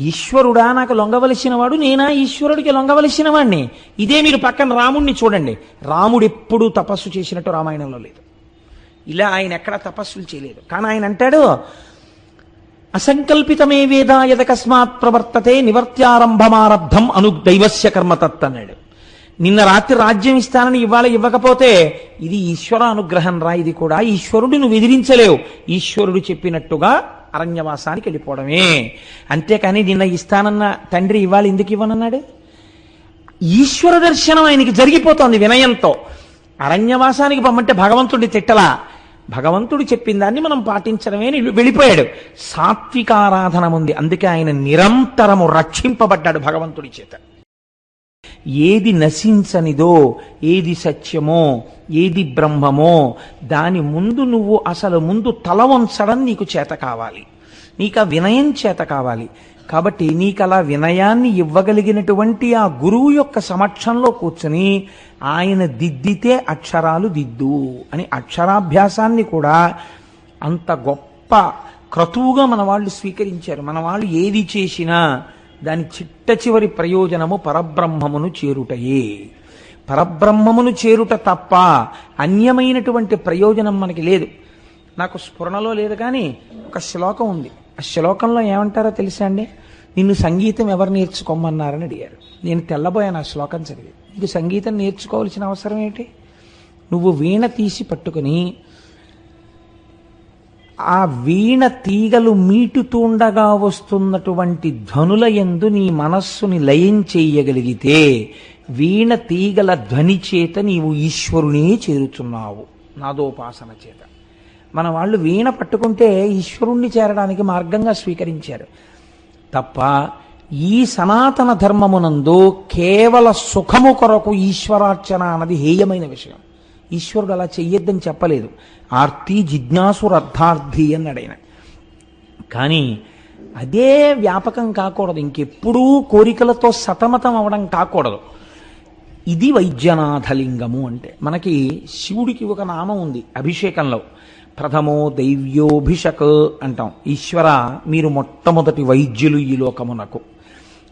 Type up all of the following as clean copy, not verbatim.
ఈశ్వరుడా నాకు లొంగవలసిన వాడు, నేనా ఈశ్వరుడికి లొంగవలసిన వాడిని? ఇదే మీరు పక్కన రాముణ్ణి చూడండి. రాముడు ఎప్పుడూ తపస్సు చేసినట్టు రామాయణంలో లేదు. ఇలా ఆయన ఎక్కడ తపస్సులు చేయలేదు. కానీ ఆయన అంటాడు, అసంకల్పితమే వేద యదకస్మాత్ ప్రవర్తతే నివర్త్యారంభమారబ్ధం అనుదైవస్య కర్మతత్ అన్నాడు. నిన్న రాత్రి రాజ్యం ఇస్తానని ఇవాళ ఇవ్వకపోతే ఇది ఈశ్వర అనుగ్రహం రా. ఇది కూడా ఈశ్వరుడు నువ్వు ఎదిరించలేవు. ఈశ్వరుడు చెప్పినట్టుగా అరణ్యవాసానికి వెళ్ళిపోవడమే. అంతేకాని నిన్న ఇస్తానన్న తండ్రి ఇవాళ ఎందుకు ఇవ్వనన్నాడు? ఈశ్వర దర్శనం ఆయనకి జరిగిపోతోంది వినయంతో. అరణ్యవాసానికి పొమ్మంటే భగవంతుడి తిట్టలా, భగవంతుడు చెప్పిన దాన్ని మనం పాటించడమే వెళ్ళిపోయాడు. సాత్వికారాధన ఉంది. అందుకే ఆయన నిరంతరము రక్షింపబడ్డాడు భగవంతుడి చేత. ఏది నశించనిదో, ఏది సత్యమో, ఏది బ్రహ్మమో దాని ముందు నువ్వు అసలు ముందు తల వంచడం నీకు చేత కావాలి. నీకు ఆ వినయం చేత కావాలి. కాబట్టి నీకు అలా వినయాన్ని ఇవ్వగలిగినటువంటి ఆ గురువు యొక్క సమక్షంలో కూర్చుని ఆయన దిద్దితే అక్షరాలు దిద్దు అని అక్షరాభ్యాసాన్ని కూడా అంత గొప్ప క్రతువుగా మన వాళ్ళు స్వీకరించారు. మన వాళ్ళు ఏది చేసినా దాని చిట్ట చివరి ప్రయోజనము పరబ్రహ్మమును చేరుటయే. పరబ్రహ్మమును చేరుట తప్ప అన్యమైనటువంటి ప్రయోజనం మనకి లేదు. నాకు స్ఫురణలో లేదు కానీ ఒక శ్లోకం ఉంది. ఆ శ్లోకంలో ఏమంటారో తెలుసా అండి? నిన్ను సంగీతం ఎవరు నేర్చుకోమన్నారని అడిగారు. నేను తెల్లబోయాను ఆ శ్లోకం చదివి. నీకు సంగీతం నేర్చుకోవాల్సిన అవసరం ఏంటి? నువ్వు వీణ తీసి పట్టుకుని ఆ వీణ తీగలు మీటుతుండగా వస్తున్నటువంటి ధ్వనుల యందు నీ మనస్సుని లయం చేయగలిగితే వీణ తీగల ధ్వని చేత నీవు ఈశ్వరునే చేరుతున్నావు నాదోపాసన చేత. మన వాళ్ళు వీణ పట్టుకుంటే ఈశ్వరుణ్ణి చేరడానికి మార్గంగా స్వీకరించారు తప్ప ఈ సనాతన ధర్మమునందు కేవల సుఖము కొరకు ఈశ్వరార్చన అన్నది హేయమైన విషయం. ఈశ్వరుడు అలా చెయ్యొద్దని చెప్పలేదు. ఆర్తి జిజ్ఞాసురర్థార్థి అన్నాడు ఆయన. కానీ అదే వ్యాపకం కాకూడదు. ఇంకెప్పుడూ కోరికలతో సతమతం అవడం కాకూడదు. ఇది వైద్యనాథలింగము అంటే. మనకి శివుడికి ఒక నామం ఉంది అభిషేకంలో. ప్రథమో దైవ్యోభిషక్ అంటాం. ఈశ్వర మీరు మొట్టమొదటి వైద్యులు ఈ లోకమునకు.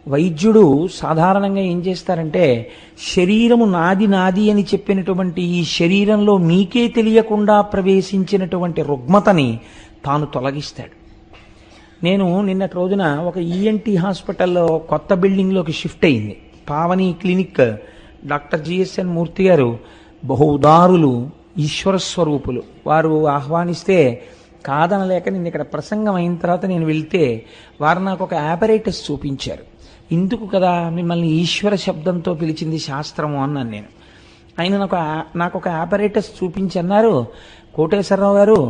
వైద్యుడు సాధారణంగా ఏం చేస్తారంటే శరీరము నాది నాది అని చెప్పినటువంటి ఈ శరీరంలో మీకే తెలియకుండా ప్రవేశించినటువంటి రుగ్మతని తాను తొలగిస్తాడు. నేను నిన్నటి రోజున ఒక ఈఎన్టీ హాస్పిటల్లో కొత్త బిల్డింగ్లోకి షిఫ్ట్ అయింది. పావని క్లినిక్. డాక్టర్ జిఎస్ఎన్ మూర్తి గారు బహు ఉదారులు, ఈశ్వర స్వరూపులు. వారు ఆహ్వానిస్తే కాదనలేక నిన్న ఇక్కడ ప్రసంగం అయిన తర్వాత నేను వెళ్తే వారు నాకు ఒక ఆపరేటస్ చూపించారు. ఇందుకు కదా మిమ్మల్ని ఈశ్వర శబ్దంతో పిలిచింది శాస్త్రము అన్నాను నేను. ఆయన నాకు ఒక ఆపరేటస్ చూపించి అన్నారు, కోటేశ్వరరావు గారు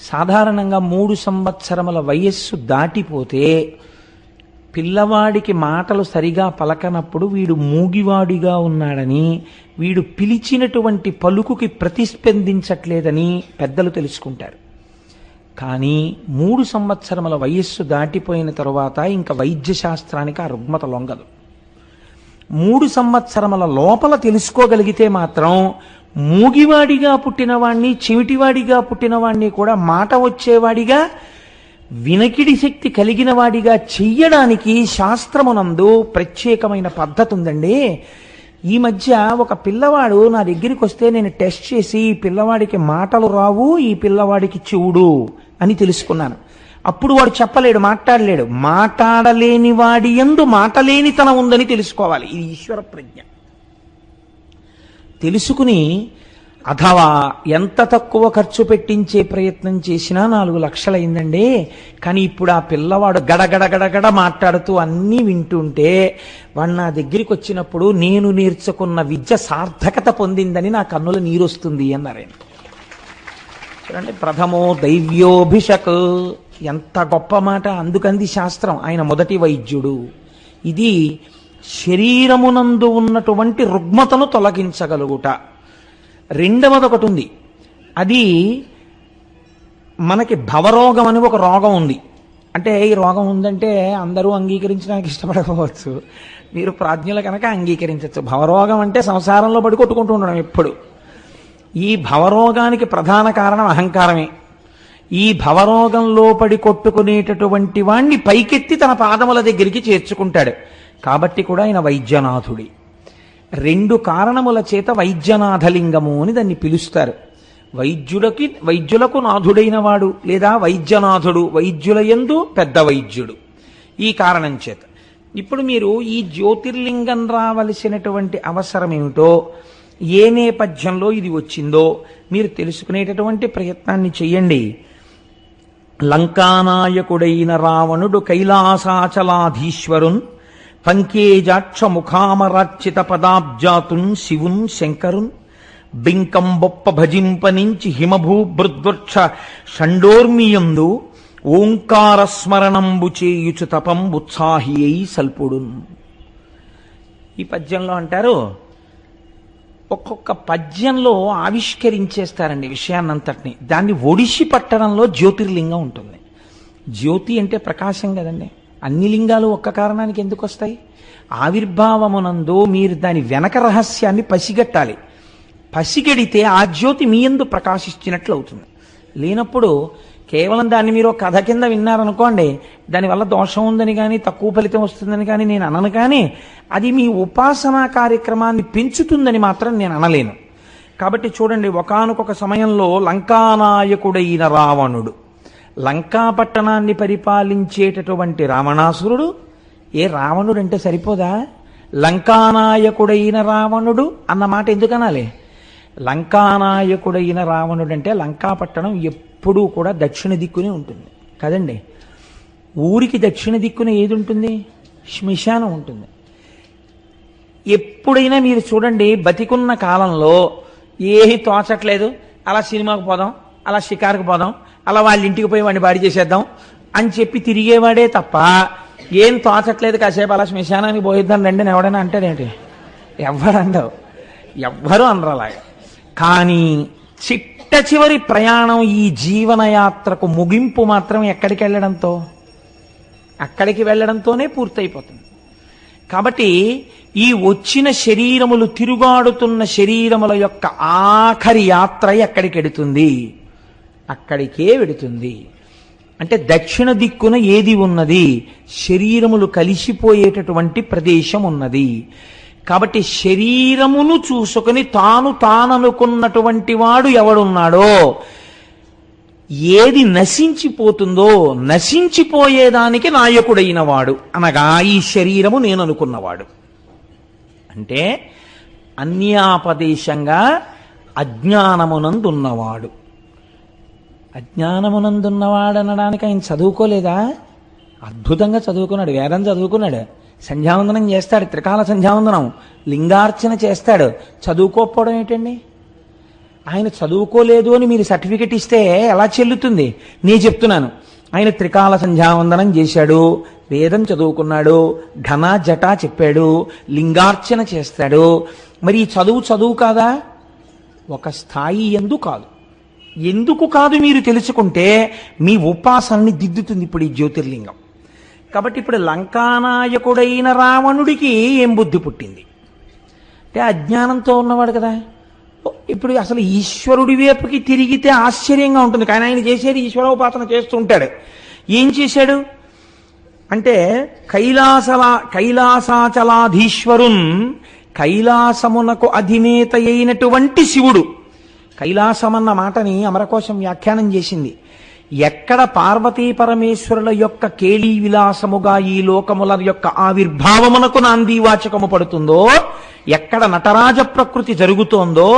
సాధారణంగా 3 సంవత్సరముల వయస్సు దాటిపోతే పిల్లవాడికి మాటలు సరిగా పలకనప్పుడు వీడు మూగివాడిగా ఉన్నాడని, వీడు పిలిచినటువంటి పలుకుకి ప్రతిస్పందించట్లేదని పెద్దలు తెలుసుకుంటారు. కానీ 3 సంవత్సరముల వయస్సు దాటిపోయిన తరువాత ఇంకా వైద్య శాస్త్రానికి ఆ రుగ్మత లొంగదు. 3 సంవత్సరముల లోపల తెలుసుకోగలిగితే మాత్రం మూగివాడిగా పుట్టినవాణ్ణి, చెవిటివాడిగా పుట్టినవాణ్ణి కూడా మాట వచ్చేవాడిగా, వినకిడి శక్తి కలిగిన వాడిగా చెయ్యడానికి శాస్త్రమునందు ప్రత్యేకమైన పద్ధతి ఉందండి. ఈ మధ్య ఒక పిల్లవాడు నా దగ్గరికి వస్తే నేను టెస్ట్ చేసి ఈ పిల్లవాడికి మాటలు రావు, ఈ పిల్లవాడికి చెవుడు అని తెలుసుకున్నాను. అప్పుడు వాడు చెప్పలేడు, మాట్లాడలేడు. మాట్లాడలేని వాడి యందు మాటలేనితనం ఉందని తెలుసుకోవాలి. ఇది ఈశ్వర ప్రజ్ఞ. తెలుసుకుని అథవా ఎంత తక్కువ ఖర్చు పెట్టించే ప్రయత్నం చేసినా 4 లక్షలైందండి. కానీ ఇప్పుడు ఆ పిల్లవాడు గడగడ మాట్లాడుతూ అన్నీ వింటుంటే వాడు నా దగ్గరికి వచ్చినప్పుడు నేను నేర్చుకున్న విద్య సార్థకత పొందిందని నా కన్నుల నీరొస్తుంది అన్నారు ఆయన. చూడండి, ప్రథమో దైవ్యోభిషక్ ఎంత గొప్ప మాట. అందుకంది శాస్త్రం. ఆయన మొదటి వైద్యుడు. ఇది శరీరమునందు ఉన్నటువంటి రుగ్మతను తొలగించగలుగుట. రెండవది ఒకటి ఉంది. అది మనకి భవరోగం అని ఒక రోగం ఉంది. అంటే ఈ రోగం ఉందంటే అందరూ అంగీకరించడానికి ఇష్టపడకపోవచ్చు. మీరు ప్రాజ్ఞులు కనుక అంగీకరించవచ్చు. భవరోగం అంటే సంసారంలో పడి కొట్టుకుంటూ ఉండడం ఎప్పుడు. ఈ భవరోగానికి ప్రధాన కారణం అహంకారమే. ఈ భవరోగంలో పడి కొట్టుకునేటటువంటి వాణ్ణి పైకెత్తి తన పాదముల దగ్గరికి చేర్చుకుంటాడు. కాబట్టి కూడా ఆయన వైద్యనాథుడి. 2 కారణముల చేత వైద్యనాథలింగము అని దాన్ని పిలుస్తారు. వైద్యులకు నాథుడైన వాడు లేదా వైద్యనాథుడు, వైద్యుల యందు పెద్ద వైద్యుడు. ఈ కారణం చేత ఇప్పుడు మీరు ఈ జ్యోతిర్లింగం రావలసినటువంటి అవసరం ఏమిటో, ఏ నేపథ్యంలో ఇది వచ్చిందో మీరు తెలుసుకునేటటువంటి ప్రయత్నాన్ని చెయ్యండి. లంకానాయకుడైన రావణుడు కైలాసాచలాధీశ్వరున్ పంకేజాక్ష ముఖామరార్చిత పదాబ్జాతున్ శివున్ శంకరున్ బింకం బొప్ప భజింపనించి హిమభూభృద్వృక్ష షండోర్మియందు ఓంకార స్మరణంబు చేయుచు తపం ఉత్సాహి అయి సల్పుడున్. ఈ పద్యంలో అంటారు, ఒక్కొక్క పద్యంలో ఆవిష్కరించేస్తారండి విషయాన్నంతటిని. దాన్ని ఒడిసి పట్టడంలో జ్యోతిర్లింగం ఉంటుంది. జ్యోతి అంటే ప్రకాశం కదండి. అన్ని లింగాలు ఒక్క కారణానికి ఎందుకు వస్తాయి? ఆవిర్భావమునందు మీరు దాని వెనక రహస్యాన్ని పసిగట్టాలి. పసిగడితే ఆ జ్యోతి మీ యందు ప్రకాశించినట్లు అవుతుంది. లేనప్పుడు కేవలం దాన్ని మీరు కథ కింద విన్నారనుకోండి, దానివల్ల దోషం ఉందని కానీ తక్కువ ఫలితం వస్తుందని కానీ నేను అనను, కానీ అది మీ ఉపాసనా కార్యక్రమాన్ని పెంచుతుందని మాత్రం నేను అనలేను. కాబట్టి చూడండి, ఒకానొక సమయంలో లంకానాయకుడైన రావణుడు, లంకాపట్టణాన్ని పరిపాలించేటటువంటి రావణాసురుడు. రావణుడు అంటే సరిపోదా? లంకానాయకుడైన రావణుడు అన్న మాట ఎందుకు అనాలి? లంకానాయకుడైన రావణుడు అంటే లంకాపట్టణం ఎప్పుడూ కూడా దక్షిణ దిక్కునే ఉంటుంది కదండి. ఊరికి దక్షిణ దిక్కున ఏది ఉంటుంది? శ్మశానం ఉంటుంది. ఎప్పుడైనా మీరు చూడండి, బతికున్న కాలంలో ఏమీ తోచట్లేదు, అలా సినిమాకు పోదాం, అలా షికారుకు పోదాం, అలా వాళ్ళ ఇంటికి పోయి వాడిని బాడీ చేసేద్దాం అని చెప్పి తిరిగేవాడే తప్ప, ఏం తోచట్లేదు కాసేపు అలా శ్మశానానికి పోయిద్దాం రండి అని ఎవడైనా అంటేనేంటి? ఎవ్వరూ అనరు అలాగా. కానీ చిట్ట చివరి ప్రయాణం, ఈ జీవనయాత్రకు ముగింపు మాత్రం ఎక్కడికి వెళ్ళడంతో? అక్కడికి వెళ్ళడంతోనే పూర్తయిపోతుంది. కాబట్టి ఈ వచ్చిన శరీరములు, తిరుగాడుతున్న శరీరముల యొక్క ఆఖరి యాత్ర ఎక్కడికి వెడుతుంది? అక్కడికే వెడుతుంది. అంటే దక్షిణ దిక్కున ఏది ఉన్నది? శరీరములు కలిసిపోయేటటువంటి ప్రదేశం ఉన్నది. కాబట్టి శరీరమును చూసుకుని తాననుకున్నటువంటి వాడు ఎవడున్నాడో, ఏది నశించిపోతుందో, నశించిపోయేదానికి నాయకుడైన వాడు అనగా ఈ శరీరము నేను అనుకున్నవాడు. అంటే అన్యాపదేశంగా అజ్ఞానమునందున్నవాడు. అజ్ఞానమునందున్నవాడు అనడానికి ఆయన చదువుకోలేదా? అద్భుతంగా చదువుకున్నాడు, వేదం చదువుకున్నాడు, సంధ్యావందనం చేస్తాడు, త్రికాల సంధ్యావందనం, లింగార్చన చేస్తాడు. చదువుకోకపోవడం ఏంటండి? ఆయన చదువుకోలేదు అని మీరు సర్టిఫికెట్ ఇస్తే ఎలా చెల్లుతుంది? నేను చెప్తున్నాను, ఆయన త్రికాల సంధ్యావందనం చేశాడు, వేదం చదువుకున్నాడు, ఘన జటా చెప్పాడు, లింగార్చన చేస్తాడు. మరి ఈ చదువు కాదా? ఒక స్థాయి ఎందు కాదు. ఎందుకు కాదు మీరు తెలుసుకుంటే మీ ఉపాసనని దిద్దుతుంది ఇప్పుడు ఈ జ్యోతిర్లింగం. కాబట్టి ఇప్పుడు లంకానాయకుడైన రావణుడికి ఏం బుద్ధి పుట్టింది అంటే అజ్ఞానంతో ఉన్నవాడు కదా. ఇప్పుడు అసలు ఈశ్వరుడి వైపుకి తిరిగితే ఆశ్చర్యంగా ఉంటుంది, కానీ ఆయన చేసేది ఈశ్వరోపాసన చేస్తూ ఉంటాడు. ఏం చేశాడు అంటే కైలాసాచలాధీశ్వరున్, కైలాసమునకు అధినేత అయినటువంటి శివుడు. కైలాసం అన్న మాటని అమరకోశం వ్యాఖ్యానం చేసింది. ఎక్కడ పార్వతీ పరమేశ్వరుల యొక్క కేళీ విలాసముగా ఈ లోకముల యొక్క ఆవిర్భావమునకు నాందీవాచకము పడుతుందో, ఎక్కడ నటరాజ ప్రకృతి జరుగుతోందో,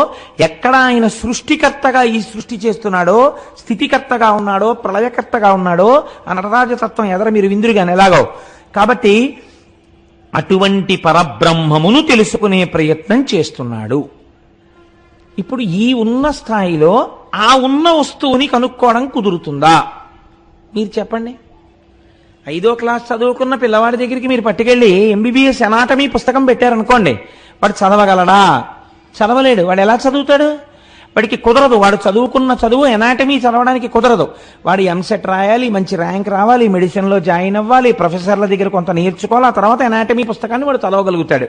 ఎక్కడ ఆయన సృష్టికర్తగా ఈ సృష్టి చేస్తున్నాడో, స్థితికర్తగా ఉన్నాడో, ప్రళయకర్తగా ఉన్నాడో, ఆ నటరాజతత్వం ఎదర మీరు విందురుగాని ఎలాగో. కాబట్టి అటువంటి పరబ్రహ్మమును తెలుసుకునే ప్రయత్నం చేస్తున్నాడు. ఇప్పుడు ఈ ఉన్న స్థాయిలో ఆ ఉన్న వస్తువుని కనుక్కోవడం కుదురుతుందా? మీరు చెప్పండి. 5వ క్లాస్ చదువుకున్న పిల్లవాడి దగ్గరికి మీరు పట్టుకెళ్ళి ఎంబీబీఎస్ ఎనాటమీ పుస్తకం పెట్టారనుకోండి, వాడు చదవగలడా? చదవలేడు. వాడు ఎలా చదువుతాడు? వాడికి కుదరదు. వాడు చదువుకున్న చదువు ఎనాటమీ చదవడానికి కుదరదు. వాడు ఎంసెట్ రాయాలి, మంచి ర్యాంక్ రావాలి, మెడిసిన్లో జాయిన్ అవ్వాలి, ప్రొఫెసర్ల దగ్గర కొంత నేర్చుకోవాలి, ఆ తర్వాత ఎనాటమీ పుస్తకాన్ని వాడు చదవగలుగుతాడు.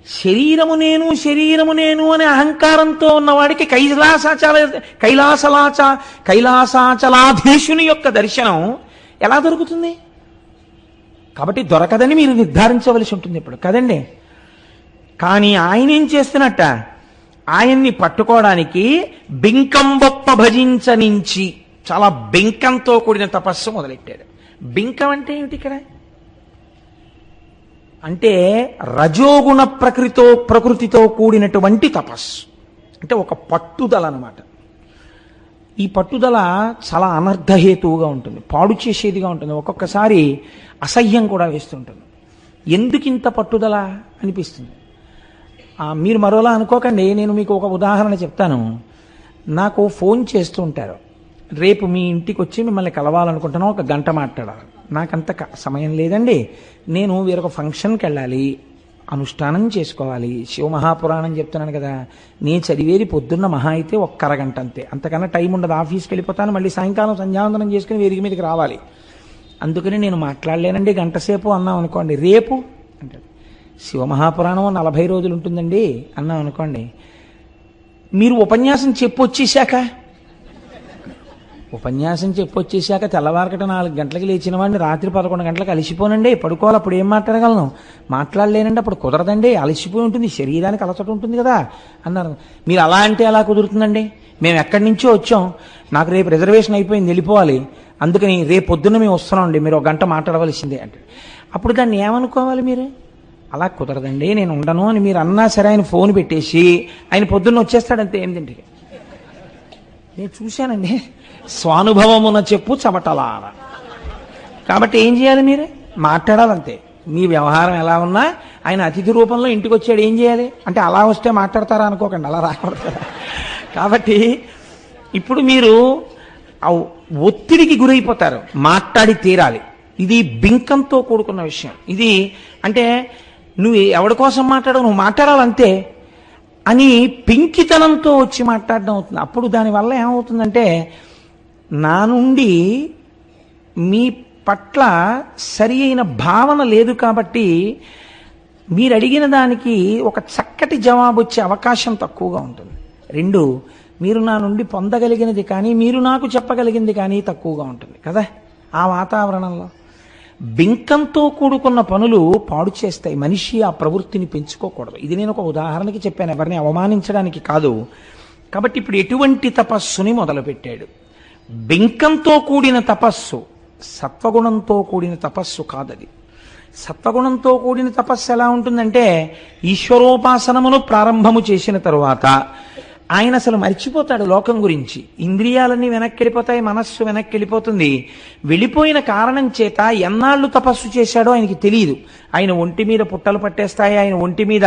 శరీరము నేను అనే అహంకారంతో ఉన్నవాడికి కైలాసాచలాధీశుని యొక్క దర్శనం ఎలా దొరుకుతుంది? కాబట్టి దొరకదని మీరు నిర్ధారించవలసి ఉంటుంది ఇప్పుడు కదండి. కానీ ఆయన ఏం చేస్తున్నట్ట, ఆయన్ని పట్టుకోవడానికి బింకంబొప్ప భజించనించి చాలా బింకంతో కూడిన తపస్సు మొదలెట్టాడు. బింకం అంటే ఏమిటి ఇక్కడ? అంటే రజోగుణ ప్రకృతితో కూడినటువంటి తపస్సు, అంటే ఒక పట్టుదల అన్నమాట. ఈ పట్టుదల చాలా అనర్థహేతువుగా ఉంటుంది, పాడు చేసేదిగా ఉంటుంది, ఒక్కొక్కసారి అసహ్యం కూడా వేస్తుంటుంది. ఎందుకింత పట్టుదల అనిపిస్తుంది. మీరు మరోలా అనుకోకండి. నేను మీకు ఒక ఉదాహరణ చెప్తాను. నాకు ఫోన్ చేస్తూ ఉంటారు, రేపు మీ ఇంటికి వచ్చి మిమ్మల్ని కలవాలనుకుంటున్నాను, ఒక గంట మాట్లాడాలి. నాకంత సమయం లేదండి, నేను వేరొక ఫంక్షన్కి వెళ్ళాలి, అనుష్ఠానం చేసుకోవాలి, శివమహాపురాణం చెప్తున్నాను కదా, నేను చదివేది పొద్దున్న మహా అయితే ఒక్క అరగంట అంతే, అంతకన్నా టైం ఉండదు. ఆఫీస్కి వెళ్ళిపోతాను, మళ్ళీ సాయంకాలం సంధ్యావందనం చేసుకుని వేదిక మీదకి రావాలి. అందుకని నేను మాట్లాడలేనండి గంట సేపు అన్నాం అనుకోండి. రేపు అంటే శివమహాపురాణం 40 రోజులు ఉంటుందండి అన్నాం అనుకోండి. మీరు ఉపన్యాసం చెప్పొచ్చేసాక తెల్లవారకట 4 గంటలకు లేచిన వాడిని రాత్రి 11 గంటలకు అలసిపోనండి, పడుకోవాలి, అప్పుడు ఏం మాట్లాడగలను? మాట్లాడలేనండి, అప్పుడు కుదరదండి, అలసిపోయి ఉంటుంది, శరీరానికి అలసట ఉంటుంది కదా అన్నారు. మీరు అలా అంటే ఎలా కుదురుతుందండి? మేము ఎక్కడి నుంచో వచ్చాం, నాకు రేపు రిజర్వేషన్ అయిపోయింది, వెళ్ళిపోవాలి, అందుకని రేపు పొద్దున్న మేము వస్తున్నామండి, మీరు ఒక గంట మాట్లాడవలసిందే అంటే అప్పుడు దాన్ని ఏమనుకోవాలి మీరు? అలా కుదరదండి, నేను ఉండను అని మీరు అన్నా సరే ఆయన ఫోన్ పెట్టేసి ఆయన పొద్దున్న వచ్చేస్తాడంతే. ఏంటంటే నేను చూశానండి, స్వానుభవమున చెప్పు చమటలార. కాబట్టి ఏం చేయాలి? మీరు మాట్లాడాలంతే. మీ వ్యవహారం ఎలా ఉన్నా ఆయన అతిథి రూపంలో ఇంటికి వచ్చాడు, ఏం చేయాలి అంటే అలా వస్తే మాట్లాడతారా అనుకోకండి, అలా రాకూడదు. కాబట్టి ఇప్పుడు మీరు ఒత్తిడికి గురైపోతారు, మాట్లాడి తీరాలి. ఇది బింకంతో కూడుకున్న విషయం. ఇది అంటే నువ్వు ఎవరి కోసం మాట్లాడవు, నువ్వు మాట్లాడాలంతే అని పింకితనంతో వచ్చి మాట్లాడడం అవుతుంది. అప్పుడు దానివల్ల ఏమవుతుందంటే, నా నుండి మీ పట్ల సరి అయిన భావన లేదు కాబట్టి మీరు అడిగిన దానికి ఒక చక్కటి జవాబు వచ్చే అవకాశం తక్కువగా ఉంటుంది. 2, మీరు నా నుండి పొందగలిగినది కానీ మీరు నాకు చెప్పగలిగింది కానీ తక్కువగా ఉంటుంది కదా. ఆ వాతావరణంలో బింకంతో కూడుకున్న పనులు పాడు చేస్తాయి. మనిషి ఆ ప్రవృత్తిని పెంచుకోకూడదు. ఇది నేను ఒక ఉదాహరణకి చెప్పాను, ఎవరిని అవమానించడానికి కాదు. కాబట్టి ఇప్పుడు ఎటువంటి తపస్సుని మొదలుపెట్టాడు? బింకంతో కూడిన తపస్సు, సత్వగుణంతో కూడిన తపస్సు కాదది. సత్వగుణంతో కూడిన తపస్సు ఎలా ఉంటుందంటే, ఈశ్వరోపాసనమును ప్రారంభము చేసిన తరువాత ఆయన అసలు మర్చిపోతాడు లోకం గురించి. ఇంద్రియాలన్నీ వెనక్కి వెళ్ళిపోతాయి, మనస్సు వెనక్కి వెళ్ళిపోతుంది. వెళ్ళిపోయిన కారణం చేత ఎన్నాళ్ళు తపస్సు చేశాడో ఆయనకి తెలియదు. ఆయన ఒంటి మీద పుట్టలు పట్టేస్తాయి, ఆయన ఒంటి మీద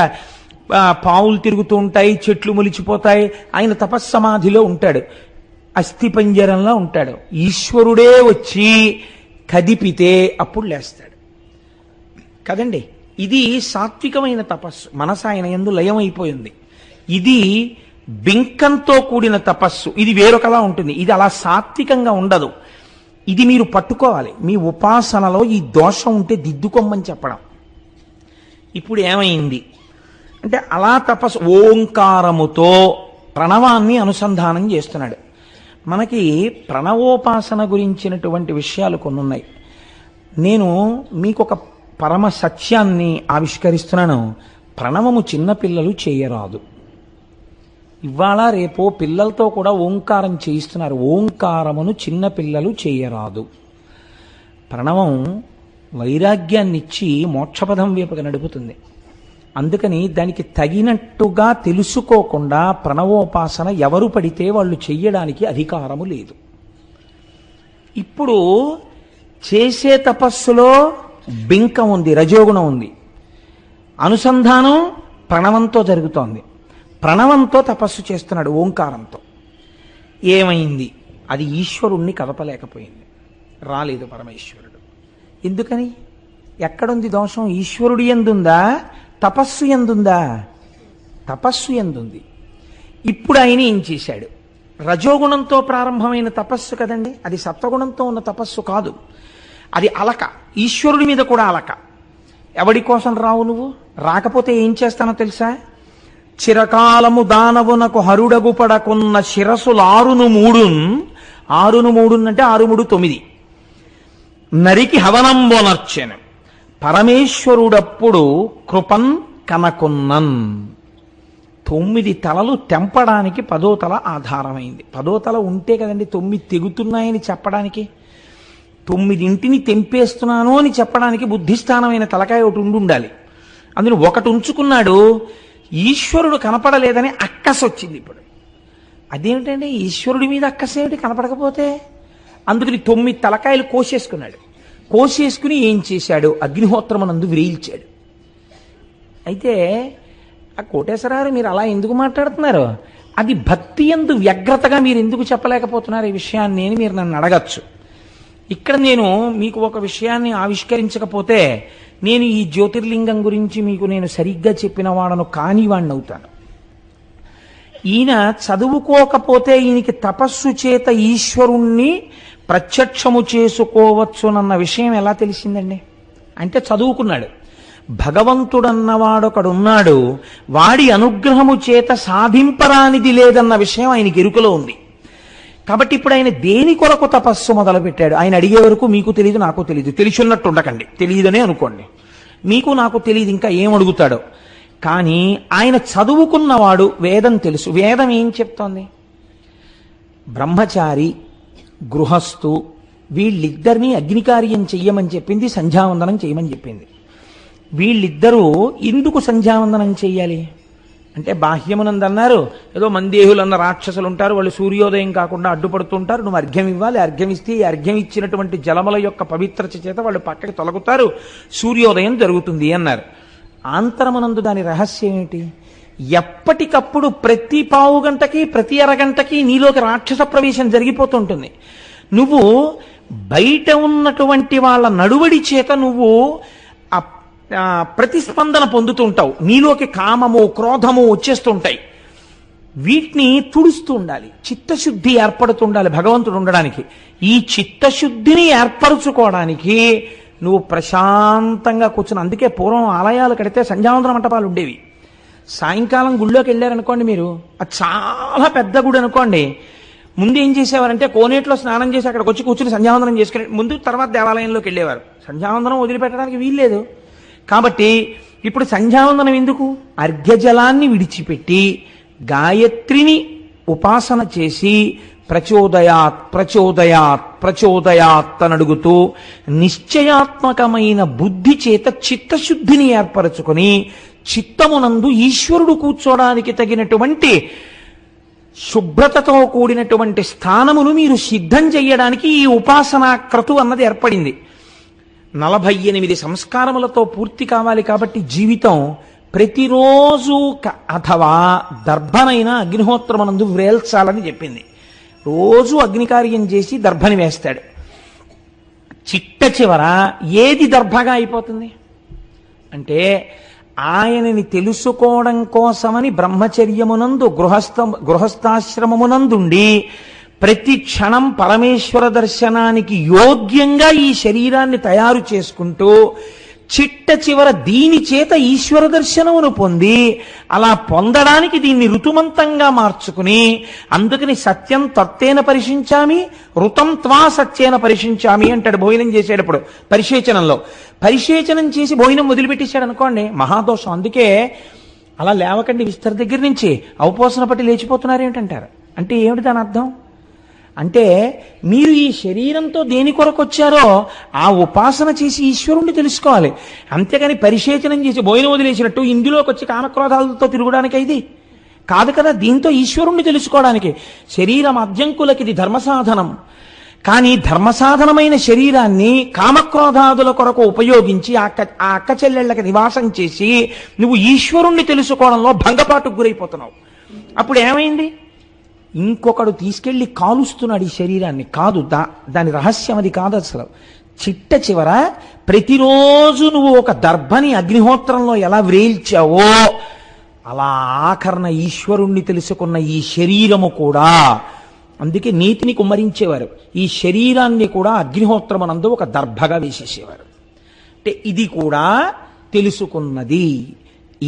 పావులు తిరుగుతూ ఉంటాయి, చెట్లు మొలిచిపోతాయి. ఆయన తపస్సమాధిలో ఉంటాడు, అస్థిపంజరంలో ఉంటాడు. ఈశ్వరుడే వచ్చి కదిపితే అప్పుడు లేస్తాడు కదండి. ఇది సాత్వికమైన తపస్సు, మనసు ఆయన యందు లయం అయిపోయింది. ఇది బింకంతో కూడిన తపస్సు, ఇది వేరొకలా ఉంటుంది. ఇది అలా సాత్వికంగా ఉండదు. ఇది మీరు పట్టుకోవాలి. మీ ఉపాసనలో ఈ దోషం ఉంటే దిద్దుకోమని చెప్పడం. ఇప్పుడు ఏమైంది అంటే, అలా తపస్సు ఓంకారముతో ప్రణవాన్ని అనుసంధానం చేస్తున్నాడు. మనకి ప్రణవోపాసన గురించినటువంటి విషయాలు కొన్ని ఉన్నాయి. నేను మీకు ఒక పరమ సత్యాన్ని ఆవిష్కరిస్తున్నాను. ప్రణవము చిన్నపిల్లలు చేయరాదు. ఇవాళ రేపో పిల్లలతో కూడా ఓంకారం చేయిస్తున్నారు. ఓంకారమును చిన్నపిల్లలు చేయరాదు. ప్రణవం వైరాగ్యాన్నిచ్చి మోక్షపదం వైపుగా నడుపుతుంది. అందుకని దానికి తగినట్టుగా తెలుసుకోకుండా ప్రణవోపాసన ఎవరు పడితే వాళ్ళు చెయ్యడానికి అధికారము లేదు. ఇప్పుడు చేసే తపస్సులో బింకం ఉంది, రజోగుణం ఉంది. అనుసంధానం ప్రణవంతో జరుగుతోంది. ప్రణవంతో తపస్సు చేస్తున్నాడు, ఓంకారంతో. ఏమైంది? అది ఈశ్వరుణ్ణి కదపలేకపోయింది, రాలేదు పరమేశ్వరుడు. ఎందుకని? ఎక్కడుంది దోషం? ఈశ్వరుడు ఎందుందా, తపస్సు ఎందుందా? తపస్సు ఎందుంది. ఇప్పుడు ఆయన ఏం చేశాడు? రజోగుణంతో ప్రారంభమైన తపస్సు కదండి, అది సత్వగుణంతో ఉన్న తపస్సు కాదు. అది అలక, ఈశ్వరుడి మీద కూడా అలక. ఎవడి కోసం రావు నువ్వు? రాకపోతే ఏం చేస్తానో తెలుసా? చిరకాలము దానవునకు హరుడగు పడకున్న శిరసులారును మూడున్, ఆరును మూడున్ అంటే 6 3 9, నరికి హవనంబొనర్చెను పరమేశ్వరుడప్పుడు కృపన్ కనకున్నన్. 9 తలలు తెంపడానికి 10వ తల ఆధారమైంది. 10వ తల ఉంటే కదండి 9 తెగుతున్నాయని చెప్పడానికి. 9 తెంపేస్తున్నాను అని చెప్పడానికి బుద్ధిస్థానమైన తలకాయ ఒకటి ఉండాలి. అందులో ఒకటి ఉంచుకున్నాడు. ఈశ్వరుడు కనపడలేదని అక్కస వచ్చింది. ఇప్పుడు అదేమిటండి, ఈశ్వరుడి మీద అక్కసేమిటి కనపడకపోతే? అందుకని 9 తలకాయలు కోసేసుకున్నాడు. కోసేసుకుని ఏం చేశాడు? అగ్నిహోత్రమునందు విరేల్చాడు. అయితే ఆ కోటేశ్వరారు మీరు అలా ఎందుకు మాట్లాడుతున్నారు? అది భక్తి యందు వ్యగ్రతగా మీరు ఎందుకు చెప్పలేకపోతున్నారు ఈ విషయాన్ని అని మీరు నన్ను అడగచ్చు. ఇక్కడ నేను మీకు ఒక విషయాన్ని ఆవిష్కరించకపోతే నేను ఈ జ్యోతిర్లింగం గురించి మీకు నేను సరిగ్గా చెప్పిన వాడను కానివాణ్ణి అవుతాను. ఈయన చదువుకోకపోతే ఈయనకి తపస్సు చేత ఈశ్వరుణ్ణి ప్రత్యక్షము చేసుకోవచ్చునన్న విషయం ఎలా తెలిసిందండి? అంటే చదువుకున్నాడు. భగవంతుడన్నవాడొకడున్నాడు, వాడి అనుగ్రహము చేత సాధింపరానిది లేదన్న విషయం ఆయనకి ఎరుకలో ఉంది. కాబట్టి ఇప్పుడు ఆయన దేని కొరకు తపస్సు మొదలుపెట్టాడు? ఆయన అడిగే వరకు మీకు తెలియదు, నాకు తెలియదు. తెలిసిన్నట్టు ఉండకండి, తెలియదనే అనుకోండి. మీకు నాకు తెలియదు ఇంకా ఏం అడుగుతాడో. కానీ ఆయన చదువుకున్నవాడు, వేదం తెలుసు. వేదం ఏం చెప్తోంది? బ్రహ్మచారి, గృహస్థు వీళ్ళిద్దరినీ అగ్నికార్యం చెయ్యమని చెప్పింది, సంధ్యావందనం చేయమని చెప్పింది. వీళ్ళిద్దరూ ఎందుకు సంధ్యావందనం చెయ్యాలి అంటే, బాహ్యమునందన్నారు ఏదో మందేహులన్న రాక్షసులు ఉంటారు, వాళ్ళు సూర్యోదయం కాకుండా అడ్డుపడుతుంటారు, నువ్వు అర్ఘ్యం ఇవ్వాలి, అర్ఘ్యం ఇస్తే ఈ అర్ఘ్యం ఇచ్చినటువంటి జలముల యొక్క పవిత్రత చేత వాళ్ళు పక్కకి తొలగుతారు, సూర్యోదయం జరుగుతుంది అన్నారు. ఆంతరమునందు దాని రహస్యం ఏమిటి? ఎప్పటికప్పుడు ప్రతి పావు గంటకి ప్రతి అరగంటకి నీలోకి రాక్షస ప్రవేశం జరిగిపోతుంటుంది. నువ్వు బయట ఉన్నటువంటి వాళ్ళ నడువడి చేత నువ్వు ప్రతిస్పందన పొందుతుంటావు. నీలోకి కామము, క్రోధము వచ్చేస్తుంటాయి. వీటిని తుడుస్తూ ఉండాలి, చిత్తశుద్ధి ఏర్పడుతుండాలి భగవంతుడు ఉండడానికి. ఈ చిత్తశుద్ధిని ఏర్పరచుకోవడానికి నువ్వు ప్రశాంతంగా కూర్చుని, అందుకే పూర్వం ఆలయాలు కడితే సంధ్యావందన మంటపాలు ఉండేవి. సాయంకాలం గుళ్ళోకి వెళ్ళారనుకోండి మీరు, అది చాలా పెద్ద గుడి అనుకోండి, ముందు ఏం చేసేవారంటే కోనేట్లో స్నానం చేసి అక్కడికి వచ్చి కూర్చుని సంధ్యావందనం చేసుకుని ముందు తర్వాత దేవాలయంలోకి వెళ్ళేవారు. సంధ్యావందనం వదిలిపెట్టడానికి వీల్లేదు. కాబట్టి ఇప్పుడు సంధ్యావందనం ఎందుకు? అర్ఘ్యజలాన్ని విడిచిపెట్టి గాయత్రిని ఉపాసన చేసి ప్రచోదయాత్ ప్రచోదయాత్ ప్రచోదయాత్ అని అడుగుతూ నిశ్చయాత్మకమైన బుద్ధి చేత చిత్తశుద్ధిని ఏర్పరచుకొని చిత్తమునందు ఈశ్వరుడు కూర్చోడానికి తగినటువంటి శుభ్రతతో కూడినటువంటి స్థానమును మీరు సిద్ధం చెయ్యడానికి ఈ ఉపాసనా క్రతు అన్నది ఏర్పడింది. 48 సంస్కారములతో పూర్తి కావాలి. కాబట్టి జీవితం ప్రతిరోజు అథవా దర్భనైనా అగ్నిహోత్రమునందు వేల్చాలని చెప్పింది. రోజు అగ్నికార్యం చేసి దర్భని వేస్తాడు. చిట్ట చివర ఏది దర్భగా అయిపోతుంది అంటే, ఆయనని తెలుసుకోవడం కోసమని బ్రహ్మచర్యమునందు గృహస్థాశ్రమమునందుండి ప్రతి క్షణం పరమేశ్వర దర్శనానికి యోగ్యంగా ఈ శరీరాన్ని తయారు చేసుకుంటూ చిట్ట చివర దీని చేత ఈశ్వర దర్శనమును పొంది, అలా పొందడానికి దీన్ని ఋతుమంతంగా మార్చుకుని, అందుకని సత్యం తత్తేన పరిశించామి ఋతం త్వా సత్యేన పరిశించామి అంటాడు భోజనం చేసేటప్పుడు. పరిశేచనంలో పరిశేచనం చేసి భోజనం వదిలిపెట్టేశాడు అనుకోండి, మహాదోషం. అందుకే అలా లేవకండి విస్తర దగ్గర నుంచి అవపోసన పట్టి లేచిపోతున్నారు ఏమిటంటారు. అంటే ఏమిటి దాని అర్థం? అంటే మీరు ఈ శరీరంతో దేని కొరకు వచ్చారో ఆ ఉపాసన చేసి ఈశ్వరుణ్ణి తెలుసుకోవాలి. అంతేగాని పరిశేచనం చేసి భోజనం వదిలేసినట్టు ఇందులోకి వచ్చి కామక్రోధాలతో తిరగడానికి ఇది కాదు కదా. దీంతో ఈశ్వరుణ్ణి తెలుసుకోవడానికి శరీరం అద్యంకులకి ఇది ధర్మసాధనం. కానీ ధర్మసాధనమైన శరీరాన్ని కామక్రోధాదుల కొరకు ఉపయోగించి ఆ అక్క చెల్లెళ్ళకి నివాసం చేసి నువ్వు ఈశ్వరుణ్ణి తెలుసుకోవడంలో భంగపాటుకు గురైపోతున్నావు. అప్పుడు ఏమైంది? ఇంకొకడు తీసుకెళ్లి కాలుస్తున్నాడు ఈ శరీరాన్ని. కాదు, దాని రహస్యం అది కాదు అసలు. చిట్ట చివర ప్రతిరోజు నువ్వు ఒక దర్భని అగ్నిహోత్రంలో ఎలా వ్రేల్చావో అలా ఆఖరణ ఈశ్వరుణ్ణి తెలుసుకున్న ఈ శరీరము కూడా, అందుకే నీతిని కుమ్మరించేవారు, ఈ శరీరాన్ని కూడా అగ్నిహోత్రమనందు ఒక దర్భగా వేసేసేవారు. అంటే ఇది కూడా తెలుసుకున్నది.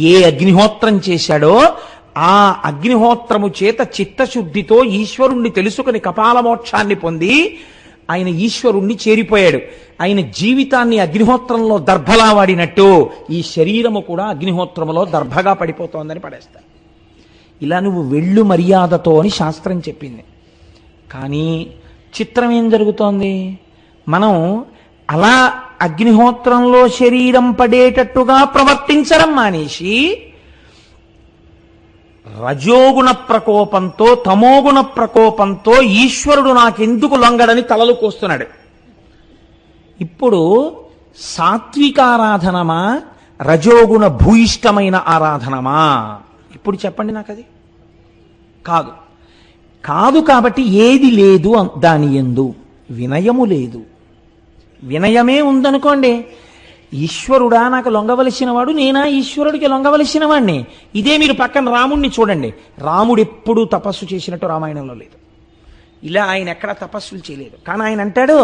ఏ అగ్నిహోత్రం చేశాడో ఆ అగ్నిహోత్రము చేత చిత్తశుద్ధితో ఈశ్వరుణ్ణి తెలుసుకుని కపాల మోక్షాన్ని పొంది ఆయన ఈశ్వరుణ్ణి చేరిపోయాడు. ఆయన జీవితాన్ని అగ్నిహోత్రంలో దర్భలా వాడినట్టు ఈ శరీరము కూడా అగ్నిహోత్రములో దర్భగా పడిపోతోందని పడేస్తారు. ఇలా నువ్వు వెళ్ళు మర్యాదతో అని శాస్త్రం చెప్పింది. కానీ చిత్రం ఏం జరుగుతోంది? మనం అలా అగ్నిహోత్రంలో శరీరం పడేటట్టుగా ప్రవర్తించడం మానేసి రజోగుణ ప్రకోపంతో తమోగుణ ప్రకోపంతో ఈశ్వరుడు నాకెందుకు లొంగడని తలలు కోస్తున్నాడు. ఇప్పుడు సాత్వికారాధనమా రజోగుణ భూయిష్టమైన ఆరాధనమా? ఇప్పుడు చెప్పండి నాకు. అది కాదు. కాదు కాబట్టి ఏది లేదు దాని యందు వినయము లేదు. వినయమే ఉందనుకోండి, ఈశ్వరుడా నాకు లొంగవలసిన వాడు, నేనా ఈశ్వరుడికి లొంగవలసిన వాడిని? ఇదే మీరు పక్కన రాముణ్ణి చూడండి. రాముడు ఎప్పుడూ తపస్సు చేసినట్టు రామాయణంలో లేదు. ఇలా ఆయన ఎక్కడా తపస్సులు చేయలేదు. కానీ ఆయన అంటాడు,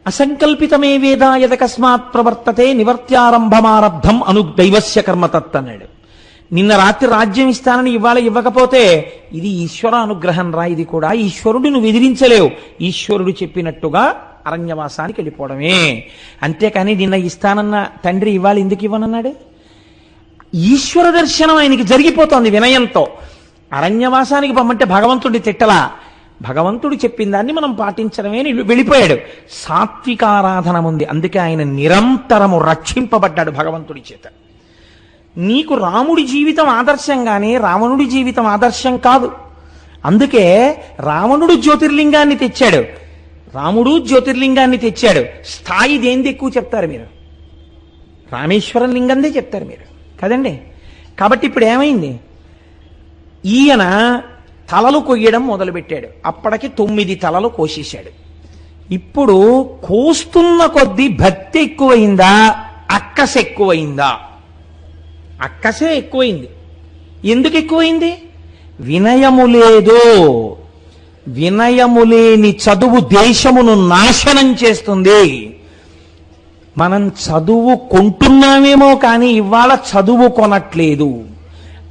అసంకల్పితమే వేద యదకస్మాత్ ప్రవర్తతే నివర్త్యారంభమారబ్ధం అను దైవస్య కర్మతత్ అన్నాడు. నిన్న రాత్రి రాజ్యం ఇస్తానని ఇవాళ ఇవ్వకపోతే ఇది ఈశ్వర అనుగ్రహం రా. ఇది కూడా ఈశ్వరుడు నువ్వు ఎదిరించలేవు. ఈశ్వరుడు చెప్పినట్టుగా అరణ్యవాసానికి వెళ్ళిపోవడమే. అంతేకాని నిన్న ఇస్తానన్న తండ్రి ఇవాళ ఎందుకు ఇవ్వనన్నాడు? ఈశ్వర దర్శనం ఆయనకి జరిగిపోతోంది వినయంతో. అరణ్యవాసానికి పంపంటే భగవంతుడి తిట్టలా, భగవంతుడు చెప్పిన దాన్ని మనం పాటించడమే వెళ్ళిపోయాడు. సాత్వికారాధన ఉంది. అందుకే ఆయన నిరంతరము రక్షింపబడ్డాడు భగవంతుడి చేత. నీకు రాముడి జీవితం ఆదర్శంగానే రావణుడి జీవితం ఆదర్శం కాదు. అందుకే రావణుడు జ్యోతిర్లింగాన్ని తెచ్చాడు, రాముడు జ్యోతిర్లింగాన్ని తెచ్చాడు. స్థాయి దేంది ఎక్కువ చెప్తారు మీరు? రామేశ్వరం లింగందే చెప్తారు మీరు కదండి. కాబట్టి ఇప్పుడు ఏమైంది? ఈయన తలలు కొయ్యడం మొదలుపెట్టాడు. అప్పటికి 9 తలలు కోసేశాడు. ఇప్పుడు కోస్తున్న కొద్దీ భక్తి ఎక్కువైందా, అక్కస ఎక్కువైందా? అక్కసే ఎక్కువైంది. ఎందుకు ఎక్కువైంది? వినయము లేదు. వినయము లేని చదువు దేశమును నాశనం చేస్తుంది. మనం చదువు కొంటున్నామేమో కానీ ఇవాళ చదువు కొనట్లేదు.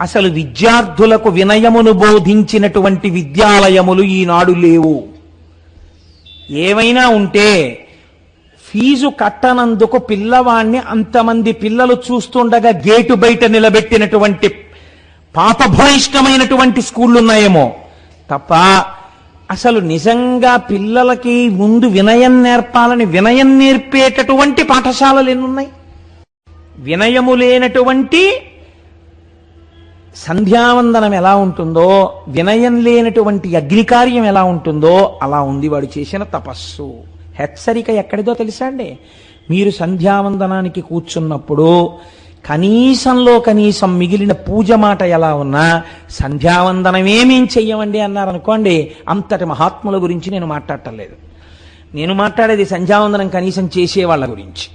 అసలు విద్యార్థులకు వినయమును బోధించినటువంటి విద్యాలయములు ఈనాడు లేవు. ఏమైనా ఉంటే ఫీజు కట్టనందుకు పిల్లవాణ్ణి అంతమంది పిల్లలు చూస్తుండగా గేటు బయట నిలబెట్టినటువంటి పాపభూయిష్టమైనటువంటి స్కూళ్ళు ఉన్నాయేమో తప్ప అసలు నిజంగా పిల్లలకి ముందు వినయం నేర్పాలని వినయం నేర్పేటటువంటి పాఠశాలలు ఎన్నున్నాయి? వినయము లేనటువంటి సంధ్యావందనం ఎలా ఉంటుందో, వినయం లేనటువంటి అగ్నికార్యం ఎలా ఉంటుందో అలా ఉంది వాడు చేసిన తపస్సు. హెచ్చరిక ఎక్కడిదో తెలుసా అండి? మీరు సంధ్యావందనానికి కూర్చున్నప్పుడు కనీసంలో కనీసం మిగిలిన పూజ మాట ఎలా ఉన్నా సంధ్యావందనమేమేం చెయ్యమండి అన్నారనుకోండి, అంతటి మహాత్ముల గురించి నేను మాట్లాడటం లేదు. నేను మాట్లాడేది సంధ్యావందనం కనీసం చేసేవాళ్ళ గురించి.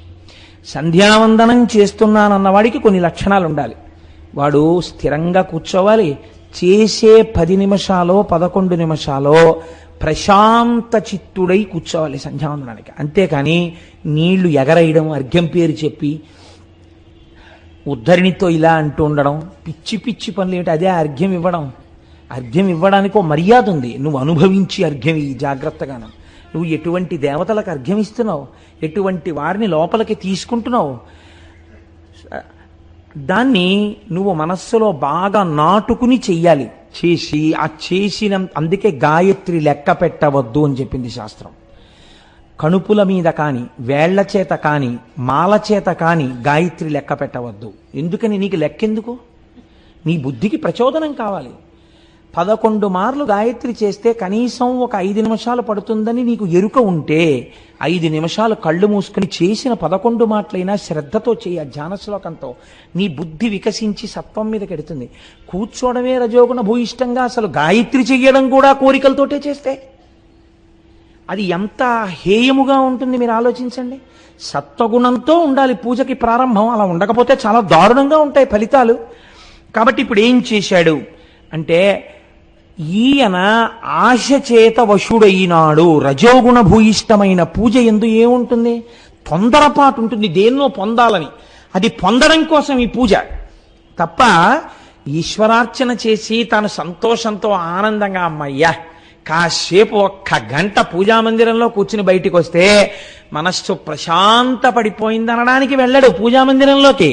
సంధ్యావందనం చేస్తున్నానన్నవాడికి కొన్ని లక్షణాలు ఉండాలి. వాడు స్థిరంగా కూర్చోవాలి. చేసే 10 నిమిషాలో 11 నిమిషాలో ప్రశాంత చిత్తుడై కూర్చోవాలి సంధ్యావందనానికి. అంతేకాని నీళ్లు ఎగరేయడం, అర్ఘ్యం పేరు చెప్పి ఉద్ధరిణితో ఇలా అంటూ ఉండడం, పిచ్చి పిచ్చి పనులు ఏమిటి? అదే అర్ఘ్యం ఇవ్వడం. అర్ఘ్యం ఇవ్వడానికి ఒక మర్యాద ఉంది. నువ్వు అనుభవించి అర్ఘ్యం ఇయ్యి జాగ్రత్తగాను. నువ్వు ఎటువంటి దేవతలకు అర్ఘ్యం ఇస్తున్నావు, ఎటువంటి వారిని లోపలికి తీసుకుంటున్నావు, దాన్ని నువ్వు మనస్సులో బాగా నాటుకుని చెయ్యాలి. చేసి ఆ చేసిన అందుకే గాయత్రి లెక్క పెట్టవద్దు అని చెప్పింది శాస్త్రం. కణుపుల మీద కాని, వేళ్ల చేత కాని, మాల చేత కాని గాయత్రి లెక్క పెట్టవద్దు. ఎందుకని? నీకు లెక్కెందుకు? నీ బుద్ధికి ప్రచోదనం కావాలి. 11 మార్లు గాయత్రి చేస్తే కనీసం ఒక 5 నిమిషాలు పడుతుందని నీకు ఎరుక ఉంటే 5 నిమిషాలు కళ్ళు మూసుకుని చేసిన 11 మాటలైనా శ్రద్ధతో చేయ, ధ్యాన శ్లోకంతో నీ బుద్ధి వికసించి సత్వం మీద కెడుతుంది. కూర్చోవడమే రజోగుణ భూయిష్టంగా అసలు గాయత్రి చెయ్యడం కూడా కోరికలతోటే చేస్తే అది ఎంత హేయముగా ఉంటుంది మీరు ఆలోచించండి. సత్వగుణంతో ఉండాలి పూజకి ప్రారంభం. అలా ఉండకపోతే చాలా దారుణంగా ఉంటాయి ఫలితాలు. కాబట్టి ఇప్పుడు ఏం చేశాడు అంటే, ఈయన ఆశ చేత వశుడైనాడు. రజోగుణ భూయిష్టమైన పూజ ఎందు ఏముంటుంది? తొందరపాటు ఉంటుంది, దేన్నో పొందాలని. అది పొందడం కోసం ఈ పూజ. తప్ప ఈశ్వరార్చన చేసి తాను సంతోషంతో ఆనందంగా అమ్మయ్యా కాసేపు ఒక్క గంట పూజామందిరంలో కూర్చుని బయటికి వస్తే మనస్సు ప్రశాంత పడిపోయింది అనడానికి వెళ్ళడు పూజామందిరంలోకి.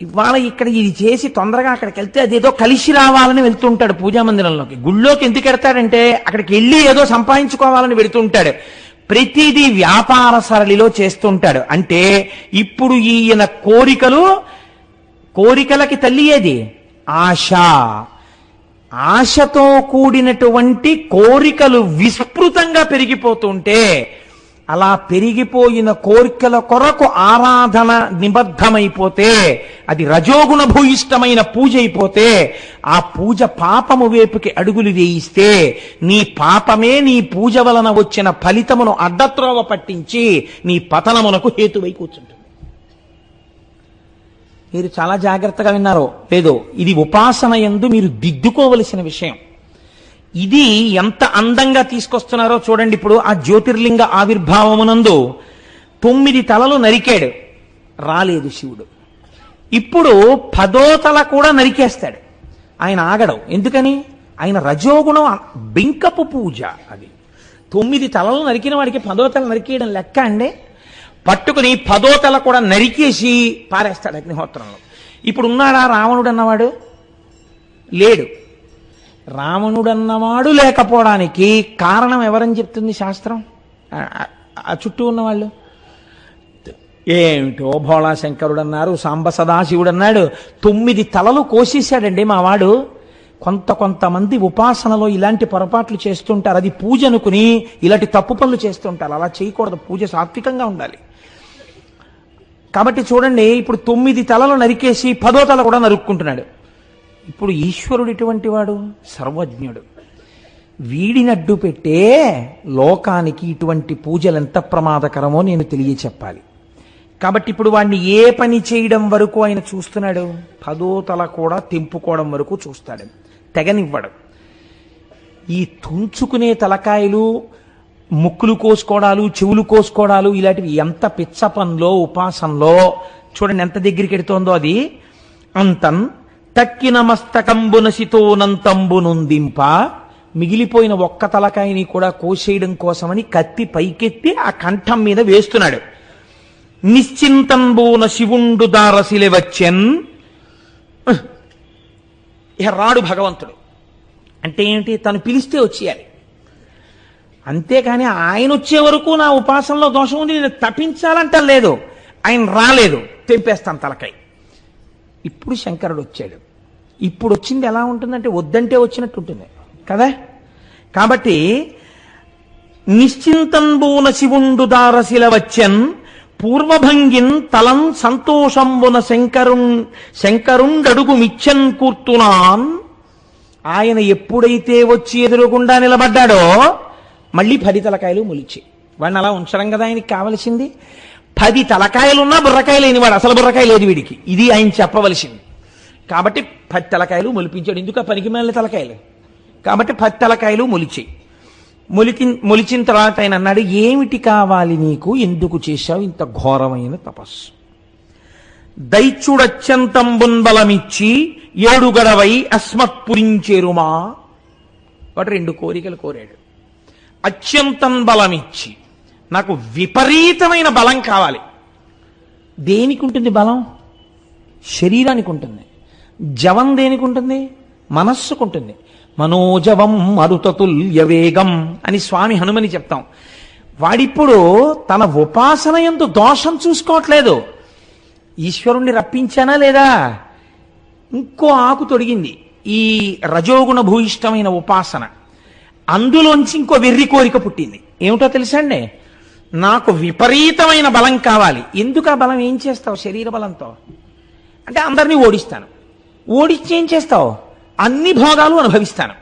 ఇవాళ ఇక్కడ ఇది చేసి తొందరగా అక్కడికి వెళ్తే అదేదో కలిసి రావాలని వెళ్తుంటాడు పూజామందిరంలోకి. గుళ్ళోకి ఎందుకు వెడతాడంటే అక్కడికి వెళ్ళి ఏదో సంపాదించుకోవాలని వెడుతుంటాడు. ప్రతిదీ వ్యాపార సరళిలో చేస్తుంటాడు. అంటే ఇప్పుడు ఈయన కోరికలకి తల్లి ఏది? ఆశ. ఆశతో కూడినటువంటి కోరికలు విస్తృతంగా పెరిగిపోతుంటే అలా పెరిగిపోయిన కోరికల కొరకు ఆరాధన నిబద్ధమైపోతే అది రజోగుణ భూయిష్టమైన పూజ అయిపోతే ఆ పూజ పాపము వైపుకి అడుగులు వేయిస్తే నీ పాపమే నీ పూజ వలన వచ్చిన ఫలితమును అడ్డత్రోవ పట్టించి నీ పతనమునకు హేతువై కూర్చుంటుంది. మీరు చాలా జాగ్రత్తగా విన్నారో లేదో, ఇది ఉపాసన యందు మీరు దిద్దుకోవలసిన విషయం. ఇది ఎంత అందంగా తీసుకొస్తున్నారో చూడండి. ఇప్పుడు ఆ జ్యోతిర్లింగ ఆవిర్భావమునందు 9 తలలు నరికాడు, రాలేదు శివుడు. ఇప్పుడు 10వ తల కూడా నరికేస్తాడు. ఆయన ఆగడం ఎందుకని? ఆయన రజోగుణం బెంకపు పూజ. అది 9 తలలు నరికిన వాడికి 10వ తల నరికేయడం లెక్క అండి. పట్టుకుని 10వ తల కూడా నరికేసి పారేస్తాడు అగ్నిహోత్రంలో. ఇప్పుడు ఉన్నాడా రావణుడు అన్నవాడు? లేడు. రావణుడన్నవాడు లేకపోవడానికి కారణం ఎవరని చెప్తుంది శాస్త్రం? ఆ చుట్టూ ఉన్నవాళ్ళు ఏమిటో భోళాశంకరుడు అన్నారు, సాంబ సదాశివుడు అన్నాడు. 9 తలలు కోసేశాడండి మావాడు. కొంతమంది ఉపాసనలో ఇలాంటి పొరపాట్లు చేస్తుంటారు. అది పూజ అనుకుని ఇలాంటి తప్పు పనులు చేస్తుంటారు. అలా చేయకూడదు. పూజ సాత్వికంగా ఉండాలి. కాబట్టి చూడండి, ఇప్పుడు 9 తలలు నరికేసి 10వ తల కూడా నరుక్కుంటున్నాడు. ఇప్పుడు ఈశ్వరుడు ఇటువంటి వాడు, సర్వజ్ఞుడు. వీడినడ్డు పెట్టే లోకానికి ఇటువంటి పూజలు ఎంత ప్రమాదకరమో నేను తెలియచెప్పాలి. కాబట్టి ఇప్పుడు వాడిని ఏ పని చేయడం వరకు ఆయన చూస్తున్నాడు? 10వ తల కూడా తెంపుకోవడం వరకు చూస్తాడు, తెగనివ్వడు. ఈ తుంచుకునే తలకాయలు, ముక్కులు కోసుకోవడాలు, చెవులు కోసుకోవడాలు, ఇలాంటివి ఎంత పిచ్చ పనిలో ఉపాసనలో చూడండి ఎంత దగ్గరికి ఎడుతోందో అది. అంతం తక్కిన మస్తకంబునసితోనంతంబు నొందింప, మిగిలిపోయిన ఒక్క తలకాయని కూడా కోసేయడం కోసమని కత్తి పైకెత్తి ఆ కంఠం మీద వేస్తున్నాడు. నిశ్చింతంబోన శివుండు దారసిలె వచ్చెన్. ఇక రాడు భగవంతుడు. అంటే ఏంటి? తను పిలిస్తే వచ్చేయాలి. అంతేకాని ఆయన వచ్చే వరకు నా ఉపాసనలో దోషం ఉంది, నేను తప్పించాలంట లేదు. ఆయన రాలేదు, తెంపేస్తాను తలకాయ. ఇప్పుడు శంకరుడు వచ్చాడు. ఇప్పుడు వచ్చింది ఎలా ఉంటుందంటే వద్దంటే వచ్చినట్టు ఉంటుంది కదా. కాబట్టి నిశ్చింతంబోన శివుండు దారసిల వచ్చెన్ పూర్వభంగిన్ తలం సంతోషంబున శంకరుండడుగు మిచ్చన్ కూర్తునాన్. ఆయన ఎప్పుడైతే వచ్చి ఎదురుగుండా నిలబడ్డాడో మళ్ళీ 10 తలకాయలు మొలిచి. వాడిని అలా ఉంచడం కదా ఆయనకి కావలసింది. 10 తలకాయలున్నా బుర్రకాయ లేనివాడు, అసలు బుర్రకాయ లేదు వీడికి. ఇది ఆయన చెప్పవలసింది. కాబట్టి 10 తలకాయలు మొలిపించాడు. ఎందుకు ఆ పనికి మేళ్ళ తలకాయలు? కాబట్టి 10 తలకాయలు మొలిచి. మొలిచిన తర్వాత ఆయన అన్నాడు, ఏమిటి కావాలి నీకు? ఎందుకు చేశావు ఇంత ఘోరమైన తపస్సు? దైత్యుడత్యంతంబున్ బలమిచ్చి 7 గడవై అస్మత్పురించేరుమా. వాడు 2 కోరికలు కోరాడు. అత్యంతం బలమిచ్చి, నాకు విపరీతమైన బలం కావాలి. దేనికి ఉంటుంది బలం? శరీరానికి ఉంటుంది. జవం దేనికి ఉంటుంది? మనస్సుకుంటుంది. మనోజవం మరుతతుల్య వేగం అని స్వామి హనుమని చెప్తాం. వాడిప్పుడు తన ఉపాసన యందు దోషం చూసుకోవట్లేదు. ఈశ్వరుణ్ణి రప్పించానా లేదా? ఇంకో ఆకు తొడిగింది ఈ రజోగుణ భూయిష్టమైన ఉపాసన. అందులోంచి ఇంకో వెర్రి కోరిక పుట్టింది. ఏమిటో తెలుసా అండి? నాకు విపరీతమైన బలం కావాలి. ఎందుకు ఆ బలం? ఏం చేస్తావు శరీర బలంతో? అంటే అందరినీ ఓడిస్తాను. ఓడిచ్చి ఏం చేస్తావు? అన్ని భోగాలు అనుభవిస్తాను.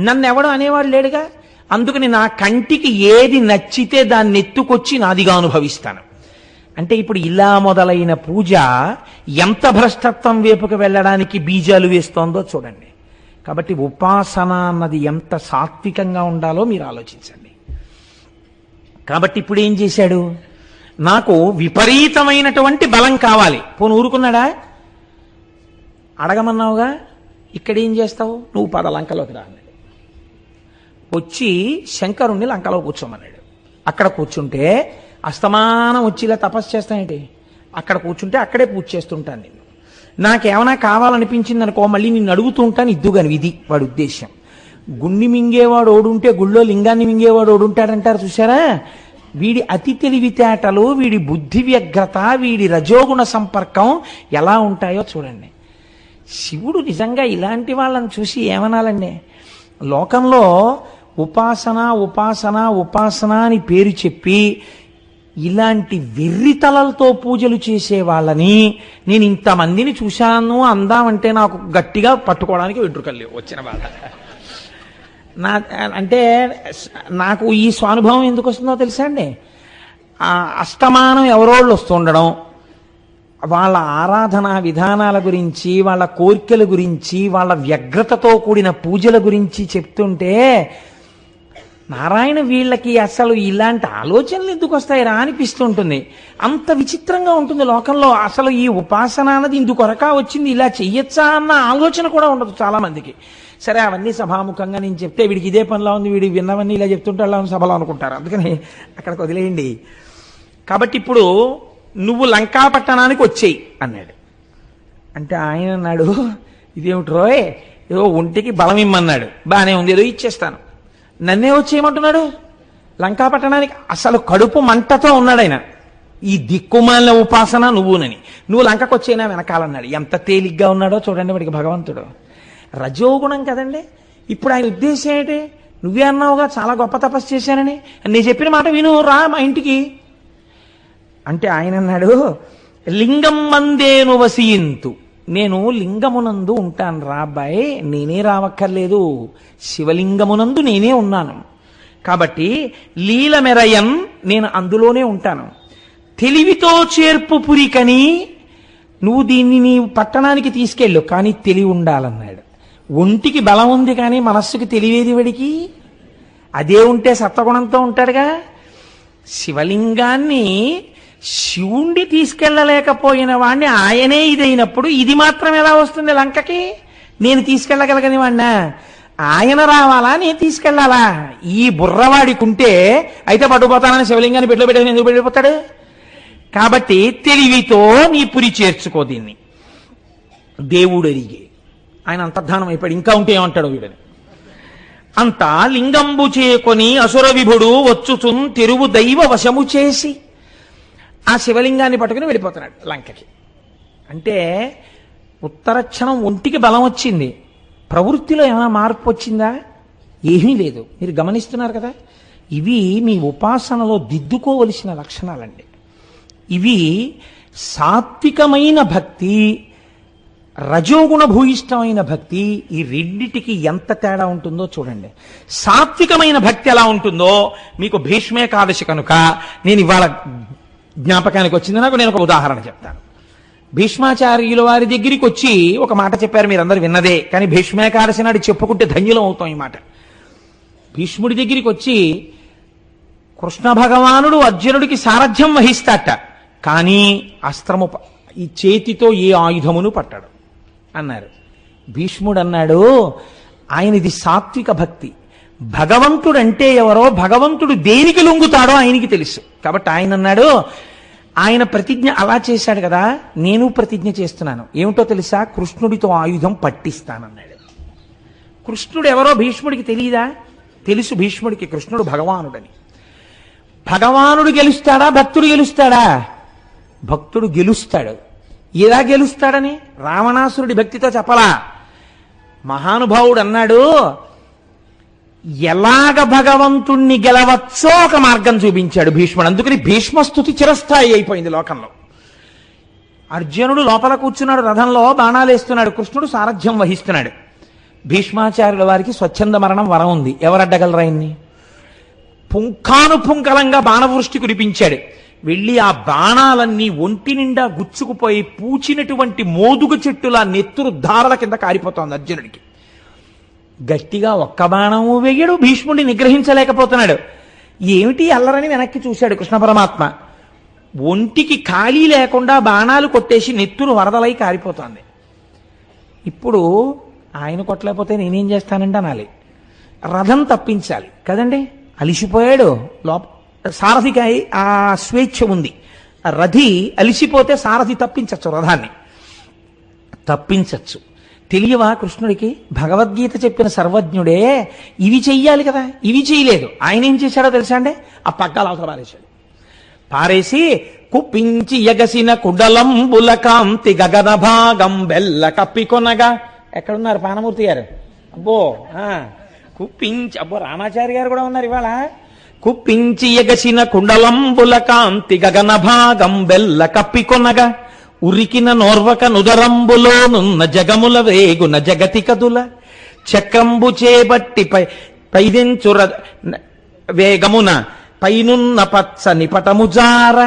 నన్ను ఎవడో అనేవాడు లేడుగా. అందుకని నా కంటికి ఏది నచ్చితే దాన్ని ఎత్తుకొచ్చి నాదిగా అనుభవిస్తాను. అంటే ఇప్పుడు ఇలా మొదలైన పూజ ఎంత భ్రష్టత్వం వైపుకు వెళ్ళడానికి బీజాలు వేస్తోందో చూడండి. కాబట్టి ఉపాసన అన్నది ఎంత సాత్వికంగా ఉండాలో మీరు ఆలోచించండి. కాబట్టి ఇప్పుడు ఏం చేశాడు? నాకు విపరీతమైనటువంటి బలం కావాలి. పోను ఊరుకున్నాడా? అడగమన్నావుగా, ఇక్కడేం చేస్తావు, నువ్వు పద లంకలోకి రా అన్నాడు. వచ్చి శంకరుణ్ణి లంకలో కూర్చోమన్నాడు. అక్కడ కూర్చుంటే అస్తమానం వచ్చి ఇలా తపస్సు చేస్తానేంటి, అక్కడ కూర్చుంటే అక్కడే పూజ చేస్తుంటాను నేను. నాకేమైనా కావాలనిపించింది అనుకో మళ్ళీ నిన్ను అడుగుతూ ఉంటాను, ఇద్దుగాని. ఇది వాడి ఉద్దేశం. గుండి మింగేవాడు ఓడుంటే గుళ్ళో లింగాన్ని మింగేవాడు ఓడుంటాడంటారు చూసారా. వీడి అతి తెలివితేటలు, వీడి బుద్ధి వ్యగ్రత, వీడి రజోగుణ సంపర్కం ఎలా ఉంటాయో చూడండి. శివుడు నిజంగా ఇలాంటి వాళ్ళని చూసి ఏమనాలండి. లోకంలో ఉపాసన ఉపాసన ఉపాసన అని పేరు చెప్పి ఇలాంటి వెర్రితలలతో పూజలు చేసే వాళ్ళని నేను ఇంతమందిని చూశాను అందామంటే నాకు గట్టిగా పట్టుకోవడానికి వెంట్రుకలు లేవు వచ్చిన వాళ్ళ. అంటే నాకు ఈ స్వానుభవం ఎందుకు వస్తుందో తెలుసా అండి. అస్తమానం ఎవరోళ్ళు వస్తుండడం, వాళ్ళ ఆరాధనా విధానాల గురించి, వాళ్ళ కోరికల గురించి, వాళ్ళ వ్యగ్రతతో కూడిన పూజల గురించి చెప్తుంటే నారాయణ వీళ్ళకి అసలు ఇలాంటి ఆలోచనలు ఎందుకు వస్తాయిరా అనిపిస్తుంటుంది. అంత విచిత్రంగా ఉంటుంది లోకంలో. అసలు ఈ ఉపాసన అన్నది ఇందుకొరకా వచ్చింది, ఇలా చెయ్యొచ్చా అన్న ఆలోచన కూడా ఉండదు చాలా మందికి. సరే అవన్నీ సభాముఖంగా నేను చెప్తే వీడికి ఇదే పనిలా ఉంది, వీడికి విన్నవన్నీ ఇలా చెప్తుంటే అలా సభలో అనుకుంటారు, అందుకని అక్కడికి వదిలేయండి. కాబట్టి ఇప్పుడు నువ్వు లంకా పట్టణానికి వచ్చేయి అన్నాడు. అంటే ఆయన అన్నాడు, ఇదేమిటి రోయ్, ఏదో ఒంటికి బలం ఇమ్మన్నాడు, బాగానే ఉంది, ఏదో ఇచ్చేస్తాను. నన్నే వచ్చేయమంటున్నాడు లంకా పట్టణానికి. అసలు కడుపు మంటతో ఉన్నాడు ఆయన. ఈ దిక్కుమాలిన ఉపాసన నువ్వునని, నువ్వు లంకకు వచ్చేనా వెనకాలన్నాడు. ఎంత తేలిగ్గా ఉన్నాడో చూడండి వాడికి భగవంతుడు. రజోగుణం కదండి. ఇప్పుడు ఆయన ఉద్దేశం ఏంటి, నువ్వే అన్నావుగా చాలా గొప్ప తపస్సు చేశానని, నేను చెప్పిన మాట విను, రా మా ఇంటికి అంటే ఆయన అన్నాడు, లింగం మందేను వసియింతు, నేను లింగమునందు ఉంటాను రా అబ్బాయి, నేనే రావక్కర్లేదు, శివలింగమునందు నేనే ఉన్నాను. కాబట్టి లీల మెరయన్, నేను అందులోనే ఉంటాను. తెలివితో చేర్పు పురికని, నువ్వు దీన్ని నీ పట్టణానికి తీసుకెళ్ళు, కానీ తెలివి ఉండాలన్నాడు. ఒంటికి బలం ఉంది కానీ మనస్సుకి తెలివేది వాడికి. అదే ఉంటే సత్వగుణంతో ఉంటాడుగా. శివలింగాన్ని శివుణ్ణి తీసుకెళ్ళలేకపోయిన వాణ్ణి ఆయనే ఇదైనప్పుడు ఇది మాత్రం ఎలా వస్తుంది లంకకి? నేను తీసుకెళ్ళగలగని వాణ్ణా? ఆయన రావాలా, నేను తీసుకెళ్లాలా? ఈ బుర్రవాడికి ఉంటే అయితే పట్టుకుపోతానని శివలింగాన్ని పెట్టులో పెట్టేసి ఎందుకు పెట్టిపోతాడు? కాబట్టి తెలివితో నీ పురి చేర్చుకో దీన్ని. దేవుడు అడిగే ఆయన అంతర్ధానం అయిపోయాడు. ఇంకా ఉంటే ఏమంటాడు వీడని. అంతా లింగంబు చేకొని అసుర విభుడు వచ్చుచున్ తెరువు దైవ వశము చేసి ఆ శివలింగాన్ని పట్టుకుని వెళ్ళిపోతున్నాడు లంకకి. అంటే ఉత్తరక్షణం ఒంటికి బలం వచ్చింది, ప్రవృత్తిలో ఏమైనా మార్పు వచ్చిందా? ఏమీ లేదు. మీరు గమనిస్తున్నారు కదా. ఇవి మీ ఉపాసనలో దిద్దుకోవలసిన లక్షణాలండి. ఇవి సాత్వికమైన భక్తి, రజోగుణ భూయిష్టమైన భక్తి, ఈ రెండిటికి ఎంత తేడా ఉంటుందో చూడండి. సాత్వికమైన భక్తి ఎలా ఉంటుందో మీకు భీష్మేకాదశి కనుక నేను ఇవాళ జ్ఞాపకానికి వచ్చింది. నాకు నేను ఒక ఉదాహరణ చెప్తాను. భీష్మాచార్యుల వారి దగ్గరికి వచ్చి ఒక మాట చెప్పారు, మీరందరూ విన్నదే, కానీ భీష్మేకాదశి నాడు చెప్పుకుంటే ధన్యులం అవుతాం ఈ మాట. భీష్ముడి దగ్గరికి వచ్చి కృష్ణ భగవానుడు అర్జునుడికి సారథ్యం వహిస్తాట, కానీ అస్త్రము ఈ చేతితో ఏ ఆయుధమును పట్టాడు అన్నారు. భీష్ముడు అన్నాడు, ఆయనది సాత్విక భక్తి. భగవంతుడంటే ఎవరో, భగవంతుడు దేనికి లొంగుతాడో ఆయనకి తెలుసు. కాబట్టి ఆయన అన్నాడు, ఆయన ప్రతిజ్ఞ అలా చేశాడు కదా, నేను ప్రతిజ్ఞ చేస్తున్నాను. ఏమిటో తెలుసా? కృష్ణుడితో ఆయుధం పట్టిస్తానన్నాడు. కృష్ణుడు ఎవరో భీష్ముడికి తెలియదా? తెలుసు భీష్ముడికి కృష్ణుడు భగవానుడని. భగవానుడు గెలుస్తాడా, భక్తుడు గెలుస్తాడా? భక్తుడు గెలుస్తాడు. ఎలా గెలుస్తాడని రావణాసురుడి భక్తితో చెప్పలా. మహానుభావుడు అన్నాడు, ఎలాగ భగవంతుణ్ణి గెలవచ్చో ఒక మార్గం చూపించాడు భీష్ముడు. అందుకని భీష్మస్తుతి చిరస్థాయి అయిపోయింది లోకంలో. అర్జునుడు లోపల కూర్చున్నాడు, రథంలో బాణాలు వేస్తున్నాడు, కృష్ణుడు సారథ్యం వహిస్తున్నాడు. భీష్మాచార్యుల వారికి స్వచ్ఛంద మరణం వరం ఉంది. ఎవరడ్డగలరా ఆయన్ని? పుంఖానుపుంఖలంగా బాణవృష్టి కురిపించాడు. వెళ్ళి ఆ బాణాలన్నీ ఒంటి నిండా గుచ్చుకుపోయి పూచినటువంటి మోదుగ చెట్టులా నెత్తురు ధారల కింద కారిపోతోంది అర్జునుడికి. గట్టిగా ఒక్క బాణము వేయడు, భీష్ముడిని నిగ్రహించలేకపోతున్నాడు. ఏమిటి అల్లరని వెనక్కి చూశాడు కృష్ణ పరమాత్మ. ఒంటికి ఖాళీ లేకుండా బాణాలు కొట్టేసి నెత్తురు వరదలై కారిపోతోంది. ఇప్పుడు ఆయన కొట్టలేకపోతే నేనేం చేస్తానంటే అనాలి. రథం తప్పించాలి కదండి. అలిసిపోయాడు, సారథికి ఆ స్వేచ్ఛ ఉంది. రథి అలిసిపోతే సారథి తప్పించచ్చు, రథాన్ని తప్పించచ్చు. తెలియవా కృష్ణుడికి? భగవద్గీత చెప్పిన సర్వజ్ఞుడే ఇవి చెయ్యాలి కదా, ఇవి చేయలేదు. ఆయన ఏం చేశాడో తెలుసా అండి? ఆ పగ్గాలు అవతల పారేశాడు. పారేసి కుప్పించి ఎగసిన కుడలంబుల కాంతి గగన భాగం బెల్ల కప్పికొనగా. ఎక్కడున్నారు పానమూర్తి గారు? అబ్బో కుప్పించి, అబ్బో రామాచారి గారు కూడా ఉన్నారు ఇవాళ. కుప్పించి ఎగసిన కుండలంబుల కాంతి గగన భాగం బెల్ల కప్పికొనగా ఉరికిన నోర్వక నుదరంబులోనున్న జగముల వేగున జగతి కదుల చక్రంబు చేబట్టి పైదెంచుర వేగమున పైనున్న పచ్చని పటముజార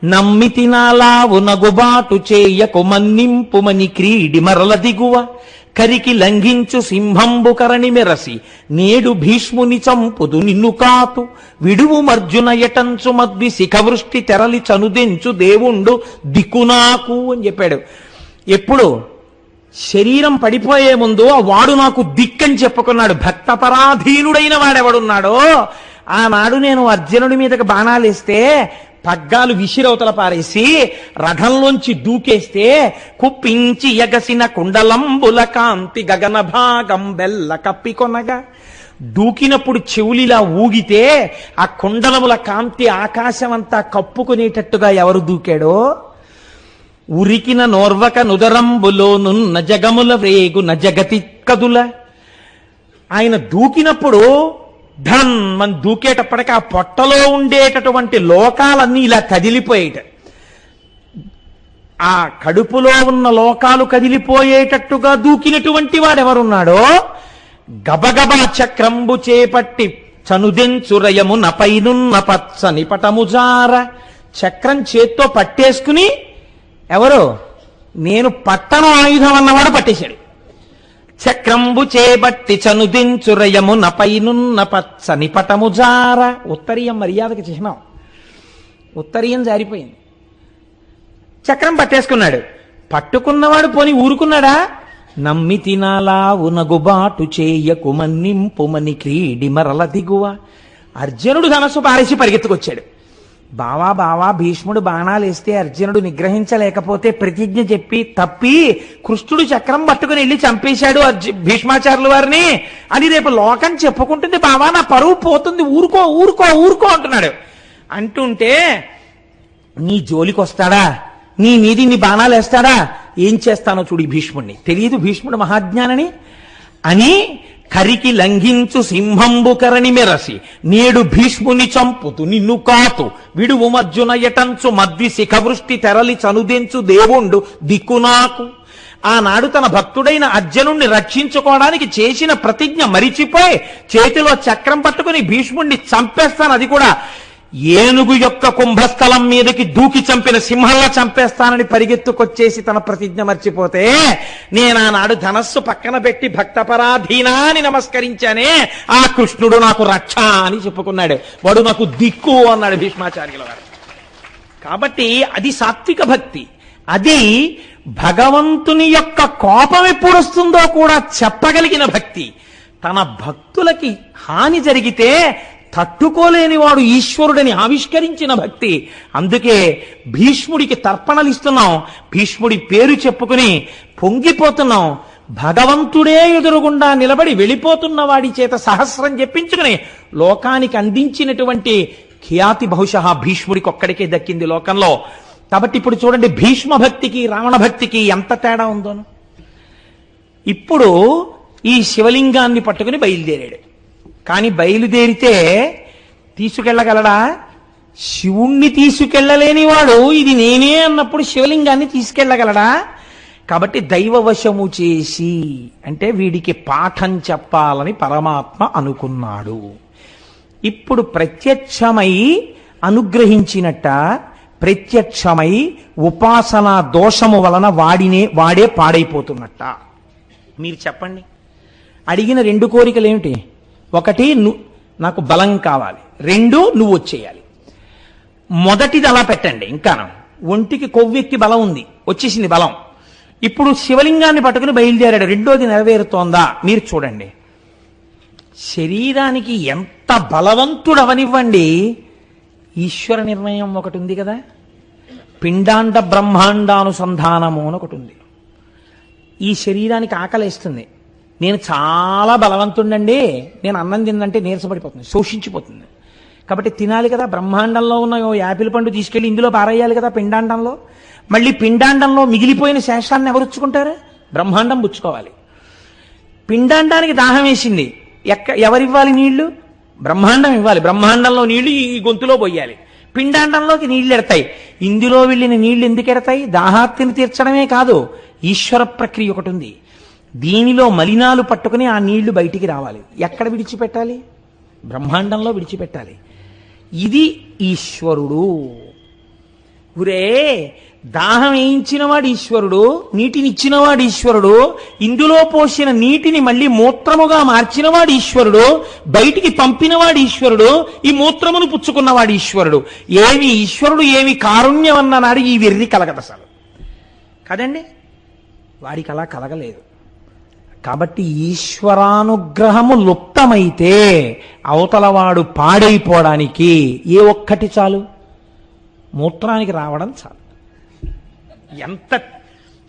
నమ్మితి నాలావు నగుబాటు చేయకు మన్నింపుమని క్రీడి మరల దిగువ కరికి లంఘించు సింహంబు కరణి మెరసి నేడు భీష్ముని చంపుదు నిన్ను కాతు విడువు మర్జున ఎటంచు మద్వి శిఖవృష్టి తెరలి చనుదెంచు దేవుండు దిక్కునాకు అని చెప్పాడు. ఎప్పుడు శరీరం పడిపోయే ముందు వాడు నాకు దిక్కని చెప్పుకున్నాడు. భక్తపరాధీనుడైన వాడెవడున్నాడో ఆనాడు నేను అర్జునుడి మీదకి బాణాలేస్తే పగ్గాలు విసిరవతల పారేసి రథంలోంచి దూకేస్తే కుప్పించి ఎగసిన కుండలంబుల కాంతి గగన భాగం బెల్ల కప్పికొనగా దూకినప్పుడు చెవులిలా ఊగితే ఆ కుండలముల కాంతి ఆకాశమంతా కప్పుకునేటట్టుగా ఎవరు దూకాడో ఉరికిన నోర్వక నుదరంబులోనున్న జగముల వేగున జగతి కదుల. ఆయన దూకినప్పుడు ధన్ మన దూకేటప్పటికి ఆ పొట్టలో ఉండేటటువంటి లోకాలన్నీ ఇలా కదిలిపోయేట, ఆ కడుపులో ఉన్న లోకాలు కదిలిపోయేటట్టుగా దూకినటువంటి వాడెవరున్నాడో గబగబా చక్రంబు చేపట్టి చనుదెంచురయము నపైనున్న పచ్చని పటముజార. చక్రం చేత్తో పట్టేసుకుని ఎవరు? నేను పట్టను ఆయుధం అన్నవాడు పట్టేశాడు. చక్రంబు చేబట్టి చనుదించురయము నపైనున్న పచ్చని పటముజార. ఉత్తరీయం మర్యాదకి చిహ్నం. ఉత్తరీయం జారిపోయింది. చక్రం పట్టేసుకున్నాడు. పట్టుకున్నవాడు పోని ఊరుకున్నాడా? నమ్మి తినాలా ఉనగుబాటు చేయకు మన్నింపుమని క్రీడి మరల దిగువ. అర్జునుడు ధనస్సు పారేసి పరిగెత్తుకొచ్చాడు. బావా భీష్ముడు బాణాలేస్తే అర్జునుడు నిగ్రహించలేకపోతే ప్రతిజ్ఞ చెప్పి తప్పి కృష్ణుడు చక్రం పట్టుకుని వెళ్ళి చంపేశాడు భీష్మాచార్యుల వారిని అని రేపు లోకం చెప్పుకుంటుంది. బావా నా పరువు పోతుంది, ఊరుకో ఊరుకో ఊరుకో అంటున్నాడు. అంటుంటే నీ జోలికి వస్తాడా, నీ మీది నీ బాణాలు వేస్తాడా, ఏం చేస్తానో చూడు భీష్ముడిని. తెలియదు భీష్ముడు మహాజ్ఞానని అని కరికి లంఘించు సింహంబు కరణి మెరసి నేడు భీష్ముని చంపుతు నిన్ను కాతు విడువు మర్జున ఎటంచు మద్వి శిఖవృష్టి తెరలి చనుదెంచు దేవుండు దిక్కునాకు. ఆనాడు తన భక్తుడైన అర్జునుణ్ణి రక్షించుకోవడానికి చేసిన ప్రతిజ్ఞ మరిచిపోయి చేతిలో చక్రం పట్టుకుని భీష్ముణ్ణి చంపేస్తాను, అది కూడా ఏనుగు యొక్క కుంభస్థలం మీదకి దూకి చంపిన సింహంలా చంపేస్తానని పరిగెత్తుకొచ్చేసి తన ప్రతిజ్ఞ మర్చిపోతే నేనానాడు ధనస్సు పక్కన పెట్టి భక్తపరాధీనా అని నమస్కరించానే, ఆ కృష్ణుడు నాకు రక్ష అని చెప్పుకున్నాడు. వాడు నాకు దిక్కు అన్నాడు భీష్మాచార్యుల వారు. కాబట్టి అది సాత్విక భక్తి. అది భగవంతుని యొక్క కోపం ఎప్పుడు వస్తుందో కూడా చెప్పగలిగిన భక్తి. తన భక్తులకి హాని జరిగితే తట్టుకోలేని వాడు ఈశ్వరుడిని ఆవిష్కరించిన భక్తి. అందుకే భీష్ముడికి తర్పణలు ఇస్తున్నాం, భీష్ముడి పేరు చెప్పుకుని పొంగిపోతున్నాం. భగవంతుడే ఎదురుగుండా నిలబడి వెళ్ళిపోతున్న వాడి చేత సహస్రం చెప్పించుకుని లోకానికి అందించినటువంటి ఖ్యాతి బహుశా భీష్ముడికి ఒక్కడికే దక్కింది లోకంలో. కాబట్టి ఇప్పుడు చూడండి భీష్మ భక్తికి రావణ భక్తికి ఎంత తేడా ఉందోను. ఇప్పుడు ఈ శివలింగాన్ని పట్టుకుని బయలుదేరాడు. కానీ బయలుదేరితే తీసుకెళ్ళగలడా? శివుణ్ణి తీసుకెళ్ళలేని వాడు ఇది నేనే అన్నప్పుడు శివలింగాన్ని తీసుకెళ్ళగలడా? కాబట్టి దైవవశము చేసి అంటే వీడికి పాఠం చెప్పాలని పరమాత్మ అనుకున్నాడు. ఇప్పుడు ప్రత్యక్షమై అనుగ్రహించినట్ట, ప్రత్యక్షమై ఉపాసనా దోషము వలన వాడే పాడైపోతున్నట్ట. మీరు చెప్పండి. అడిగిన రెండు కోరికలు ఏమిటి? ఒకటి నాకు బలం కావాలి, రెండు నువ్వు వచ్చేయాలి. మొదటిది అలా పెట్టండి. ఇంకా ఒంటికి కొవ్వెక్కి బలం ఉంది, వచ్చేసింది బలం. ఇప్పుడు శివలింగాన్ని పట్టుకుని బయలుదేరాడు. రెండోది నెరవేరుతోందా మీరు చూడండి. శరీరానికి ఎంత బలవంతుడవనివ్వండి, ఈశ్వర నిర్ణయం ఒకటి ఉంది కదా, పిండాండ బ్రహ్మాండానుసంధానము అని ఒకటి ఉంది. ఈ శరీరానికి ఆకలేస్తుంది, నేను చాలా బలవంతుండండి, నేను అన్నం తిందంటే నీరసపడిపోతుంది, శోషించిపోతుంది, కాబట్టి తినాలి కదా. బ్రహ్మాండంలో ఉన్న యాపిల్ పండు తీసుకెళ్లి ఇందులో పారేయాలి కదా పిండాండంలో. మళ్ళీ పిండాండంలో మిగిలిపోయిన శేషాన్ని ఎవరు పుచ్చుకుంటారు? బ్రహ్మాండం పుచ్చుకోవాలి. పిండాండానికి దాహం వేసింది, ఎవరివ్వాలి నీళ్లు? బ్రహ్మాండం ఇవ్వాలి. బ్రహ్మాండంలో నీళ్లు ఈ గొంతులో పోయాలి, పిండాండంలోకి నీళ్లు ఎడతాయి. ఇందులో వెళ్ళిన నీళ్లు ఎందుకు ఎడతాయి? దాహార్తిని తీర్చడమే కాదు, ఈశ్వర ప్రక్రియ ఒకటి ఉంది. దీనిలో మలినాలు పట్టుకుని ఆ నీళ్లు బయటికి రావాలి. ఎక్కడ విడిచిపెట్టాలి? బ్రహ్మాండంలో విడిచిపెట్టాలి. ఇది ఈశ్వరుడు. గురే, దాహం వేయించినవాడు ఈశ్వరుడు, నీటినిచ్చినవాడు ఈశ్వరుడు, ఇందులో పోసిన నీటిని మళ్ళీ మూత్రముగా మార్చినవాడు ఈశ్వరుడు, బయటికి పంపినవాడు ఈశ్వరుడు, ఈ మూత్రమును పుచ్చుకున్నవాడు ఈశ్వరుడు. ఏమి ఈశ్వరుడు, ఏమి కారుణ్యం అన్ననాడు ఈ వెర్రి కలగదు అసలు కదండి. వాడికి అలా కలగలేదు. కాబట్టి ఈశ్వరానుగ్రహము లుప్తమైతే అవతలవాడు పాడైపోవడానికి ఏ ఒక్కటి చాలు? మూత్రానికి రావడం చాలు. ఎంత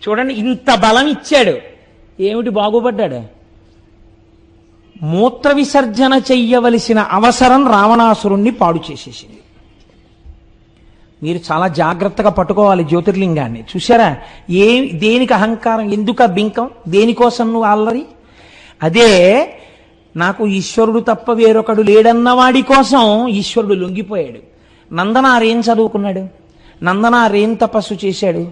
చూడండి, ఇంత బలం ఇచ్చాడు, ఏమిటి బాగుపడ్డాడు? మూత్ర విసర్జన చెయ్యవలసిన అవసరం రావణాసురుణ్ణి పాడు చేసేసింది. మీరు చాలా జాగ్రత్తగా పట్టుకోవాలి జ్యోతిర్లింగాన్ని. చూసారా, దేనికి అహంకారం, ఎందుకు బింకం, దేనికోసం నువ్వు అల్లరి? అదే నాకు ఈశ్వరుడు తప్ప వేరొకడు లేడన్నవాడి కోసం ఈశ్వరుడు లొంగిపోయాడు. నందనారేం చదువుకున్నాడు? నందనారేం తపస్సు చేశాడు?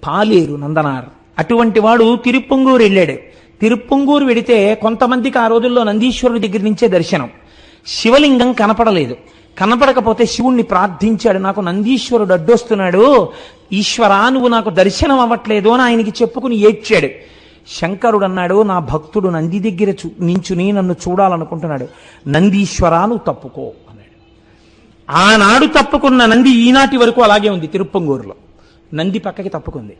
పాలేరు నందనార్. అటువంటి వాడు తిరుప్పంగూరు వెళ్ళాడు. తిరుప్పంగూరు వెడితే కొంతమందికి ఆ రోజుల్లో నందీశ్వరుడి దగ్గర నుంచే దర్శనం. శివలింగం కనపడలేదు. కనపడకపోతే శివుణ్ణి ప్రార్థించాడు, నాకు నందీశ్వరుడు అడ్డొస్తున్నాడు, ఈశ్వరా నువ్వు నాకు దర్శనం అవ్వట్లేదు అని ఆయనకి చెప్పుకుని ఏడ్చాడు. శంకరుడు అన్నాడు, నా భక్తుడు నంది దగ్గర నించుని నన్ను చూడాలనుకుంటున్నాడు, నందీశ్వరా నువ్వు తప్పుకో అన్నాడు. ఆనాడు తప్పుకున్న నంది ఈనాటి వరకు అలాగే ఉంది. తిరుప్పంగూరులో నంది పక్కకి తప్పుకుంది.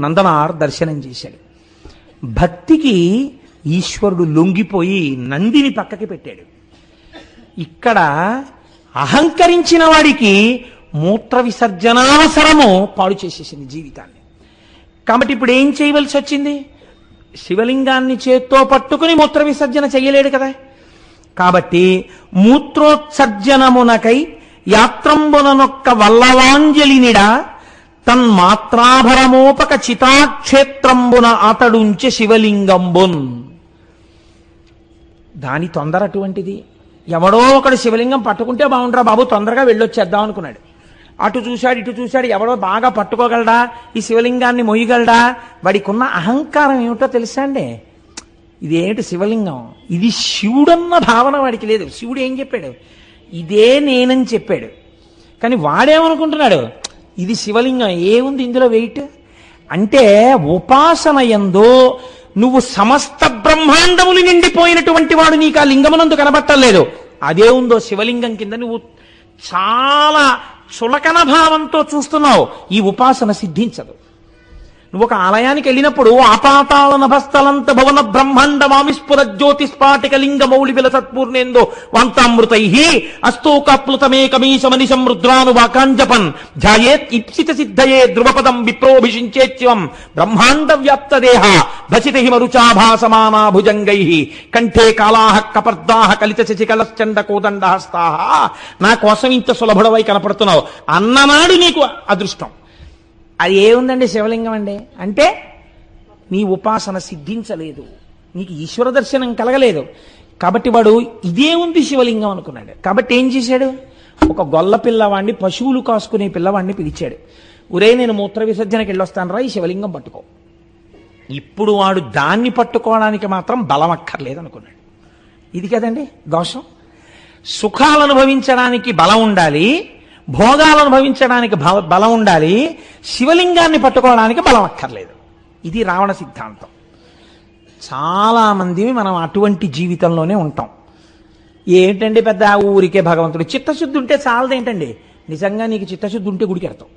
నందనార్ దర్శనం చేశాడు. భక్తికి ఈశ్వరుడు లొంగిపోయి నందిని పక్కకి పెట్టాడు. ఇక్కడ అహంకరించిన వాడికి మూత్ర విసర్జనావసరము పాడు చేసేసింది జీవితాన్ని. కాబట్టి ఇప్పుడు ఏం చేయవలసి వచ్చింది? శివలింగాన్ని చేత్తో పట్టుకుని మూత్ర విసర్జన చెయ్యలేడు కదా. కాబట్టి మూత్రోత్సర్జనమునకై యాత్రంబుననొక్క వల్లవాంజలినిడ తన్మాత్రాభరమోపక చితాక్షేత్రంబున అతడుంచె శివలింగంబున్. దాని తొందర అటువంటిది. ఎవడో ఒకడు శివలింగం పట్టుకుంటే బాగుంటారా బాబు, తొందరగా వెళ్ళొచ్చేద్దాం అనుకున్నాడు. అటు చూశాడు, ఇటు చూశాడు, ఎవడో బాగా పట్టుకోగలడా, ఈ శివలింగాన్ని మొయ్యగలడా? వాడికి ఉన్న అహంకారం ఏమిటో తెలుసా అండి? ఇదేమిటి శివలింగం, ఇది శివుడన్న భావన వాడికి లేదు. శివుడు ఏం చెప్పాడు? ఇదే నేనని చెప్పాడు. కానీ వాడేమనుకుంటున్నాడు? ఇది శివలింగం, ఏముంది ఇందులో వెయిట్ అంటే? ఉపాసన యందు నువ్వు సమస్త బ్రహ్మాండములు నిండిపోయినటువంటి వాడు నీకు ఆ లింగమునందు కనబట్టలేదు. అదే ఉందో శివలింగం కింద నువ్వు చాలా చులకన భావంతో చూస్తున్నావు. ఈ ఉపాసన సిద్ధించదు. నువ్వు ఒక ఆలయానికి వెళ్ళినప్పుడు ఆపాతాళ నభస్థలంత భవన బ్రహ్మాండ మామిస్ఫుర జ్యోతిస్పాటిక లింగ మౌళి విల సత్పూర్ణేందో వాంతామృతై అస్తోకప్లుతమేకమీశమనిశం రుద్రాను వాకాంజపన్ ధ్యాయేత్ ఇప్సిత సిద్ధయే ధ్రువపదం విప్రోభిషించేత్యం బ్రహ్మాండ వ్యాప్త దేహ భసిత హిమరుచాభాసమానా భుజంగై కంఠే కాళాహ కపర్దాహ కలిత శశికలశ్చండ కోదండ హస్తాహ. నా కోసం ఇంత సులభుడవై కనపడుతున్నావు అన్ననాడు నీకు అదృష్టం. అది ఏముందండి శివలింగం అండి అంటే నీ ఉపాసన సిద్ధించలేదు, నీకు ఈశ్వర దర్శనం కలగలేదు. కాబట్టి వాడు ఇదే ఉంది శివలింగం అనుకున్నాడు. కాబట్టి ఏం చేశాడు? ఒక గొల్ల పిల్లవాడిని, పశువులు కాసుకునే పిల్లవాడిని పిలిచాడు. ఒరే నేను మూత్ర విసర్జనకి వెళ్ళొస్తాను రా, ఈ శివలింగం పట్టుకో. ఇప్పుడు వాడు దాన్ని పట్టుకోవడానికి మాత్రం బలం అక్కర్లేదు అనుకున్నాడు. ఇది కదండి దోషం. సుఖాలు అనుభవించడానికి బలం ఉండాలి, భోగాలు అనుభవించడానికి బలం ఉండాలి, శివలింగాన్ని పట్టుకోవడానికి బలం అక్కర్లేదు. ఇది రావణ సిద్ధాంతం. చాలామంది మనం అటువంటి జీవితంలోనే ఉంటాం. ఏంటండి పెద్ద ఊరికే భగవంతుడు, చిత్తశుద్ధి ఉంటే చాలదేంటండి? నిజంగా నీకు చిత్తశుద్ధి ఉంటే గుడికి వెళ్తావు.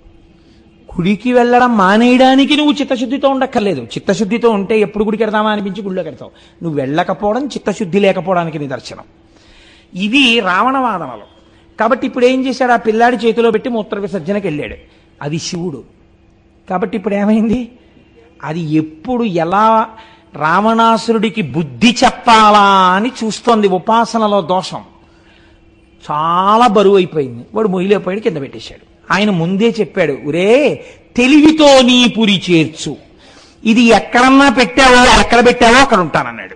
గుడికి వెళ్ళడం మానేయడానికి నువ్వు చిత్తశుద్ధితో ఉండక్కర్లేదు. చిత్తశుద్ధితో ఉంటే ఎప్పుడు గుడికి వెడదామా అనిపించి గుడిలోకి వెడతావు. నువ్వు వెళ్ళకపోవడం చిత్తశుద్ధి లేకపోవడానికి నిదర్శనం. ఇది రావణవాదనలు. కాబట్టి ఇప్పుడు ఏం చేశాడు? ఆ పిల్లాడి చేతిలో పెట్టి మూత్ర విసర్జనకి వెళ్ళాడు. అది శివుడు. కాబట్టి ఇప్పుడు ఏమైంది? అది ఎప్పుడు ఎలా రావణాసురుడికి బుద్ధి చెప్పాలా అని చూస్తోంది. ఉపాసనలో దోషం చాలా బరువు అయిపోయింది. వాడు మొయ్యలేకపోయాడు, కింద పెట్టేశాడు. ఆయన ముందే చెప్పాడు, ఒరే తెలివితో నీ పురి చేర్చు, ఇది ఎక్కడన్నా పెట్టావో ఎక్కడ పెట్టావో అక్కడ ఉంటానన్నాడు.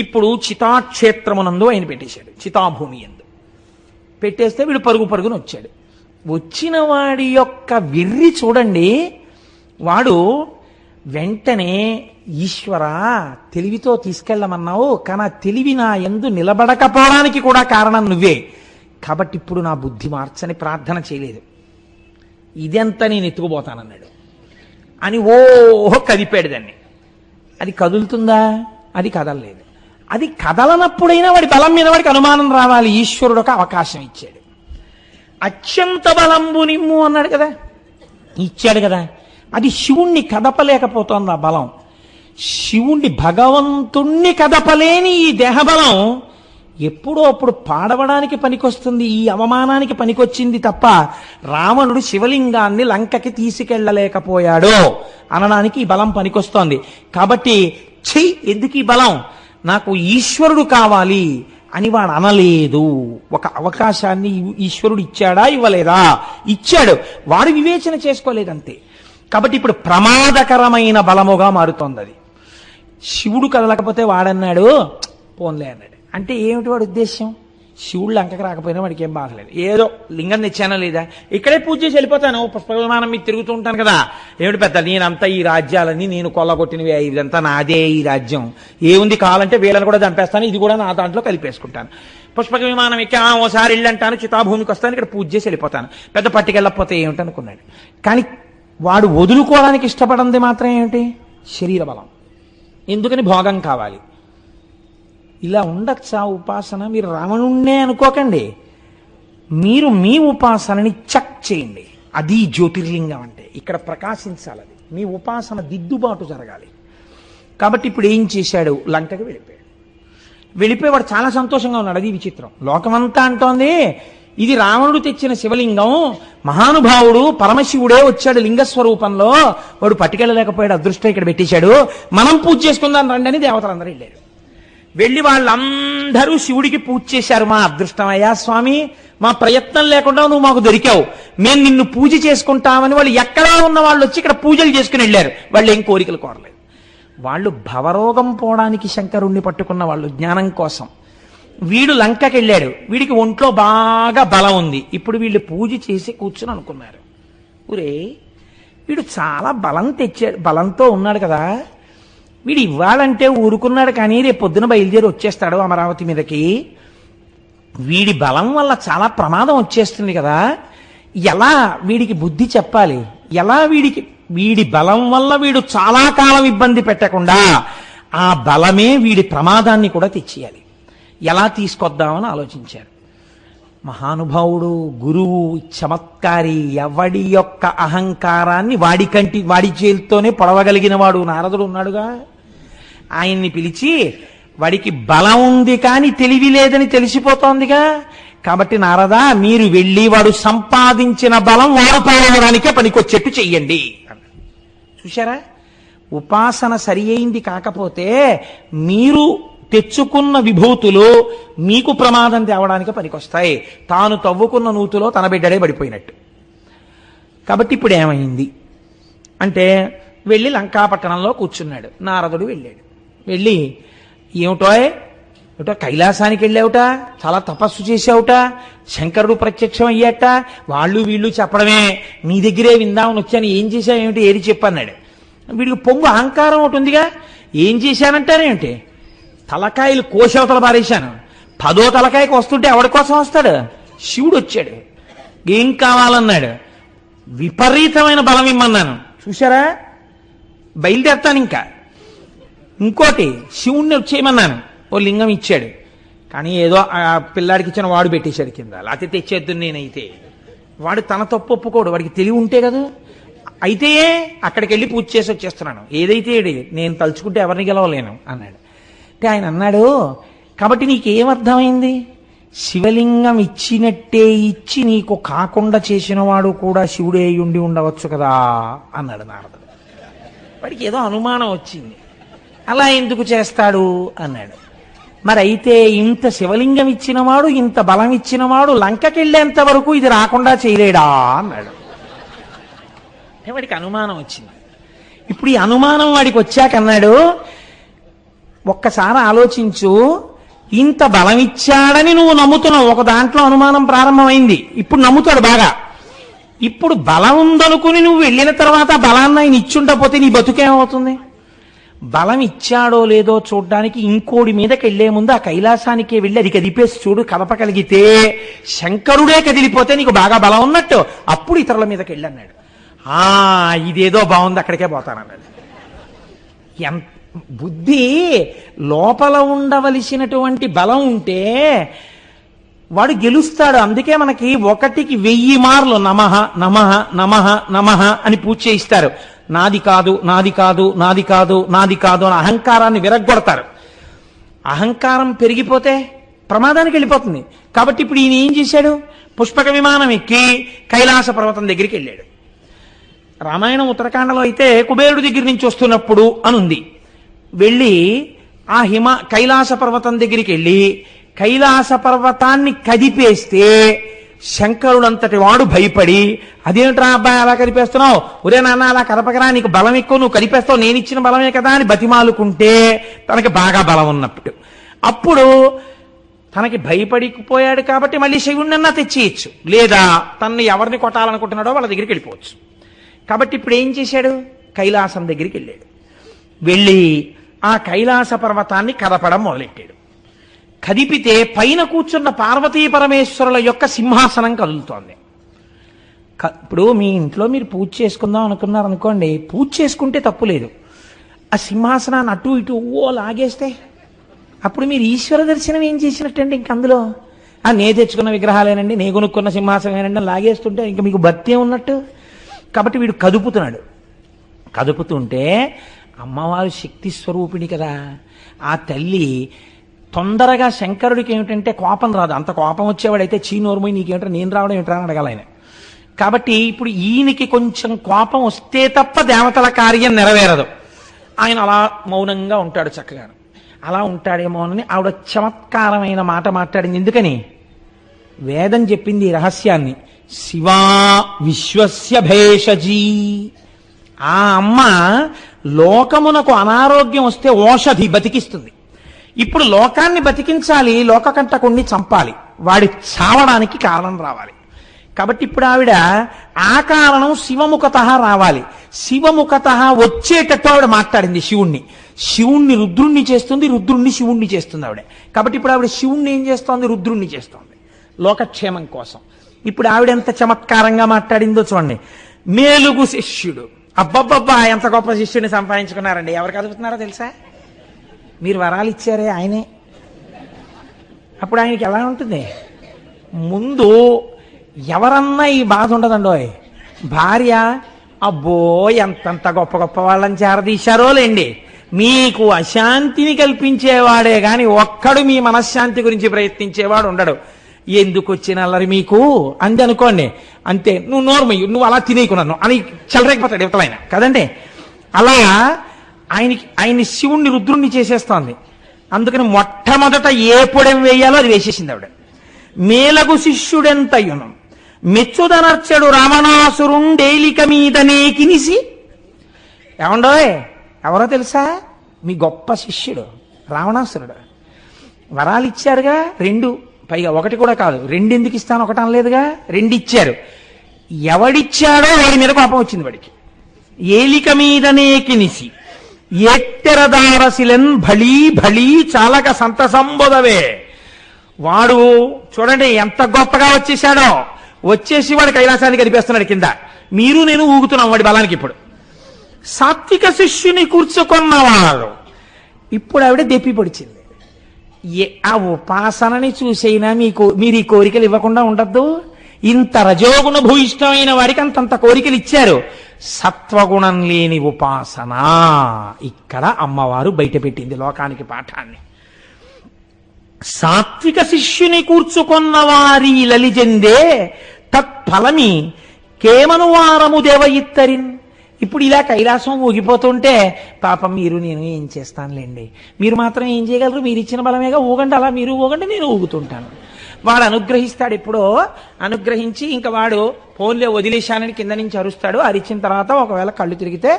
ఇప్పుడు చితాక్షేత్రమునందు ఆయన పెట్టేశాడు. చితాభూమి ఎందు పెట్టేస్తే వీడు పరుగు పరుగున వచ్చాడు. వచ్చిన వాడి యొక్క వెర్రి చూడండి. వాడు వెంటనే, ఈశ్వరా తెలివితో తీసుకెళ్ళమన్నావు, కానీ ఆ తెలివి నా యందు నిలబడకపోవడానికి కూడా కారణం నువ్వే, కాబట్టి ఇప్పుడు నా బుద్ధి మార్చని ప్రార్థన చేయలేదు. ఇదంతా నేను ఎత్తుకుపోతానన్నాడు అని ఓహో కదిపాడు దాన్ని. అది కదులుతుందా? అది కదలలేదు. అది కదలనప్పుడైనా వాడి బలం మీద వాడికి అనుమానం రావాలి. ఈశ్వరుడు ఒక అవకాశం ఇచ్చాడు. అత్యంత బలంబు నిమ్ము అన్నాడు కదా, ఇచ్చాడు కదా. అది శివుణ్ణి కదపలేకపోతోంది. ఆ బలం శివుణ్ణి, భగవంతుణ్ణి కదపలేని ఈ దేహబలం ఎప్పుడో అప్పుడు పాడవడానికి పనికొస్తుంది. ఈ అవమానానికి పనికొచ్చింది తప్ప రావణుడు శివలింగాన్ని లంకకి తీసుకెళ్లలేకపోయాడు అనడానికి ఈ బలం పనికొస్తోంది. కాబట్టి ఎందుకు ఈ బలం? నాకు ఈశ్వరుడు కావాలి అని వాడు అనలేదు. ఒక అవకాశాన్ని ఈశ్వరుడు ఇచ్చాడా ఇవ్వలేదా? ఇచ్చాడు. వాడు వివేచన చేసుకోలేదంతే. కాబట్టి ఇప్పుడు ప్రమాదకరమైన బలముగా మారుతోంది అది. శివుడు కదలకపోతే వాడన్నాడు పోన్లే అన్నాడు. అంటే ఏమిటి వాడి ఉద్దేశం? శివుడు లంకకు రాకపోయినా వాడికి ఏం బాధలేదు. ఏదో లింగం తెచ్చానా లేదా, ఇక్కడే పూజ చేసి వెళ్ళిపోతాను, పుష్ప విమానం మీద తిరుగుతూ ఉంటాను కదా, ఏమిటి పెద్ద నేనంతా ఈ రాజ్యాలని నేను కొల్లగొట్టినవి, ఇదంతా నాదే ఈ రాజ్యం, ఏముంది కావాలంటే వీళ్ళని కూడా చంపేస్తాను, ఇది కూడా నా దాంట్లో కలిపేసుకుంటాను, పుష్పక విమానం ఎక్కి ఓసారి ఇల్లంటాను, చితాభూమికి వస్తాను, ఇక్కడ పూజ చేసి వెళ్ళిపోతాను, పెద్ద పట్టుకెళ్ళకపోతే ఏమిటనుకున్నాడు. కానీ వాడు వదులుకోవడానికి ఇష్టపడింది మాత్రం ఏమిటి? శరీర బలం. ఎందుకని? భోగం కావాలి. ఇలా ఉండొచ్చా ఉపాసన? మీరు రావణుణ్ణే అనుకోకండి, మీరు మీ ఉపాసనని చెక్ చేయండి. అది జ్యోతిర్లింగం అంటే. ఇక్కడ ప్రకాశించాలి. అది మీ ఉపాసన దిద్దుబాటు జరగాలి. కాబట్టి ఇప్పుడు ఏం చేశాడు? లంకకి వెళ్ళిపోయాడు. వెళ్ళిపోయేవాడు చాలా సంతోషంగా ఉన్నాడు. అది విచిత్రం. లోకమంతా అంటోంది ఇది రావణుడు తెచ్చిన శివలింగం, మహానుభావుడు పరమశివుడే వచ్చాడు లింగస్వరూపంలో, వాడు పట్టుకెళ్ళలేకపోయాడు, అదృష్టం ఇక్కడ పెట్టేశాడు, మనం పూజ చేసుకుందాం రండి అని దేవతలందరూ వెళ్ళారు. వెళ్ళి వాళ్ళందరూ శివుడికి పూజ చేశారు. మా అదృష్టమయ్యా స్వామి, మా ప్రయత్నం లేకుండా నువ్వు మాకు దొరికావు, మేము నిన్ను పూజ చేసుకుంటామని వాళ్ళు ఎక్కడా ఉన్న వాళ్ళు వచ్చి ఇక్కడ పూజలు చేసుకుని వెళ్ళారు. వాళ్ళు ఏం కోరికలు కోరలేదు. వాళ్ళు భవరోగం పోవడానికి శంకరుణ్ణి పట్టుకున్న వాళ్ళు, జ్ఞానం కోసం. వీడు లంకకి వెళ్ళాడు. వీడికి ఒంట్లో బాగా బలం ఉంది. ఇప్పుడు వీళ్ళు పూజ చేసి కూర్చుని అనుకున్నారు, ఊరే వీడు చాలా బలం తెచ్చాడు, బలంతో ఉన్నాడు కదా, వీడు ఇవ్వాలంటే ఊరుకున్నాడు, కానీ రేపు పొద్దున బయలుదేరి వచ్చేస్తాడు అమరావతి మీదకి, వీడి బలం వల్ల చాలా ప్రమాదం వచ్చేస్తుంది కదా, ఎలా వీడికి బుద్ధి చెప్పాలి, ఎలా వీడి బలం వల్ల వీడు చాలా కాలం ఇబ్బంది పెట్టకుండా ఆ బలమే వీడి ప్రమాదాన్ని కూడా తెచ్చేయాలి, ఎలా తీసుకొద్దామని ఆలోచించారు. మహానుభావుడు, గురువు, చమత్కారి, ఎవడి యొక్క అహంకారాన్ని వాడి చేతితోనే పొడవగలిగిన వాడు నారదుడు ఉన్నాడుగా, ఆయన్ని పిలిచి, వాడికి బలం ఉంది కానీ తెలివి లేదని తెలిసిపోతోందిగా, కాబట్టి నారదా మీరు వెళ్ళి వాడు సంపాదించిన బలం వాడు పాలనడానికే పనికొచ్చేట్టు చెయ్యండి. చూశారా? ఉపాసన సరి అయింది కాకపోతే మీరు తెచ్చుకున్న విభూతులు మీకు ప్రమాదం తేవడానికి పనికొస్తాయి. తాను తవ్వుకున్న నూతులో తన బిడ్డడే పడిపోయినట్టు. కాబట్టి ఇప్పుడు ఏమైంది అంటే, వెళ్ళి లంకాపట్టణంలో కూర్చున్నాడు. నారదుడు వెళ్ళాడు. వెళ్ళి ఏమిటో కైలాసానికి వెళ్ళావుట, చాలా తపస్సు చేసావుట, శంకరుడు ప్రత్యక్షం అయ్యాట, వాళ్ళు వీళ్ళు చెప్పడమే, నీ దగ్గరే విందామని వచ్చాను, ఏం చేశావు ఏమిటి, ఏది చెప్పన్నాడు. వీడికి పొంగు అహంకారం ఒకటి ఉందిగా, ఏం చేశానంటారేమిటి, తలకాయలు కోశవతల పారేశాను, 10వ తలకాయకి వస్తుంటే ఎవడి కోసం వస్తాడు? శివుడు వచ్చాడు, ఏం కావాలన్నాడు, విపరీతమైన బలం ఇమ్మన్నాను, చూశారా, బయలుదేరతాను ఇంకా. ఇంకోటి శివుణ్ణి వచ్చేయమన్నాను, ఓ లింగం ఇచ్చాడు, కానీ ఏదో ఆ పిల్లాడికి ఇచ్చిన వాడు పెట్టేశాడు కింద, లేకపోతే తెచ్చేద్దు నేనైతే. వాడు తన తప్పు ఒప్పుకోడు, వాడికి తెలివి ఉంటే కదా. అయితే అక్కడికి వెళ్ళి పూజ చేసి వచ్చేస్తున్నాను, ఏదైతే ఏడి, నేను తలుచుకుంటే ఎవరిని గెలవలేను అన్నాడు. అంటే ఆయన అన్నాడు, కాబట్టి నీకేమర్థమైంది? శివలింగం ఇచ్చినట్టే ఇచ్చి నీకు కాకుండా చేసిన వాడు కూడా శివుడే ఉండి ఉండవచ్చు కదా అన్నాడు నారదుడు. వాడికి ఏదో అనుమానం వచ్చింది, అలా ఎందుకు చేస్తాడు అన్నాడు. మరి అయితే ఇంత శివలింగం ఇచ్చినవాడు, ఇంత బలం ఇచ్చినవాడు లంకకెళ్ళేంత వరకు ఇది రాకుండా చేయలేడా అన్నాడు. వాడికి అనుమానం వచ్చింది. ఇప్పుడు ఈ అనుమానం వాడికి వచ్చాక అన్నాడు, ఒక్కసారి ఆలోచించు, ఇంత బలం ఇచ్చాడని నువ్వు నమ్ముతున్నావు, ఒక దాంట్లో అనుమానం ప్రారంభమైంది, ఇప్పుడు నమ్ముతాడు బాగా. ఇప్పుడు బలం ఉందనుకుని నువ్వు వెళ్ళిన తర్వాత బలాన్ని ఆయన ఇచ్చుండపోతే నీ బతుకేమవుతుంది? బలం ఇచ్చాడో లేదో చూడ్డానికి ఇంకోడి మీదకి వెళ్లే ముందు ఆ కైలాసానికే వెళ్ళి అది కదిపేసి చూడు, కదపగలిగితే శంకరుడే కదిలిపోతే నీకు బాగా బలం ఉన్నట్టు, అప్పుడు ఇతరుల మీదకి వెళ్ళన్నాడు. ఇదేదో బాగుంది, అక్కడికే పోతానన్నాడు. ఎంత బుద్ధి లోపల ఉండవలసినటువంటి బలం ఉంటే వాడు గెలుస్తాడు. అందుకే మనకి 1,000 మార్లు నమః నమః నమః నమః అని పూజ చేయిస్తారు. నాది కాదు, నాది కాదు, నాది కాదు, నాది కాదు అని అహంకారాన్ని విరగ్గొడతారు. అహంకారం పెరిగిపోతే ప్రమాదానికి వెళ్ళిపోతుంది. కాబట్టి ఇప్పుడు ఈయన ఏం చేశాడు? పుష్పక విమానం ఎక్కి కైలాస పర్వతం దగ్గరికి వెళ్ళాడు. రామాయణం ఉత్తరాఖండలో అయితే కుబేరుడి దగ్గర నుంచి వస్తున్నప్పుడు అనుంది. వెళ్ళి ఆ కైలాస పర్వతం దగ్గరికి వెళ్ళి కైలాస పర్వతాన్ని కదిపేస్తే శంకరుడంతటి వాడు భయపడి, అదేంట్రా అబ్బాయి అలా కదిపేస్తున్నావు, ఒరే నాన్న అలా కదపకరా, నీకు బలం ఎక్కువ, నువ్వు కదిపేస్తావు, నేను ఇచ్చిన బలమే కదా అని బతిమాలుకుంటే తనకి బాగా బలం ఉన్నప్పుడు. అప్పుడు తనకి భయపడిపోయాడు కాబట్టి మళ్ళీ శివుణ్ణన్నా తెచ్చేయచ్చు, లేదా తనని ఎవరిని కొట్టాలనుకుంటున్నాడో వాళ్ళ దగ్గరికి వెళ్ళిపోవచ్చు. కాబట్టి ఇప్పుడు ఏం చేశాడు? కైలాసం దగ్గరికి వెళ్ళాడు. వెళ్ళి ఆ కైలాస పర్వతాన్ని కదపడం మొదలెట్టాడు. కదిపితే పైన కూర్చున్న పార్వతీ పరమేశ్వరుల యొక్క సింహాసనం కదులుతోంది. ఇప్పుడు మీ ఇంట్లో మీరు పూజ చేసుకుందాం అనుకున్నారనుకోండి, పూజ చేసుకుంటే తప్పు లేదు. ఆ సింహాసనాన్ని అటు ఇటు లాగేస్తే అప్పుడు మీరు ఈశ్వర దర్శనం ఏం చేసినట్టండి? ఇంక అందులో నే తెచ్చుకున్న విగ్రహాలేనండి, నే కొనుక్కున్న సింహాసనమేనండి లాగేస్తుంటే ఇంక మీకు భక్తి ఉన్నట్టు. కాబట్టి వీడు కదుపుతున్నాడు. కదుపుతుంటే అమ్మవారు శక్తి స్వరూపిణి కదా, ఆ తల్లి తొందరగా శంకరుడికి ఏమిటంటే కోపం రాదు. అంత కోపం వచ్చేవాడైతే చీనోర్మోయి నీకేమిటో నేను రావడం ఏమిట్రా అని అడగాలి ఆయన. కాబట్టి ఇప్పుడు ఈయనకి కొంచెం కోపం వస్తే తప్ప దేవతల కార్యం నెరవేరదు. ఆయన అలా మౌనంగా ఉంటాడు, చక్కగా అలా ఉంటాడేమోనని ఆవిడ చమత్కారమైన మాట మాట్లాడింది. ఎందుకని? వేదం చెప్పింది ఈ రహస్యాన్ని, శివా విశ్వస్య భేషజీ. ఆ అమ్మ లోకమునకు అనారోగ్యం వస్తే ఓషధి బతికిస్తుంది. ఇప్పుడు లోకాన్ని బతికించాలి, లోకకంటకుణ్ణి చంపాలి, వాడి చావడానికి కారణం రావాలి. కాబట్టి ఇప్పుడు ఆవిడ ఆ కారణం శివముఖత రావాలి. శివముఖత వచ్చేటట్టు ఆవిడ మాట్లాడింది శివుణ్ణి రుద్రుణ్ణి చేస్తుంది, రుద్రుణ్ణి శివుణ్ణి చేస్తుంది ఆవిడ. కాబట్టి ఇప్పుడు ఆవిడ శివుణ్ణి ఏం చేస్తోంది? రుద్రుణ్ణి చేస్తోంది లోకక్షేమం కోసం. ఇప్పుడు ఆవిడ ఎంత చమత్కారంగా మాట్లాడిందో చూడండి. మేలుగు శిష్యుడు, అబ్బబ్బబ్బా ఎంత గొప్ప శిష్యుడిని సంపాదించుకున్నారండి. ఎవరు కదుపుతున్నారో తెలుసా? మీరు వరాలు ఇచ్చారే ఆయనే. అప్పుడు ఆయనకి ఎలా ఉంటుంది? ముందు ఎవరన్నా ఈ బాధ ఉండదండోయ్. భార్య, అబ్బో ఎంతంత గొప్ప గొప్ప వాళ్ళని చేరదీశారో లేండి, మీకు అశాంతిని కల్పించేవాడే గాని ఒక్కడు మీ మనశ్శాంతి గురించి ప్రయత్నించేవాడు ఉండడు. ఎందుకు వచ్చిన అల్లరి మీకు అంది అనుకోండి, అంతే, నువ్వు నోర్మయ్యు, నువ్వు అలా తినేకున్నాను అని చెలరేకపోతాడు ఇవతలైన కదండి. అలా ఆయన్ని శివుణ్ణి రుద్రుణ్ణి చేసేస్తోంది. అందుకని మొట్టమొదట ఏ పొడెం వేయాలో అది వేసేసింది ఆవిడ. మేలగు శిష్యుడెంతయును మెచ్చుదనర్చడు రావణాసురుండేలిక మీదనే కినిసి. ఏమండోయ్, ఎవరో తెలుసా? మీ గొప్ప శిష్యుడు రావణాసురుడు. వరాలు ఇచ్చారుగా 2, పైగా 1 కూడా కాదు, 2 ఎందుకు ఇస్తాను, 1 అనలేదుగా, 2 ఇచ్చారు. ఎవడిచ్చాడో వాడి మీద కోపం వచ్చింది వాడికి. ఏలిక మీదనే కినిసి ఎట్టెరదారసిలెన్ భళీ భళీ చాలక సంతసంబోధవే. వాడు చూడండి ఎంత గొప్పగా వచ్చేసాడో, వచ్చేసి వాడు కైలాసానికి కనిపిస్తున్నాడు కింద, మీరు నేను ఊగుతున్నాం వాడి బలానికి. ఇప్పుడు సాత్విక శిష్యుని కూర్చుకున్నవాడు. ఇప్పుడు ఆవిడ దెప్పి పొడిచింది. ఆ ఉపాసనని చూసైనా మీరు ఈ కోరికలు ఇవ్వకుండా ఉండద్దు. ఇంత రజోగుణ భూయిష్టమైన వాడికి అంతంత కోరికలు ఇచ్చారు. సత్వగుణం లేని ఉపాసన. ఇక్కడ అమ్మవారు బయటపెట్టింది లోకానికి పాఠాన్ని. సాత్విక శిష్యుని కూర్చుకొన్న వారి లలిజెందే తత్ఫలమి కేమనువారము దేవ ఇత్తరిన్. ఇప్పుడు ఇలా కైలాసం ఊగిపోతుంటే పాపం మీరు నేను ఏం చేస్తానులేండి, మీరు మాత్రం ఏం చేయగలరు, మీరు ఇచ్చిన బలమేగా, ఊగండి, అలా మీరు ఊగండి, నేను ఊగుతుంటాను. వాడు అనుగ్రహిస్తాడు. ఎప్పుడో అనుగ్రహించి ఇంకా వాడు ఫోన్లే వదిలేశానని కింద నుంచి అరుస్తాడు. అరిచిన తర్వాత ఒకవేళ కళ్ళు తిరిగితే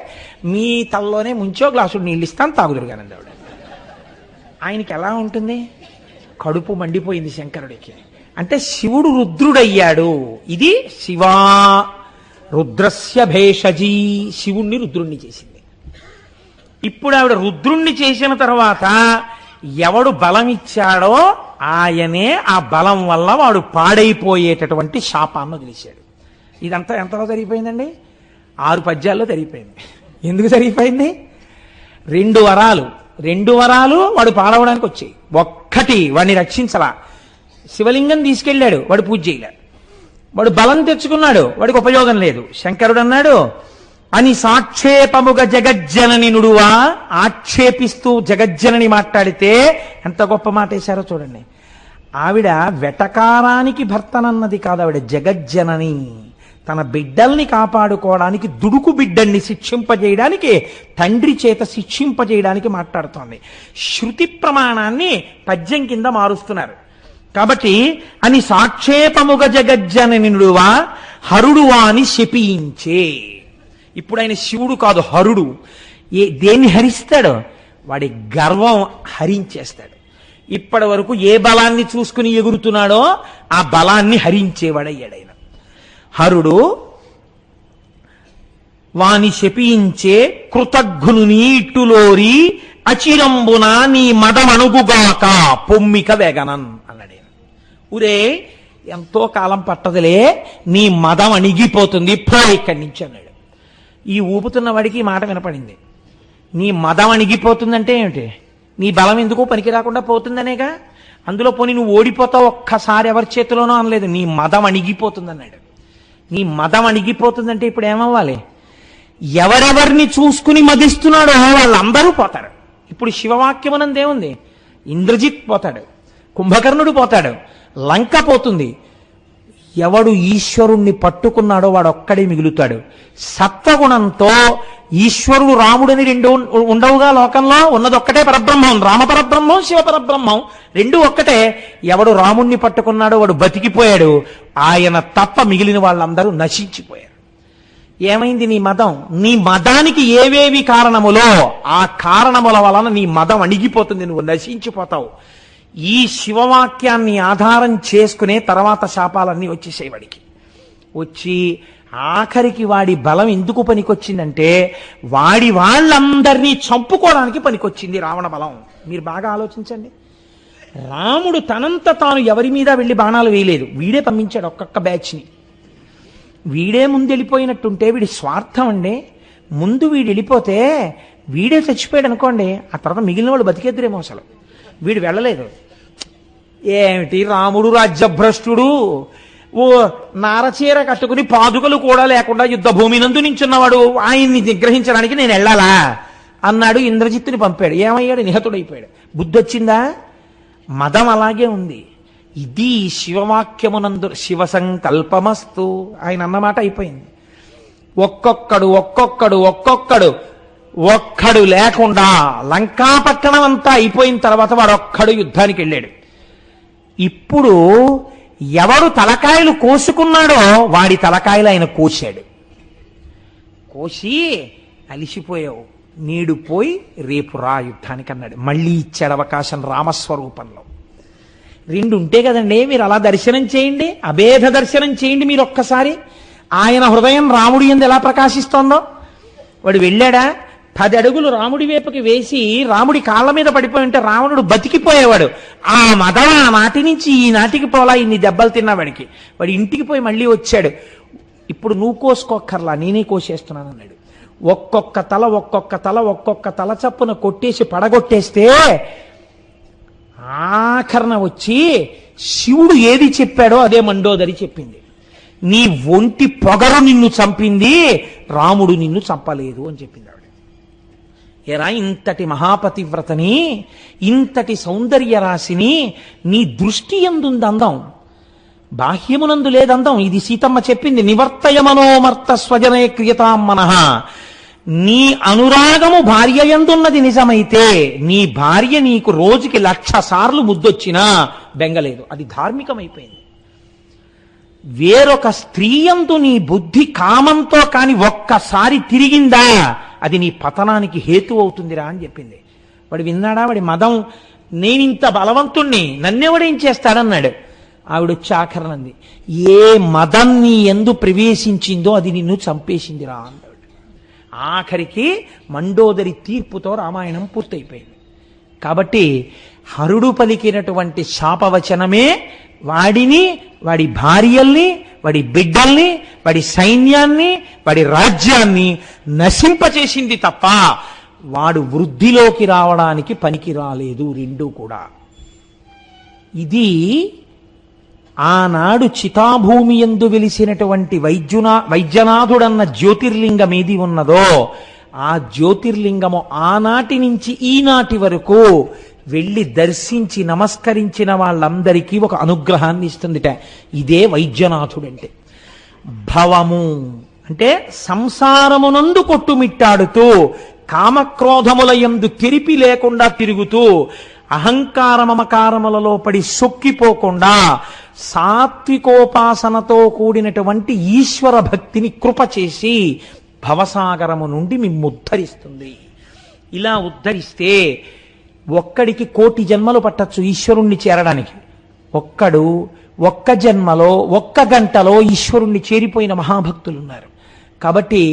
మీ తలలోనే ముంచో గ్లాసుడు నీళ్ళు ఇస్తాను, తాగుదురుగానండి ఆవిడ. ఆయనకి ఎలా ఉంటుంది? కడుపు మండిపోయింది శంకరుడికి. అంటే శివుడు రుద్రుడయ్యాడు. ఇది శివా రుద్రస్య భేషజీ, శివుణ్ణి రుద్రుణ్ణి చేసింది. ఇప్పుడు ఆవిడ రుద్రుణ్ణి చేసిన తర్వాత ఎవడు బలం ఇచ్చాడో ఆయనే ఆ బలం వల్ల వాడు పాడైపోయేటటువంటి శాపాన్ని వదిలేశాడు. ఇదంతా ఎంతలో జరిగిపోయిందండి? 6 పద్యాల్లో జరిగిపోయింది. ఎందుకు జరిగిపోయింది? 2 వరాలు వాడు పాడవడానికి వచ్చాయి. ఒక్కటి వాడిని రక్షించలా. శివలింగం తీసుకెళ్ళాడు, వాడు పూజ చేయలేడు. వాడు బలం తెచ్చుకున్నాడు, వాడికి ఉపయోగం లేదు. శంకరుడు అన్నాడు, అని సాక్షేపముగ జగజ్జనని నుడువా. ఆక్షేపిస్తూ జగజ్జనని మాట్లాడితే ఎంత గొప్ప మాట వేశారో చూడండి. ఆవిడ వెటకారానికి భర్తనన్నది కాదు, ఆవిడ జగజ్జనని. తన బిడ్డల్ని కాపాడుకోవడానికి, దుడుకు బిడ్డల్ని శిక్షింపజేయడానికి, తండ్రి చేత శిక్షింపజేయడానికి మాట్లాడుతోంది. శృతి ప్రమాణాన్ని పద్యం కింద మారుస్తున్నారు. కాబట్టి అని సాక్షేపముగ జగజ్జననినుడువా హరుడు అని శపించే. ఇప్పుడు ఆయన శివుడు కాదు, హరుడు. దేన్ని హరిస్తాడు? వాడి గర్వం హరించేస్తాడు. ఇప్పటి వరకు ఏ బలాన్ని చూసుకుని ఎగురుతున్నాడో ఆ బలాన్ని హరించేవాడయ్యాడు ఆయన. హరుడు వాని శపించే కృతజ్ఞుని నీట్టులోరి అచిరంబున నీ మదమణుగుగాక పొమ్మిక వేగనన్ అన్నాడు. ఊరే ఎంతో కాలం పట్టదులే, నీ మదం అణిగిపోతుంది, పో ఇక్కడి నుంచి అన్నాడు. ఈ ఊపుతున్న వాడికి ఈ మాట వినపడింది. నీ మదం అణిగిపోతుందంటే ఏమిటి? నీ బలం ఎందుకో పనికి రాకుండా పోతుందనేగా. అందులో పోనీ నువ్వు ఓడిపోతావు ఒక్కసారి ఎవరి చేతిలోనో అనలేదు, నీ మదం అణిగిపోతుందన్నాడు. నీ మదం అణిగిపోతుందంటే ఇప్పుడు ఏమవ్వాలి? ఎవరెవరిని చూసుకుని మదిస్తున్నాడో వాళ్ళందరూ పోతారు. ఇప్పుడు శివవాక్యమనందేముంది? ఇంద్రజిత్ పోతాడు, కుంభకర్ణుడు పోతాడు, లంక పోతుంది. ఎవడు ఈశ్వరుణ్ణి పట్టుకున్నాడో వాడు ఒక్కడే మిగులుతాడు. సత్వగుణంతో ఈశ్వరుడు రాముడని 2 ఉండవుగా లోకంలో. ఉన్నదొక్కటే పరబ్రహ్మం, రామపరబ్రహ్మం, శివపరబ్రహ్మం, 2 ఒక్కటే. ఎవడు రాముణ్ణి పట్టుకున్నాడో వాడు బతికిపోయాడు. ఆయన తప్ప మిగిలిన వాళ్ళందరూ నశించిపోయారు. ఏమైంది నీ మదం? నీ మదానికి ఏవేవి కారణములో ఆ కారణముల వలన నీ మదం అణిగిపోతుంది, నువ్వు నశించిపోతావు. ఈ శివవాక్యాన్ని ఆధారం చేసుకునే తర్వాత శాపాలన్నీ వచ్చేసేవాడికి. వచ్చి ఆఖరికి వాడి బలం ఎందుకు పనికొచ్చిందంటే వాడి వాళ్ళందరినీ చంపుకోవడానికి పనికొచ్చింది రావణ బలం. మీరు బాగా ఆలోచించండి. రాముడు తనంత తాను ఎవరి మీద వెళ్ళి బాణాలు వేయలేదు, వీడే పంపించాడు ఒక్కొక్క బ్యాచ్ని. వీడే ముందు వెళ్ళిపోయినట్టుంటే వీడి స్వార్థం అండి. ముందు వీడు వెళ్ళిపోతే వీడే చచ్చిపోయాడు అనుకోండి, ఆ తర్వాత మిగిలిన వాళ్ళు బతికేద్దరేమో. అసలు వీడు వెళ్ళలేదు. ఏమిటి రాముడు రాజ్యభ్రష్టుడు, ఓ నారచీర కట్టుకుని పాదుకలు కూడా లేకుండా యుద్ధ భూమి నందు నించున్నవాడు, ఆయన్ని నిగ్రహించడానికి నేను వెళ్ళాలా అన్నాడు. ఇంద్రజిత్తుని పంపాడు. ఏమయ్యాడు? నిహతుడైపోయాడు. బుద్ధి వచ్చిందా? మదం అలాగే ఉంది. ఇది శివవాక్యమునందు శివ సంకల్పమస్తు ఆయన అన్నమాట అయిపోయింది. ఒక్కడు లేకుండా లంకాపట్టణం అంతా అయిపోయిన తర్వాత వాడు ఒక్కడు యుద్ధానికి వెళ్ళాడు. ఇప్పుడు ఎవడు తలకాయలు కోసుకున్నాడో వాడి తలకాయలు ఆయన కోశాడు. కోసి అలిసిపోయావు, నేడు పోయి రేపు రా యుద్ధానికి అన్నాడు. మళ్ళీ ఇచ్చాడు అవకాశం రామస్వరూపంలో. 2 ఉంటే కదండి. మీరు అలా దర్శనం చేయండి, అభేద దర్శనం చేయండి. మీరు ఒక్కసారి ఆయన హృదయం రాముడి యందు ఎలా ప్రకాశిస్తోందో. వాడు వెళ్ళాడా? 10 అడుగులు రాముడి వైపుకి వేసి రాముడి కాళ్ళ మీద పడిపోయి ఉంటే రావణుడు బతికిపోయేవాడు. ఆ మదం ఆ నాటి నుంచి ఈ నాటికి పోలా ఇన్ని దెబ్బలు తిన్నవాడికి. వాడు ఇంటికి పోయి మళ్ళీ వచ్చాడు. ఇప్పుడు నువ్వు కోసుకోక్కర్లా, నేనే కోసేస్తున్నాను అన్నాడు. ఒక్కొక్క తల చప్పున కొట్టేసి పడగొట్టేస్తే ఆఖరణ వచ్చి శివుడు ఏది చెప్పాడో అదే మండోదరి చెప్పింది. నీ ఒంటి పొగరు నిన్ను చంపింది, రాముడు నిన్ను చంపలేదు అని చెప్పింది ఆవిడ. ఎరా ఇంతటి మహాపతివ్రతని, ఇంతటి సౌందర్య రాశిని, నీ దృష్టి ఎందుంది అందం, బాహ్యమునందు లేదందం. ఇది సీతమ్మ చెప్పింది. నివర్తయ మనోమర్త స్వజనే క్రియతాం మనః. నీ అనురాగము భార్య యందున్నది నిజమైతే, నీ భార్య నీకు రోజుకి 1,00,000 సార్లు ముద్దొచ్చినా బెంగలేదు. అది ధార్మికమైపోయింది. వేరొక స్త్రీ యందు నీ బుద్ధి కామంతో కాని ఒక్కసారి తిరిగిందా, అది నీ పతనానికి హేతు అవుతుందిరా అని చెప్పింది. వాడు విన్నాడా? వాడి మదం, నేనింత బలవంతుణ్ణి, నన్నెవడేం చేస్తాడన్నాడు. ఆవిడొచ్చి ఆఖరణంది, ఏ మదం నీ ఎందు ప్రవేశించిందో అది నిన్ను చంపేసిందిరా అన్నాడు. ఆఖరికి మండోదరి తీర్పుతో రామాయణం పూర్తయిపోయింది. కాబట్టి హరుడు పలికినటువంటి శాపవచనమే వాడిని, వాడి భార్యల్ని, వాడి బిడ్డల్ని, వాడి సైన్యాన్ని, వాడి రాజ్యాన్ని నశింపచేసింది తప్ప వాడు వృద్ధిలోకి రావడానికి పనికి రాలేదు. రెండూ కూడా. ఇది ఆనాడు చితాభూమి యందు వెలిసినటువంటి వైద్యనాథుడన్న జ్యోతిర్లింగం ఏది ఉన్నదో, ఆ జ్యోతిర్లింగము ఆనాటి నుంచి ఈనాటి వరకు వెళ్ళి దర్శించి నమస్కరించిన వాళ్ళందరికీ ఒక అనుగ్రహాన్ని ఇస్తుందిట. ఇదే వైద్యనాథుడంటే. భవము అంటే సంసారమునందు కొట్టుమిట్టాడుతూ, కామక్రోధముల యందు తెరిపి లేకుండా తిరుగుతూ, అహంకారమమకారములలో పడి సొక్కిపోకుండా సాత్వికోపాసనతో కూడినటువంటి ఈశ్వర భక్తిని కృప చేసి భవసాగరము నుండి మిమ్ము ఉద్ధరిస్తుంది. ఇలా ఉద్ధరిస్తే ఒక్కడికి 1,000,000 జన్మలు పట్టచ్చు ఈశ్వరుణ్ణి చేరడానికి. ఒక్కడు ఒక్క జన్మలో 1 గంటలో ఈశ్వరుణ్ణి చేరిపోయిన మహాభక్తులున్నారు. కాబట్టి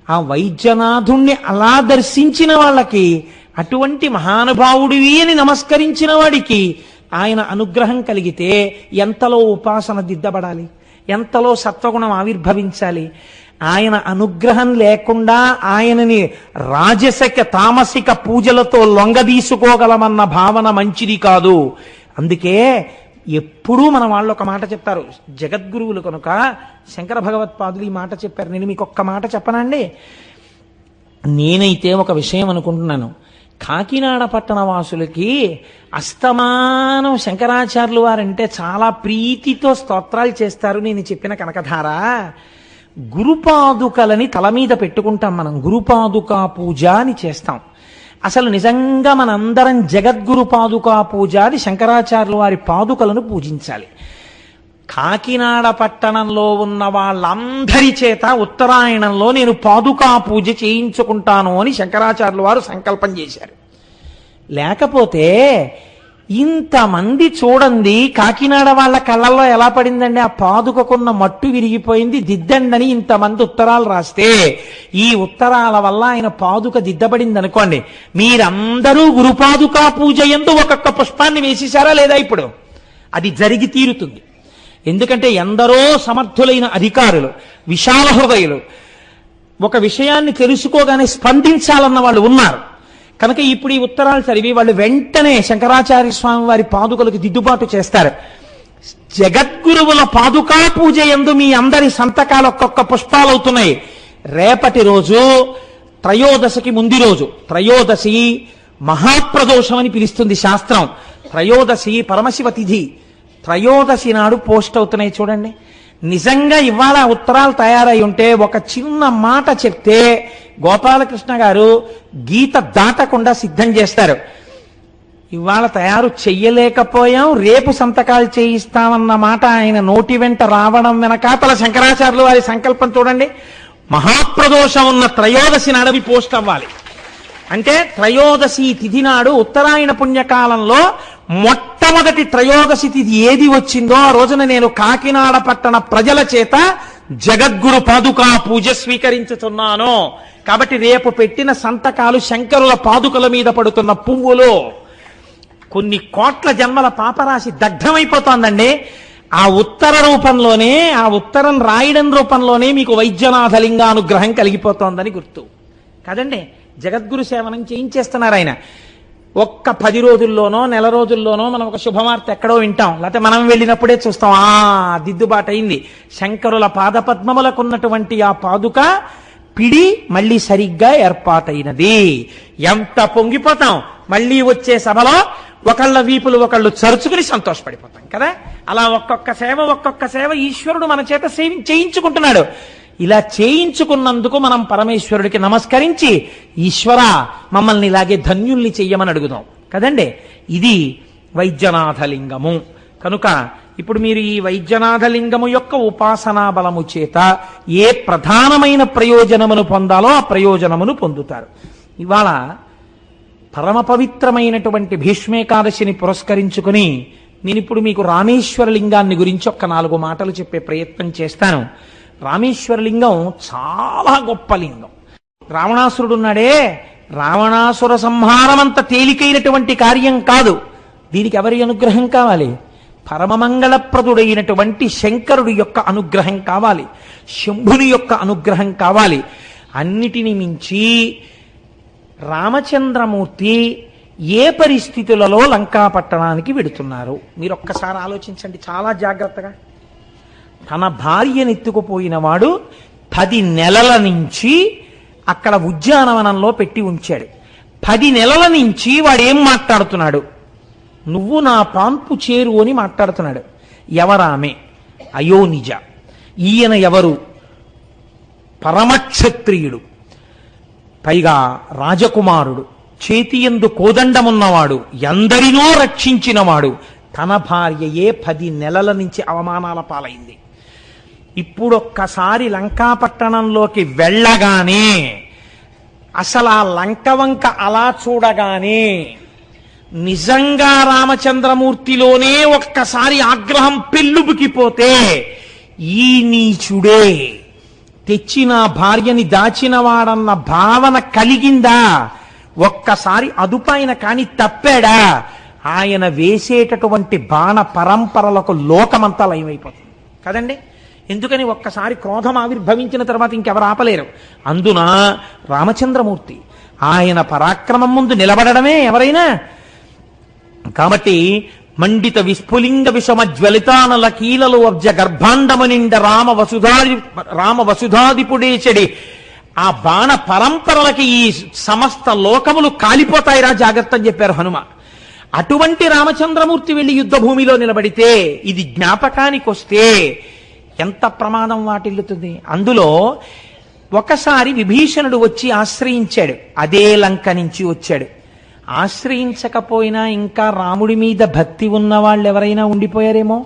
ఆ వైద్యనాథుణ్ణి అలా దర్శించిన వాళ్ళకి, అటువంటి మహానుభావుడివి అని నమస్కరించిన వాడికి ఆయన అనుగ్రహం కలిగితే ఎంతలో ఉపాసన దిద్దబడాలి, ఎంతలో సత్వగుణం ఆవిర్భవించాలి. ఆయన అనుగ్రహం లేకుండా ఆయనని రాజసిక తామసిక పూజలతో లొంగదీసుకోగలమన్న భావన మంచిది కాదు. అందుకే ఎప్పుడూ మన వాళ్ళు ఒక మాట చెప్తారు, జగద్గురువులు కనుక శంకర భగవత్పాదులు ఈ మాట చెప్పారు. నేను మీకు ఒక్క మాట చెప్పనండి. నేనైతే ఒక విషయం అనుకుంటున్నాను, కాకినాడ పట్టణ వాసులకి అస్తమానం శంకరాచార్యులు వారంటే చాలా ప్రీతితో స్తోత్రాలు చేస్తారు. నేను చెప్పిన కనకధార గురుపాదుకలని తల మీద పెట్టుకుంటాం మనం, గురుపాదుకా పూజ అని చేస్తాం. అసలు నిజంగా మనందరం జగద్గురు పాదుకా పూజ అని శంకరాచార్యుల వారి పాదుకలను పూజించాలి. కాకినాడ పట్టణంలో ఉన్న వాళ్ళందరి చేత ఉత్తరాయణంలో నేను పాదుకా పూజ చేయించుకుంటాను అని శంకరాచార్యుల వారు సంకల్పం చేశారు. లేకపోతే ఇంతమంది చూడండి, కాకినాడ వాళ్ళ కళ్ళల్లో ఎలా పడిందండి, ఆ పాదుకకున్న మట్టు విరిగిపోయింది, దిద్దండని ఇంతమంది ఉత్తరాలు రాస్తే ఈ ఉత్తరాల వల్ల ఆయన పాదుక దిద్దబడింది అనుకోండి, మీరందరూ గురుపాదుకా పూజ యందు ఒక్కొక్క పుష్పాన్ని వేసేశారా లేదా? ఇప్పుడు అది జరిగి తీరుతుంది. ఎందుకంటే ఎందరో సమర్థులైన అధికారులు, విశాల హృదయులు ఒక విషయాన్ని తెలుసుకోగానే స్పందించాలన్న వాళ్ళు ఉన్నారు కనుక ఇప్పుడు ఈ ఉత్తరాలు చదివి వాళ్ళు వెంటనే శంకరాచార్య స్వామి వారి పాదుకలకు దిద్దుబాటు చేస్తారు. జగద్గురువుల పాదుకా పూజ యందు మీ అందరి సంతకాలు ఒక్కొక్క పుష్పాలు అవుతున్నాయి. రేపటి రోజు త్రయోదశికి ముందు రోజు, త్రయోదశి మహాప్రదోషం అని పిలుస్తుంది శాస్త్రం. త్రయోదశి పరమశివ తిథి. త్రయోదశి నాడు పోస్ట్ అవుతున్నాయి చూడండి. నిజంగా ఇవాళ ఉత్తరాలు తయారై ఉంటే ఒక చిన్న మాట చెప్తే గోపాలకృష్ణ గారు గీత దాటకుండా సిద్ధం చేస్తారు. ఇవాళ తయారు చెయ్యలేకపోయాం, రేపు సంతకాలు చేయిస్తామన్న మాట ఆయన నోటి వెంట రావడం వెనకాతల శంకరాచార్యులు వారి సంకల్పం చూడండి. మహాప్రదోషం ఉన్న త్రయోదశి నాడవి పోస్ట్ అవ్వాలి. అంటే త్రయోదశి తిథి నాడు ఉత్తరాయణ పుణ్యకాలంలో మొట్టమొదటి త్రయోదశి తిథి ఏది వచ్చిందో ఆ రోజున నేను కాకినాడ పట్టణ ప్రజల చేత జగద్గురు పాదుకా పూజ స్వీకరించుతున్నాను. కాబట్టి రేపు పెట్టిన సంతకాలు శంకరుల పాదుకల మీద పడుతున్న పువ్వులు. కొన్ని కోట్ల జన్మల పాపరాశి దగ్ధమైపోతోందండి. ఆ ఉత్తర రూపంలోనే, ఆ ఉత్తరం రాయడం రూపంలోనే మీకు వైద్యనాథలింగానుగ్రహం కలిగిపోతోందని గుర్తు కదండి. జగద్గురు సేవనం చేయించేస్తున్నారు ఆయన. ఒక్క 10 రోజుల్లోనో నెల రోజుల్లోనో మనం ఒక శుభవార్త ఎక్కడో వింటాం, లేకపోతే మనం వెళ్ళినప్పుడే చూస్తాం, దిద్దుబాటు అయింది. శంకరుల పాదపద్మములకున్నటువంటి ఆ పాదుక పిడి మళ్ళీ సరిగ్గా ఏర్పాటైనది. ఎంత పొంగిపోతాం, మళ్ళీ వచ్చే సభలో ఒకళ్ళ వీపులు ఒకళ్ళు చరుచుకుని సంతోషపడిపోతాం కదా. అలా ఒక్కొక్క సేవ ఈశ్వరుడు మన చేత చేయించుకుంటున్నాడు. ఇలా చేయించుకున్నందుకు మనం పరమేశ్వరుడికి నమస్కరించి, ఈశ్వర మమ్మల్ని ఇలాగే ధన్యుల్ని చెయ్యమని అడుగుదాం కదండి. ఇది వైద్యనాథలింగము. కనుక ఇప్పుడు మీరు ఈ వైద్యనాథలింగము యొక్క ఉపాసనా బలము చేత ఏ ప్రధానమైన ప్రయోజనమును పొందాలో ఆ ప్రయోజనమును పొందుతారు. ఇవాళ పరమ పవిత్రమైనటువంటి భీష్మేకాదశిని పురస్కరించుకుని నేను ఇప్పుడు మీకు రామేశ్వర లింగాన్ని గురించి ఒక్క 4 మాటలు చెప్పే ప్రయత్నం చేస్తాను. రామేశ్వర లింగం చాలా గొప్ప లింగం. రావణాసురుడున్నాడే, రావణాసుర సంహారం అంత తేలికైనటువంటి కార్యం కాదు. దీనికి ఎవరి అనుగ్రహం కావాలి? పరమమంగళప్రదుడైనటువంటి శంకరుడి యొక్క అనుగ్రహం కావాలి, శంభుని యొక్క అనుగ్రహం కావాలి. అన్నిటిని మించి రామచంద్రమూర్తి ఏ పరిస్థితులలో లంకాపట్టణానికి వెడుతున్నారు మీరు ఒక్కసారి ఆలోచించండి చాలా జాగ్రత్తగా. తన భార్యనెత్తుకుపోయిన వాడు 10 నెలల నుంచి అక్కడ ఉద్యానవనంలో పెట్టి ఉంచాడు. 10 నెలల నుంచి వాడేం మాట్లాడుతున్నాడు? నువ్వు నా పాన్పు చేరు అని మాట్లాడుతున్నాడు. ఎవరామె? అయోనిజ. ఈయన ఎవరు? పరమక్షత్రియుడు, పైగా రాజకుమారుడు, చేతియందు కోదండమున్నవాడు, ఎందరినో రక్షించినవాడు. తన భార్యయే 10 నెలల నుంచి అవమానాల పాలైంది. ఇప్పుడొక్కసారి లంకాపట్టణంలోకి వెళ్ళగానే, అసలు ఆ లంక వంక అలా చూడగానే నిజంగా రామచంద్రమూర్తిలోనే ఒక్కసారి ఆగ్రహం పెళ్ళుబుకిపోతే, ఈ నీచుడే తెచ్చిన భార్యని దాచినవాడన్న భావన కలిగిందా? ఒక్కసారి అదుపైన కాని తప్పాడా? ఆయన వేసేటటువంటి బాణ పరంపరలకు లోకమంతా లయమైపోతుంది కదండి. ఎందుకని? ఒక్కసారి క్రోధం ఆవిర్భవించిన తర్వాత ఇంకెవరు ఆపలేరు. అందున రామచంద్రమూర్తి ఆయన పరాక్రమం ముందు నిలబడడమే ఎవరైనా. కాబట్టి మండిత విస్ఫులింగ విషమ జ్వలితానల కీలలు అబ్జ గర్భాండము నిండ రామ వసుధాదిపుడేచడి ఆ బాణ పరంపరలకి ఈ సమస్త లోకములు కాలిపోతాయిరా, జాగ్రత్త అని చెప్పారు హనుమ. అటువంటి రామచంద్రమూర్తి వెళ్లి యుద్ధ భూమిలో నిలబడితే, ఇది జ్ఞాపకానికి వస్తే ఎంత ప్రమాదం వాటిల్లుతుంది. అందులో ఒకసారి విభీషణుడు వచ్చి ఆశ్రయించాడు, అదే లంక నుంచి వచ్చాడు. ఆశ్రయించకపోయినా ఇంకా రాముడి మీద భక్తి ఉన్న వాళ్ళు ఎవరైనా ఉండిపోయారేమో.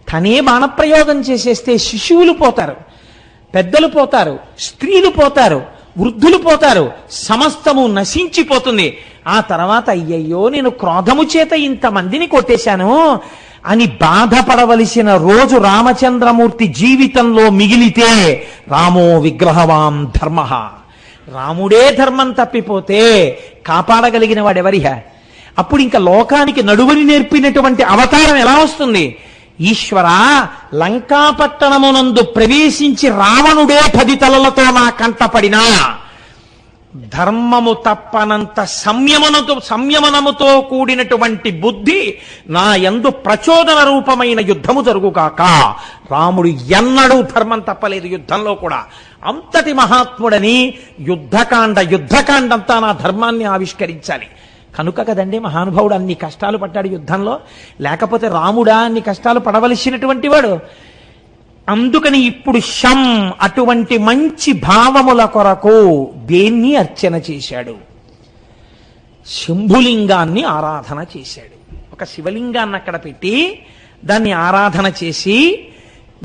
తనే బాణప్రయోగం చేసేస్తే శిశువులు పోతారు, పెద్దలు పోతారు, స్త్రీలు పోతారు, వృద్ధులు పోతారు, సమస్తము నశించిపోతుంది. ఆ తర్వాత అయ్యయ్యో నేను క్రోధము చేత ఇంతమందిని కొట్టేశాను అని బాధపడవలసిన రోజు రామచంద్రమూర్తి జీవితంలో మిగిలితే, రామో విగ్రహవాం ధర్మ, రాముడే ధర్మం తప్పిపోతే కాపాడగలిగిన వాడెవరిహా? అప్పుడు ఇంకా లోకానికి నడువని నేర్పినటువంటి అవతారం ఎలా వస్తుంది? ఈశ్వర, లంకాపట్టణమునందు ప్రవేశించి రావణుడే 10 తలలతో నా కంటపడినా ధర్మము తప్పనంత సంయమనముతో కూడినటువంటి బుద్ధి నా యందు ప్రచోదన రూపమైన యుద్ధము జరుగుగాక. రాముడు ఎన్నడూ ధర్మం తప్పలేదు యుద్ధంలో కూడా. అంతటి మహాత్ముడని యుద్ధకాండంతా నా ధర్మాన్ని ఆవిష్కరించాలి కనుక కదండి మహానుభావుడు అన్ని కష్టాలు పడ్డాడు యుద్ధంలో. లేకపోతే రాముడా అన్ని కష్టాలు పడవలసినటువంటి వాడు. అందుకని ఇప్పుడు శం అటువంటి మంచి భావముల కొరకు దేన్ని అర్చన చేశాడు? శంభులింగాన్ని ఆరాధన చేశాడు. ఒక శివలింగాన్ని అక్కడ పెట్టి దాన్ని ఆరాధన చేసి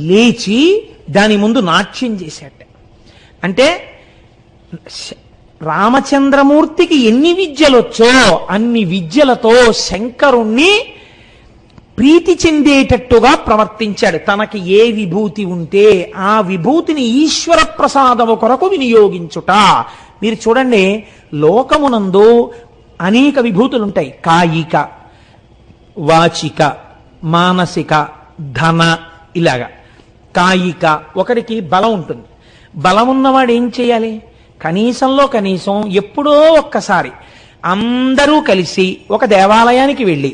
లేచి దాని ముందు నాట్యం చేశాడు. అంటే రామచంద్రమూర్తికి ఎన్ని విద్యలొచ్చో అన్ని విద్యలతో శంకరుణ్ణి ప్రీతి చెందేటట్టుగా ప్రవర్తించాడు. తనకి ఏ విభూతి ఉంటే ఆ విభూతిని ఈశ్వర ప్రసాదము కొరకు వినియోగించుట. మీరు చూడండి, లోకమునందు అనేక విభూతులుంటాయి. కాయిక, వాచిక, మానసిక, ధన, ఇలాగా. కాయిక, ఒకరికి బలం ఉంటుంది. బలం ఉన్నవాడు ఏం చేయాలి? కనీసంలో కనీసం ఎప్పుడో ఒక్కసారి అందరూ కలిసి ఒక దేవాలయానికి వెళ్ళి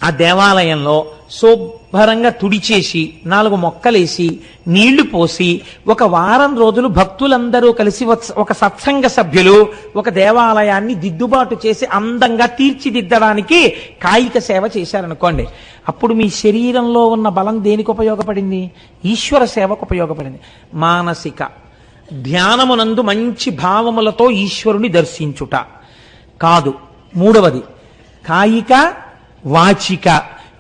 ఆ దేవాలయంలో శుభ్రంగా తుడిచేసి 4 మొక్కలేసి నీళ్లు పోసి ఒక వారం రోజులు భక్తులందరూ కలిసి ఒక సత్సంగ సభ్యులు ఒక దేవాలయాన్ని దిద్దుబాటు చేసి అందంగా తీర్చిదిద్దడానికి కాయిక సేవ చేశారనుకోండి, అప్పుడు మీ శరీరంలో ఉన్న బలం దేనికి ఉపయోగపడింది? ఈశ్వర సేవకు ఉపయోగపడింది. మానసిక ధ్యానమునందు మంచి భావములతో ఈశ్వరుని దర్శించుట కాదు. 3వది కాయిక వాచిక.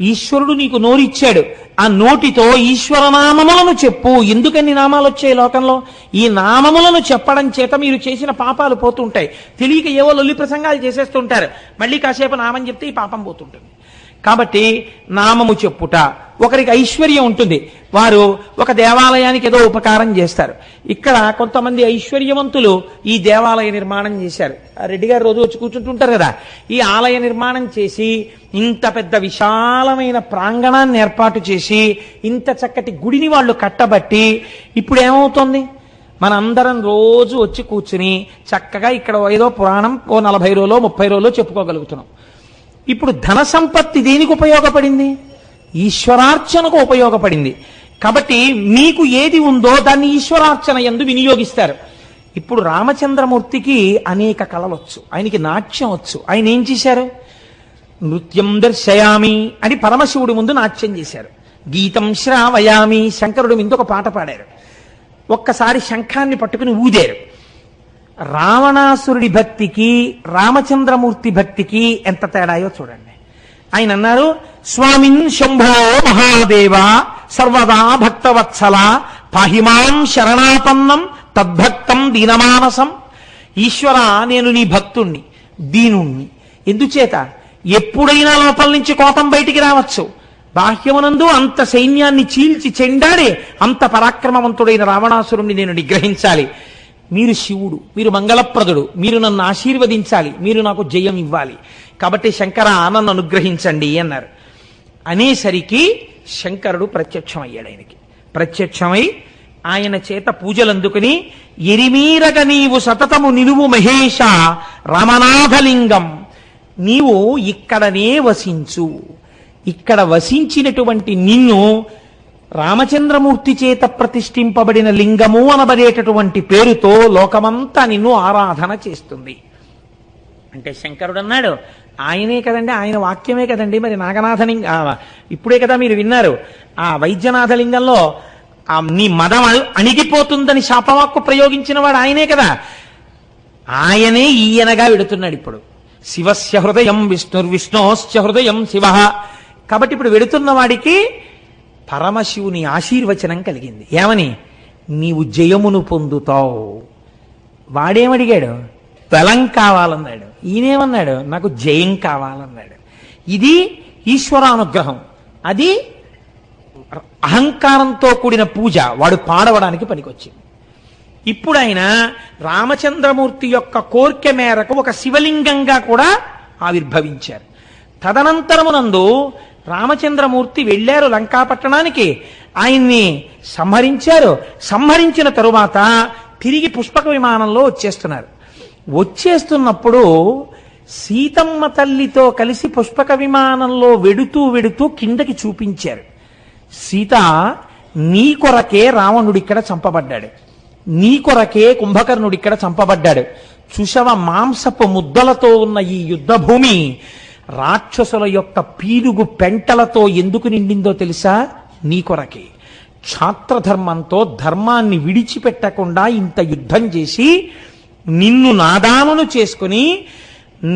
ఈశ్వరుడు నీకు నోరిచ్చాడు, ఆ నోటితో ఈశ్వరనామములను చెప్పు. ఎందుకని నామాలు వచ్చాయి లోకంలో? ఈ నామములను చెప్పడం చేత మీరు చేసిన పాపాలు పోతుంటాయి. తెలియక ఏవో లొల్లి ప్రసంగాలు చేసేస్తుంటారు, మళ్ళీ కాసేపు నామం చెప్తే ఈ పాపం పోతుంటుంది. కాబట్టి నామము చెప్పుట. ఒకరికి ఐశ్వర్యం ఉంటుంది, వారు ఒక దేవాలయానికి ఏదో ఉపకారం చేస్తారు. ఇక్కడ కొంతమంది ఐశ్వర్యవంతులు ఈ దేవాలయ నిర్మాణం చేశారు. రెడ్డి గారు రోజు వచ్చి కూర్చుంటుంటారు కదా, ఈ ఆలయ నిర్మాణం చేసి ఇంత పెద్ద విశాలమైన ప్రాంగణాన్ని ఏర్పాటు చేసి ఇంత చక్కటి గుడిని వాళ్ళు కట్టబట్టి ఇప్పుడు ఏమవుతుంది? మనందరం రోజు వచ్చి కూర్చుని చక్కగా ఇక్కడ ఏదో పురాణం ఓ 40 రోజులో 30 రోజులో చెప్పుకోగలుగుతున్నాం. ఇప్పుడు ధన సంపత్తి దేనికి ఉపయోగపడింది? ఈశ్వరార్చనకు ఉపయోగపడింది. కాబట్టి మీకు ఏది ఉందో దాన్ని ఈశ్వరార్చన యందు వినియోగిస్తారు. ఇప్పుడు రామచంద్రమూర్తికి అనేక కళలొచ్చు, ఆయనకి నాట్యం వచ్చు. ఆయన ఏం చేశారు? నృత్యం దర్శయామి అని పరమశివుడి ముందు నాట్యం చేశారు. గీతం శ్రావయామి, శంకరుడి ముందు ఒక పాట పాడారు. ఒక్కసారి శంఖాన్ని పట్టుకుని ఊదారు. రావణాసురుడి భక్తికి రామచంద్రమూర్తి భక్తికి ఎంత తేడాయో చూడండి. ఆయన అన్నారు, స్వామిన్ శంభో మహాదేవ సర్వదా భక్తవత్సల పాహిమాం శరణాపన్నం తద్భక్తం దీనమానసం. ఈశ్వర, నేను నీ భక్తుణ్ణి, దీనుణ్ణి. ఎందుచేత? ఎప్పుడైనా లోపల నుంచి కోపం బయటికి రావచ్చు. బాహ్యమునందు అంత సైన్యాన్ని చీల్చి చెండాడి అంత పరాక్రమవంతుడైన రావణాసురుణ్ణి నేను నిగ్రహించాలి. మీరు శివుడు, మీరు మంగళప్రదుడు, మీరు నన్ను ఆశీర్వదించాలి, మీరు నాకు జయం ఇవ్వాలి. కాబట్టి శంకర, నన్ను అనుగ్రహించండి అన్నారు. అనేసరికి శంకరుడు ప్రత్యక్షమయ్యాడు. ఆయనకి ప్రత్యక్షమై ఆయన చేత పూజలు అందుకుని, ఎరిమీరగ నీవు సతతము నిలువు మహేష రమనాథలింగం, నీవు ఇక్కడనే వసించు. ఇక్కడ వసించినటువంటి నిన్ను రామచంద్రమూర్తి చేత ప్రతిష్ఠింపబడిన లింగము అనబడేటటువంటి పేరుతో లోకమంతా నిన్ను ఆరాధన చేస్తుంది. అంటే శంకరుడు అన్నాడు, ఆయనే కదండి, ఆయన వాక్యమే కదండి, మరి నాగనాథలింగ ఇప్పుడే కదా మీరు విన్నారు. ఆ వైద్యనాథలింగంలో నీ మదం అణిగిపోతుందని శాపవాక్కు ప్రయోగించిన వాడు ఆయనే కదా. ఆయనే ఈయనగా వెడుతున్నాడు. ఇప్పుడు శివస్య హృదయం విష్ణోశ్చ హృదయం శివ. కాబట్టి ఇప్పుడు వెడుతున్న వాడికి పరమశివుని ఆశీర్వచనం కలిగింది. ఏమని? నీవు జయమును పొందుతావు. వాడేమడిగాడు? బలం కావాలన్నాడు. ఈయనేమన్నాడు? నాకు జయం కావాలన్నాడు. ఇది ఈశ్వరానుగ్రహం. అది అహంకారంతో కూడిన పూజ వాడు పాడవడానికి పనికొచ్చింది. ఇప్పుడు ఆయన రామచంద్రమూర్తి యొక్క కోరిక మేరకు ఒక శివలింగంగా కూడా ఆవిర్భవించారు. తదనంతరమునందు రామచంద్రమూర్తి వెళ్ళారు లంకాపట్టణానికి, ఆయన్ని సంహరించారు. సంహరించిన తరువాత తిరిగి పుష్పక విమానంలో వచ్చేస్తున్నారు. వచ్చేస్తున్నప్పుడు సీతమ్మ తల్లితో కలిసి పుష్పక విమానంలో వెడుతూ వెడుతూ కిందకి చూపించారు. సీత, నీ కొరకే రావణుడిక్కడ చంపబడ్డాడు, నీ కొరకే కుంభకర్ణుడిక్కడ చంపబడ్డాడు. చూశావా, మాంసపు ముద్దలతో ఉన్న ఈ యుద్ధ భూమి రాక్షసుల యొక్క పీలుగు పెంటలతో ఎందుకు నిండిందో తెలుసా? నీ కొరకే. క్షాత్రధర్మంతో ధర్మాన్ని విడిచిపెట్టకుండా ఇంత యుద్ధం చేసి నిన్ను నాదానను చేసుకుని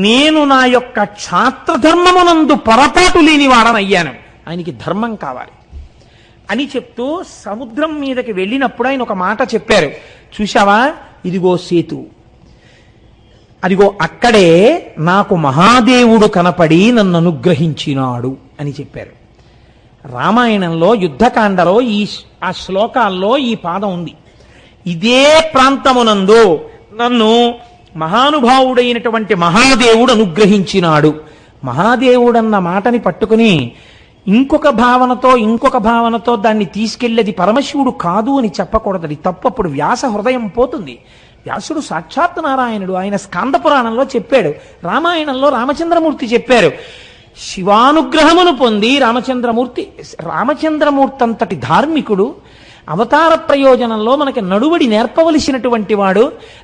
నేను నా యొక్క క్షాత్రధర్మమునందు పొరపాటు లేని వాడనయ్యాను. ఆయనకి ధర్మం కావాలి అని చెప్తూ సముద్రం మీదకి వెళ్ళినప్పుడు ఆయన ఒక మాట చెప్పారు. చూశావా, ఇదిగో సేతు, అదిగో అక్కడే నాకు మహాదేవుడు కనపడి నన్ను అనుగ్రహించినాడు అని చెప్పారు. రామాయణంలో యుద్ధకాండలో ఆ శ్లోకాల్లో ఈ పాదం ఉంది. ఇదే ప్రాంతమునందు నన్ను మహానుభావుడైనటువంటి మహాదేవుడు అనుగ్రహించినాడు. మహాదేవుడన్న మాటని పట్టుకుని ఇంకొక భావనతో దాన్ని తీసుకెళ్ళేది పరమశివుడు కాదు అని చెప్పకూడదు. అది తప్పప్పుడు వ్యాస హృదయం పోతుంది. వ్యాసుడు సాక్షాత్ నారాయణుడు. ఆయన స్కాంద పురాణంలో చెప్పాడు, రామాయణంలో రామచంద్రమూర్తి చెప్పారు. శివానుగ్రహమును పొంది రామచంద్రమూర్తి అంతటి ధార్మికుడు, అవతార ప్రయోజనంలో మనకి నడువడి నేర్పవలసినటువంటి వాడు,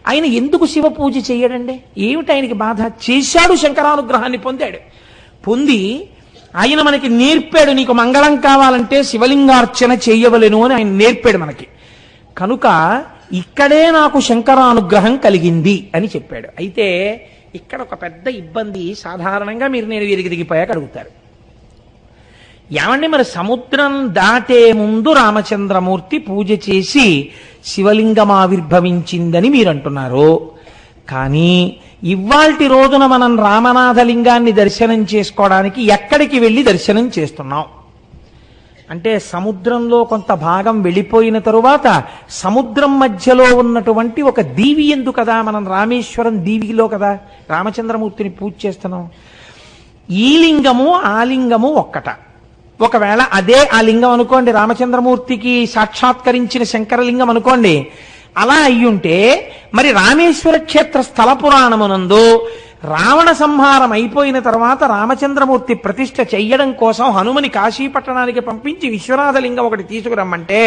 ఆయన ఎందుకు శివ పూజ చేయడండి? ఏమిటి ఆయనకి బాధ? చేశాడు, శంకరానుగ్రహాన్ని పొందాడు. పొంది ఆయన మనకి నేర్పాడు, నీకు మంగళం కావాలంటే శివలింగార్చన చేయవలెను అని ఆయన నేర్పాడు మనకి. కనుక ఇక్కడే నాకు శంకరానుగ్రహం కలిగింది అని చెప్పాడు. అయితే ఇక్కడ ఒక పెద్ద ఇబ్బంది సాధారణంగా నేను వీరికి దిగిపోయాక అడుగుతారు, ఏమండి మరి సముద్రం దాటే ముందు రామచంద్రమూర్తి పూజ చేసి శివలింగం ఆవిర్భవించిందని మీరు అంటున్నారు, కానీ ఇవాల్టి రోజున మనం రామనాథలింగాన్ని దర్శనం చేసుకోవడానికి ఎక్కడికి వెళ్ళి దర్శనం చేస్తున్నాం అంటే, సముద్రంలో కొంత భాగం వెళ్ళిపోయిన తరువాత సముద్రం మధ్యలో ఉన్నటువంటి ఒక దీవి ఎందు కదా మనం రామేశ్వరం దీవిలో కదా రామచంద్రమూర్తిని పూజ చేస్తున్నాం. ఈ లింగము ఆ లింగము ఒక్కట. ఒకవేళ అదే ఆ లింగం అనుకోండి, రామచంద్రమూర్తికి సాక్షాత్కరించిన శంకరలింగం అనుకోండి, అలా అయ్యుంటే మరి రామేశ్వర క్షేత్ర స్థల పురాణమునందు రావణ సంహారం అయిపోయిన తర్వాత రామచంద్రమూర్తి ప్రతిష్ఠ చెయ్యడం కోసం హనుమని కాశీపట్టణానికి పంపించి విశ్వనాథలింగం ఒకటి తీసుకురమ్మంటే,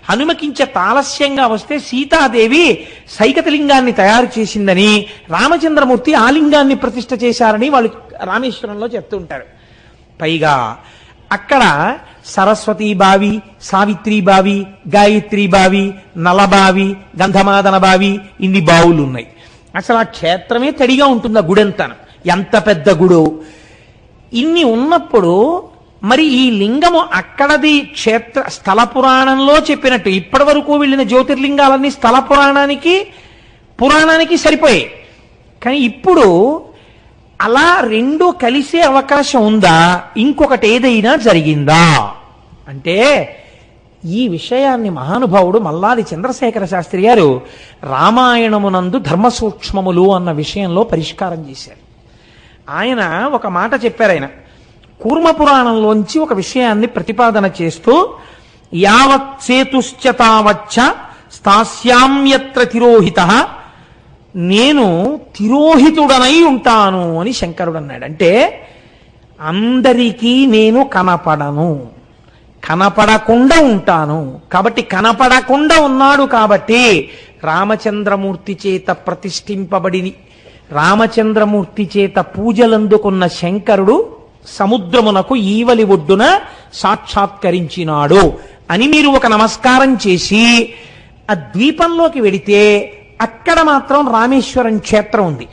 హనుమకించ ఆలస్యంగా వస్తే సీతాదేవి సైకతలింగాన్ని తయారు చేసిందని, రామచంద్రమూర్తి ఆ లింగాన్ని ప్రతిష్ఠ చేశారని వాళ్ళు రామేశ్వరంలో చెప్తుంటారు. పైగా అక్కడ సరస్వతీ బావి, సావిత్రి బావి, గాయత్రి బావి, నలబావి, గంధమాదన బావి, ఇన్ని బావులు ఉన్నాయి. అసలు ఆ క్షేత్రమే తడిగా ఉంటుంది, ఆ గుడంతాను. ఎంత పెద్ద గుడు! ఇన్ని ఉన్నప్పుడు మరి ఈ లింగము అక్కడది క్షేత్ర స్థల పురాణంలో చెప్పినట్టు ఇప్పటి వరకు వెళ్ళిన జ్యోతిర్లింగాలన్నీ స్థల పురాణానికి సరిపోయాయి. కానీ ఇప్పుడు అలా రెండు కలిసే అవకాశం ఉందా? ఇంకొకటి ఏదైనా జరిగిందా అంటే, ఈ విషయాన్ని మహానుభావుడు మల్లాది చంద్రశేఖర శాస్త్రి గారు రామాయణమునందు ధర్మ సూక్ష్మములు అన్న విషయంలో పరిష్కారం చేశారు. ఆయన ఒక మాట చెప్పారు. ఆయన కూర్మ పురాణంలోంచి ఒక విషయాన్ని ప్రతిపాదన చేస్తూ, యావత్ సేతుశ్చ తావచ్చ స్థాస్యామ్యత్ర తిరోహితః, నేను తిరోహితుడనై ఉంటాను అని శంకరుడు అన్నాడు. అంటే అందరికీ నేను కనపడకుండా ఉంటాను. కాబట్టి కనపడకుండా ఉన్నాడు కాబట్టి రామచంద్రమూర్తి చేత ప్రతిష్ఠింపబడి రామచంద్రమూర్తి చేత పూజలందుకున్న శంకరుడు సముద్రమునకు ఈవలి ఒడ్డున సాక్షాత్కరించినాడు అని మీరు ఒక నమస్కారం చేసి ఆ ద్వీపంలోకి వెడితే అక్కడ మాత్రం రామేశ్వరం క్షేత్రం ఉంది.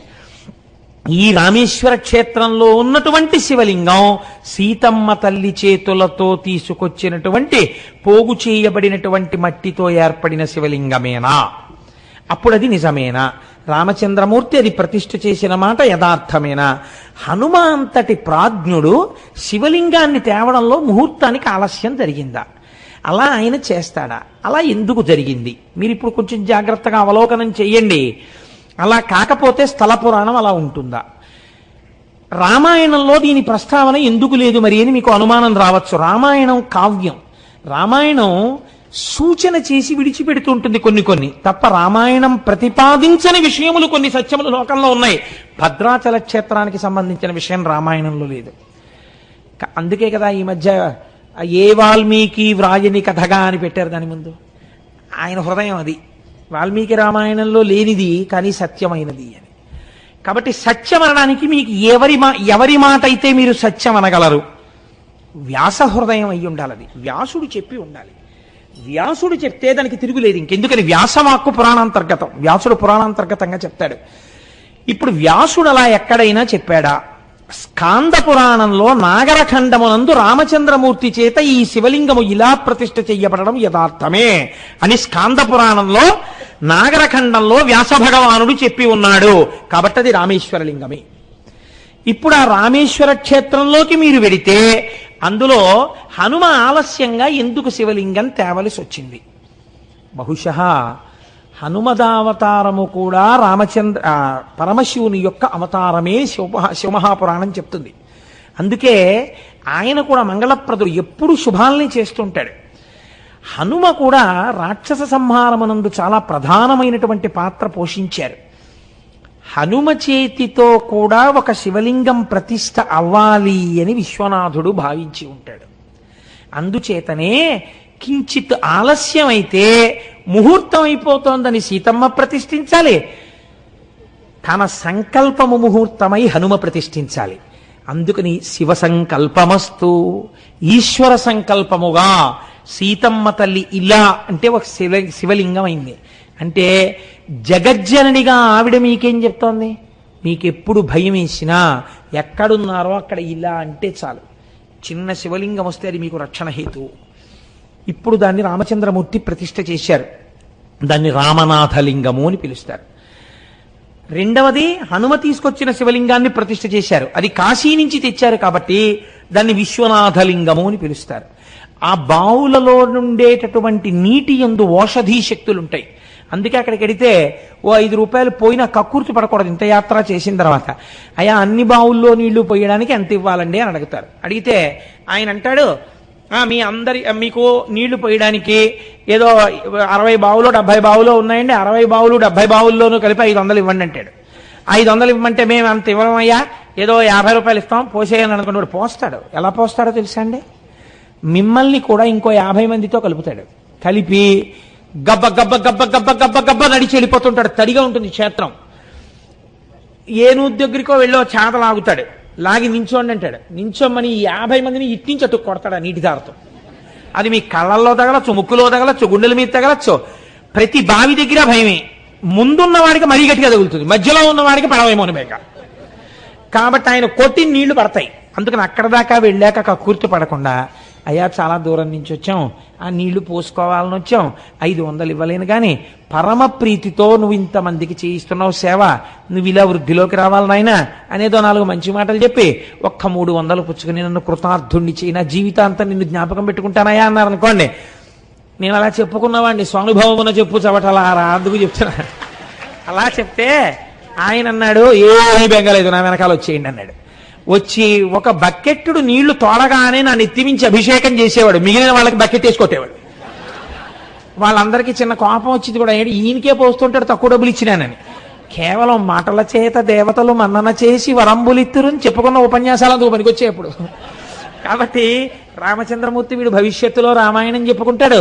ఈ రామేశ్వర క్షేత్రంలో ఉన్నటువంటి శివలింగం సీతమ్మ తల్లి చేతులతో తీసుకొచ్చినటువంటి పోగు చేయబడినటువంటి మట్టితో ఏర్పడిన శివలింగమేనా? అప్పుడు అది నిజమేనా? రామచంద్రమూర్తి అది ప్రతిష్ఠ చేసిన మాట యథార్థమేనా? హనుమ అంతటి ప్రాజ్ఞుడు శివలింగాన్ని తేవడంలో ముహూర్తానికి ఆలస్యం జరిగిందా? అలా ఆయన చేస్తాడా? అలా ఎందుకు జరిగింది? మీరు ఇప్పుడు కొంచెం జాగ్రత్తగా అవలోకనం చెయ్యండి. అలా కాకపోతే స్థల పురాణం అలా ఉంటుందా? రామాయణంలో దీని ప్రస్తావన ఎందుకు లేదు మరి అని మీకు అనుమానం రావచ్చు. రామాయణం కావ్యం. రామాయణం సూచన చేసి విడిచిపెడుతుంటుంది కొన్ని తప్ప రామాయణం ప్రతిపాదించని విషయములు కొన్ని సత్యములు లోకంలో ఉన్నాయి. భద్రాచల క్షేత్రానికి సంబంధించిన విషయం రామాయణంలో లేదు. అందుకే కదా ఈ మధ్య ఏ వాల్మీకి వ్రాయని కథగా అని పెట్టారు దాని ముందు. ఆయన హృదయం అది. వాల్మీకి రామాయణంలో లేనిది కానీ సత్యమైనది అని. కాబట్టి సత్యం అనడానికి మీకు ఎవరి మాట అయితే మీరు సత్యం అనగలరు? వ్యాస హృదయం అయి ఉండాలి. అది వ్యాసుడు చెప్పి ఉండాలి. వ్యాసుడు చెప్తే దానికి తిరుగులేదు ఇంకెందుకని. వ్యాసవాక్కు పురాణాంతర్గతం. వ్యాసుడు పురాణాంతర్గతంగా చెప్తాడు. ఇప్పుడు వ్యాసుడు అలా ఎక్కడైనా చెప్పాడా? స్కాంద పురాణంలో నాగరఖండమునందు రామచంద్రమూర్తి చేత ఈ శివలింగము ఇలా ప్రతిష్ఠ చెయ్యబడడం యథార్థమే అని స్కాంద పురాణంలో నాగరఖండంలో వ్యాస భగవానుడు చెప్పి ఉన్నాడు. కాబట్టి అది రామేశ్వరలింగమే. ఇప్పుడు ఆ రామేశ్వర క్షేత్రంలోకి మీరు వెడితే అందులో హనుమ ఆలస్యంగా ఎందుకు శివలింగం తేవలసి వచ్చింది? బహుశః హనుమదావతారము కూడా పరమశివుని యొక్క అవతారమే శివమహాపురాణం చెప్తుంది. అందుకే ఆయన కూడా మంగళప్రదుడు, ఎప్పుడు శుభాల్ని చేస్తుంటాడు. హనుమ కూడా రాక్షస సంహారమనందు చాలా ప్రధానమైనటువంటి పాత్ర పోషించారు. హనుమ చేతితో కూడా ఒక శివలింగం ప్రతిష్ఠ అవ్వాలి అని విశ్వనాథుడు భావించి ఉంటాడు. అందుచేతనే కించిత్ ఆలస్యం అయితే ముహూర్తం అయిపోతోందని సీతమ్మ ప్రతిష్ఠించాలి, తన సంకల్పము ముహూర్తమై హనుమ ప్రతిష్ఠించాలి. అందుకని శివ సంకల్పమస్తు, ఈశ్వర సంకల్పముగా సీతమ్మ తల్లి ఇలా అంటే ఒక శివలింగం అయింది. అంటే జగజ్జననిగా ఆవిడ మీకేం చెప్తోంది? మీకెప్పుడు భయం వేసినా ఎక్కడున్నారో అక్కడ ఇలా అంటే చాలు, చిన్న శివలింగం వస్తే అది మీకు రక్షణ హేతువు. ఇప్పుడు దాన్ని రామచంద్రమూర్తి ప్రతిష్ఠ చేశారు. దాన్ని రామనాథలింగము అని పిలుస్తారు. రెండవది హనుమ తీసుకొచ్చిన శివలింగాన్ని ప్రతిష్ఠ చేశారు. అది కాశీ నుంచి తెచ్చారు కాబట్టి దాన్ని విశ్వనాథలింగము అని పిలుస్తారు. ఆ బావులలో నుండేటటువంటి నీటి యందు ఓషధీ శక్తులు ఉంటాయి. అందుకే అక్కడికి వెడితే ఓ 5 రూపాయలు పోయినా కక్కుర్తి పడకూడదు. ఇంత యాత్ర చేసిన తర్వాత అయ్యా అన్ని బావుల్లో నీళ్లు పోయడానికి ఎంత ఇవ్వాలండి అని అడుగుతారు. అడిగితే ఆయన అంటాడు, మీకు నీళ్లు పోయడానికి ఏదో 60 బావులు 70 బావులో ఉన్నాయండి, 60 బావులు 70 బావుల్లోనూ కలిపి 500 ఇవ్వండి అంటాడు. 500 ఇవ్వమంటే మేము అంత ఇవ్వమయ్యా, ఏదో 50 రూపాయలు ఇస్తాం పోసేయని అనుకున్నాడు. పోస్తాడు. ఎలా పోస్తాడో తెలుసా అండి? మిమ్మల్ని కూడా ఇంకో 50 మందితో కలుపుతాడు. కలిపి గబ్బ గబ్బ గబ్బ గబ్బ గబ్బ గబ్బ నడిచి వెళ్ళిపోతుంటాడు. తడిగా ఉంటుంది క్షేత్రం. ఏనుగు దగ్గరికో వెళ్ళో చేత లాగుతాడు. లాగి నించోండి అంటాడు. నించోమని 50 మందిని ఇట్టించి అటు కొడతాడు ఆ నీటి దారతో. అది మీ కళ్ళల్లో తగలచ్చు, ముక్కులో తగలచ్చు, గుండెల మీద తగలచ్చు. ప్రతి బావి దగ్గర భయమే. ముందున్న వాడికి మరీ గట్టిగా తగులుతుంది, మధ్యలో ఉన్న వాడికి పడవేమోని బేక. కాబట్టి ఆయన కొట్టి నీళ్లు పడతాయి. అందుకని అక్కడ దాకా వెళ్ళాక కక్కుర్తి పడకుండా, అయ్యా చాలా దూరం నుంచి వచ్చాం, ఆ నీళ్లు పోసుకోవాలని వచ్చాం, 500 ఇవ్వలేను కానీ పరమ ప్రీతితో నువ్వు ఇంతమందికి చేయిస్తున్నావు సేవ, నువ్వు ఇలా వృద్ధిలోకి రావాలి నాయనా అనేదో 4 మంచి మాటలు చెప్పి ఒక్క 300 పుచ్చుకుని నన్ను కృతార్థుణ్ణి చేయి, నా జీవితాంతం నిన్ను జ్ఞాపకం పెట్టుకుంటానయా అన్నారు అనుకోండి. నేను అలా చెప్పుకున్నవాడిని, స్వానుభవమున చెప్పు చవటలారా, అందుకు చెప్తున్నా. అలా చెప్తే ఆయన అన్నాడు, ఏ బెంగలేదు నా వెనకాల వచ్చేయండి అన్నాడు. వచ్చి ఒక బకెట్టుడు నీళ్లు తోడగానే నా నెత్తిమించి అభిషేకం చేసేవాడు. మిగిలిన వాళ్ళకి బకెట్ వేసుకొట్టేవాడు. వాళ్ళందరికీ చిన్న కోపం వచ్చింది కూడా, ఈయనకే పోస్తుంటాడు తక్కువ డబ్బులు ఇచ్చినానని. కేవలం మాటల చేత దేవతలు మన్నన చేసి వరంబులిత్తురని చెప్పుకున్న ఉపన్యాసాలందుకు పనికొచ్చేప్పుడు. కాబట్టి రామచంద్రమూర్తి వీడు భవిష్యత్తులో రామాయణం చెప్పుకుంటాడు.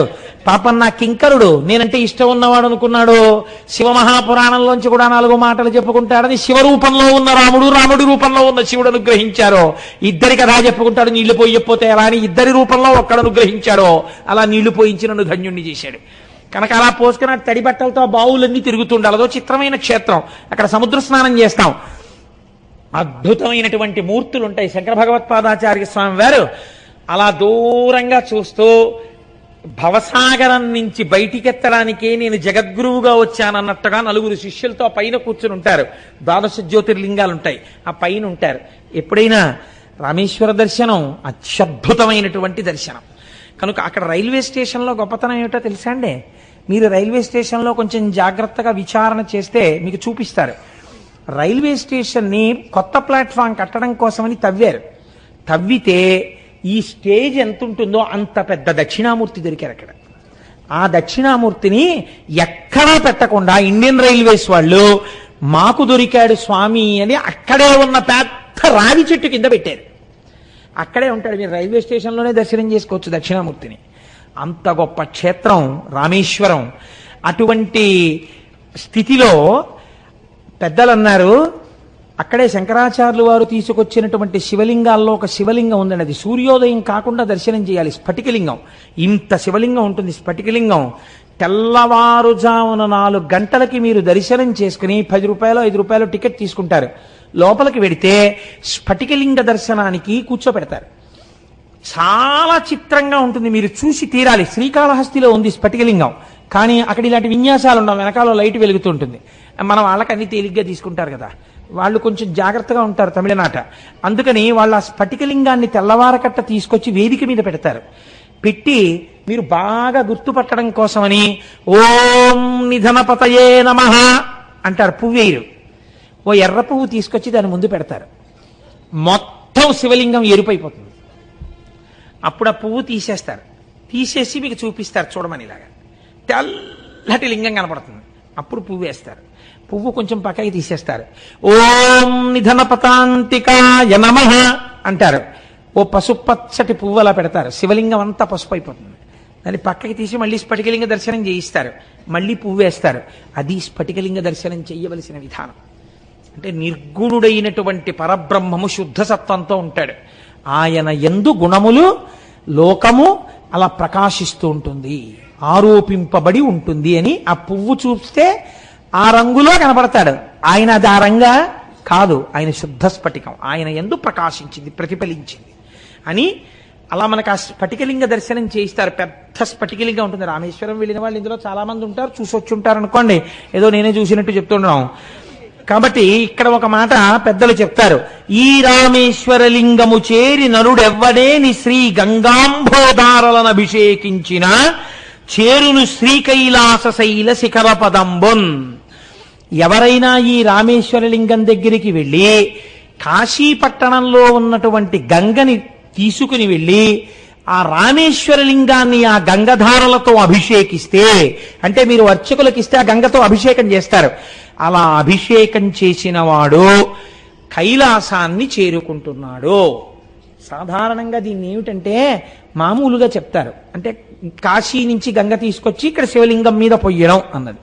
పాపం నా కింకరుడు నేనంటే ఇష్టం ఉన్నవాడు అనుకున్నాడు, శివమహాపురాణంలోంచి కూడా 4 మాటలు చెప్పుకుంటాడని శివరూపంలో ఉన్న రాముడి రూపంలో ఉన్న శివుడు అనుగ్రహించారో. ఇద్దరి కథ చెప్పుకుంటాడు, నీళ్లు పోయకపోతే ఎలా అని ఇద్దరి రూపంలో ఒక్కడు అనుగ్రహించాడో. అలా నీళ్లు పోయించి నన్ను ధన్యుణ్ణి చేశాడు. కనుక అలా పోసుకున్న తడి బట్టలతో బావులన్నీ తిరుగుతుండాలి. అదో చిత్రమైన క్షేత్రం. అక్కడ సముద్ర స్నానం చేస్తాం. అద్భుతమైనటువంటి మూర్తులు ఉంటాయి. శంకర భగవత్పాదాచార్య స్వామి వారు అలా దూరంగా చూస్తూ భవసాగరం నుంచి బయటికెత్తడానికే నేను జగద్గురువుగా వచ్చానన్నట్టుగా 4 శిష్యులతో పైన కూర్చుని ఉంటారు. 12 జ్యోతిర్లింగాలు ఉంటాయి, ఆ పైన ఉంటారు. ఎప్పుడైనా రామేశ్వర దర్శనం అత్యద్భుతమైనటువంటి దర్శనం. కనుక అక్కడ రైల్వే స్టేషన్లో గొప్పతనం ఏమిటో తెలుసా అండి? మీరు రైల్వే స్టేషన్లో కొంచెం జాగ్రత్తగా విచారణ చేస్తే మీకు చూపిస్తారు. రైల్వే స్టేషన్ని కొత్త ప్లాట్ఫామ్ కట్టడం కోసమని తవ్వారు. తవ్వితే ఈ స్టేజ్ ఎంత ఉంటుందో అంత పెద్ద దక్షిణామూర్తి దొరికారు అక్కడ. ఆ దక్షిణామూర్తిని ఎక్కడా పెట్టకుండా ఇండియన్ రైల్వేస్ వాళ్ళు మాకు దొరికాడు స్వామి అని అక్కడే ఉన్న పెద్ద రావి చెట్టు కింద పెట్టారు. అక్కడే ఉంటాడు. మీరు రైల్వే స్టేషన్లోనే దర్శనం చేసుకోవచ్చు దక్షిణామూర్తిని. అంత గొప్ప క్షేత్రం రామేశ్వరం. అటువంటి స్థితిలో పెద్దలు అన్నారు, అక్కడే శంకరాచార్యులు వారు తీసుకొచ్చినటువంటి శివలింగాల్లో ఒక శివలింగం ఉందండి. అది సూర్యోదయం కాకుండా దర్శనం చేయాలి. స్ఫటికలింగం. ఇంత శివలింగం ఉంటుంది. స్ఫటికలింగం తెల్లవారుజామున 4 గంటలకి మీరు దర్శనం చేసుకుని 10 రూపాయలు 5 రూపాయలు టికెట్ తీసుకుంటారు. లోపలికి వెడితే స్ఫటికలింగ దర్శనానికి కూర్చోపెడతారు. చాలా చిత్రంగా ఉంటుంది, మీరు చూసి తీరాలి. శ్రీకాళహస్తిలో ఉంది స్ఫటికలింగం, కానీ అక్కడ ఇలాంటి విన్యాసాలు ఉండవు. వెనకాల లైట్ వెలుగుతూ ఉంటుంది. మన వాళ్ళకి అన్ని తేలిగ్గా తీసుకుంటారు కదా, వాళ్ళు కొంచెం జాగ్రత్తగా ఉంటారు తమిళనాట. అందుకని వాళ్ళు ఆ స్ఫటికలింగాన్ని తెల్లవారకట్ట తీసుకొచ్చి వేదిక మీద పెడతారు. పెట్టి మీరు బాగా గుర్తుపట్టడం కోసమని ఓం నిధనపతయే నమః అంటారు. పువ్వేరు ఓ ఎర్ర పువ్వు తీసుకొచ్చి దాని ముందు పెడతారు. మొత్తం శివలింగం ఎరుపైపోతుంది. అప్పుడు ఆ పువ్వు తీసేస్తారు. తీసేసి మీకు చూపిస్తారు చూడమని. ఇలాగా తెల్లటి లింగం కనపడుతుంది. అప్పుడు పువ్వు వేస్తారు. పువ్వు కొంచెం పక్కకి తీసేస్తారు. ఓం నిధన పతాంతికాయ నమః అంటారు. ఓ పసుపచ్చటి పువ్వు అలా పెడతారు. శివలింగం అంతా పసుపు అయిపోతుంది. దాన్ని పక్కకి తీసి మళ్ళీ స్ఫటికలింగ దర్శనం చేయిస్తారు. మళ్ళీ పువ్వు వేస్తారు. అది స్ఫటికలింగ దర్శనం చేయవలసిన విధానం. అంటే నిర్గుణుడైనటువంటి పరబ్రహ్మము శుద్ధ సత్వంతో ఉంటాడు. ఆయన యందు గుణములు లోకము అలా ప్రకాశిస్తూ ఉంటుంది, ఆరోపింపబడి ఉంటుంది అని ఆ పువ్వు చూస్తే ఆ రంగులో కనపడతాడు. ఆయన అది ఆ రంగా కాదు, ఆయన శుద్ధ స్ఫటికం, ఆయన యందు ప్రకాశించింది, ప్రతిఫలించింది అని అలా మనకు ఆ స్ఫటికలింగ దర్శనం చేయిస్తారు. పెద్ద స్ఫటికలింగం ఉంటుంది. రామేశ్వరం వెళ్ళిన వాళ్ళు ఇందులో చాలా మంది ఉంటారు, చూసొచ్చి ఉంటారు అనుకోండి. ఏదో నేనే చూసినట్టు చెప్తున్నాం. కాబట్టి ఇక్కడ ఒక మాట పెద్దలు చెప్తారు. ఈ రామేశ్వర లింగము చేరి నరుడెవ్వడేని శ్రీ గంగాంబోదారలను అభిషేకించిన చేరును శ్రీకైలాస శైల శిఖర పదంబున్. ఎవరైనా ఈ రామేశ్వర లింగం దగ్గరికి వెళ్ళి కాశీ పట్టణంలో ఉన్నటువంటి గంగని తీసుకుని వెళ్ళి ఆ రామేశ్వర లింగాన్ని ఆ గంగధారలతో అభిషేకిస్తే, అంటే మీరు అర్చకులకు ఇస్తే ఆ గంగతో అభిషేకం చేస్తారు, అలా అభిషేకం చేసిన వాడు కైలాసాన్ని చేరుకుంటున్నాడు. సాధారణంగా దీన్ని ఏమిటంటే మామూలుగా చెప్తారు. అంటే కాశీ నుంచి గంగ తీసుకొచ్చి ఇక్కడ శివలింగం మీద పొయ్యడం అన్నది.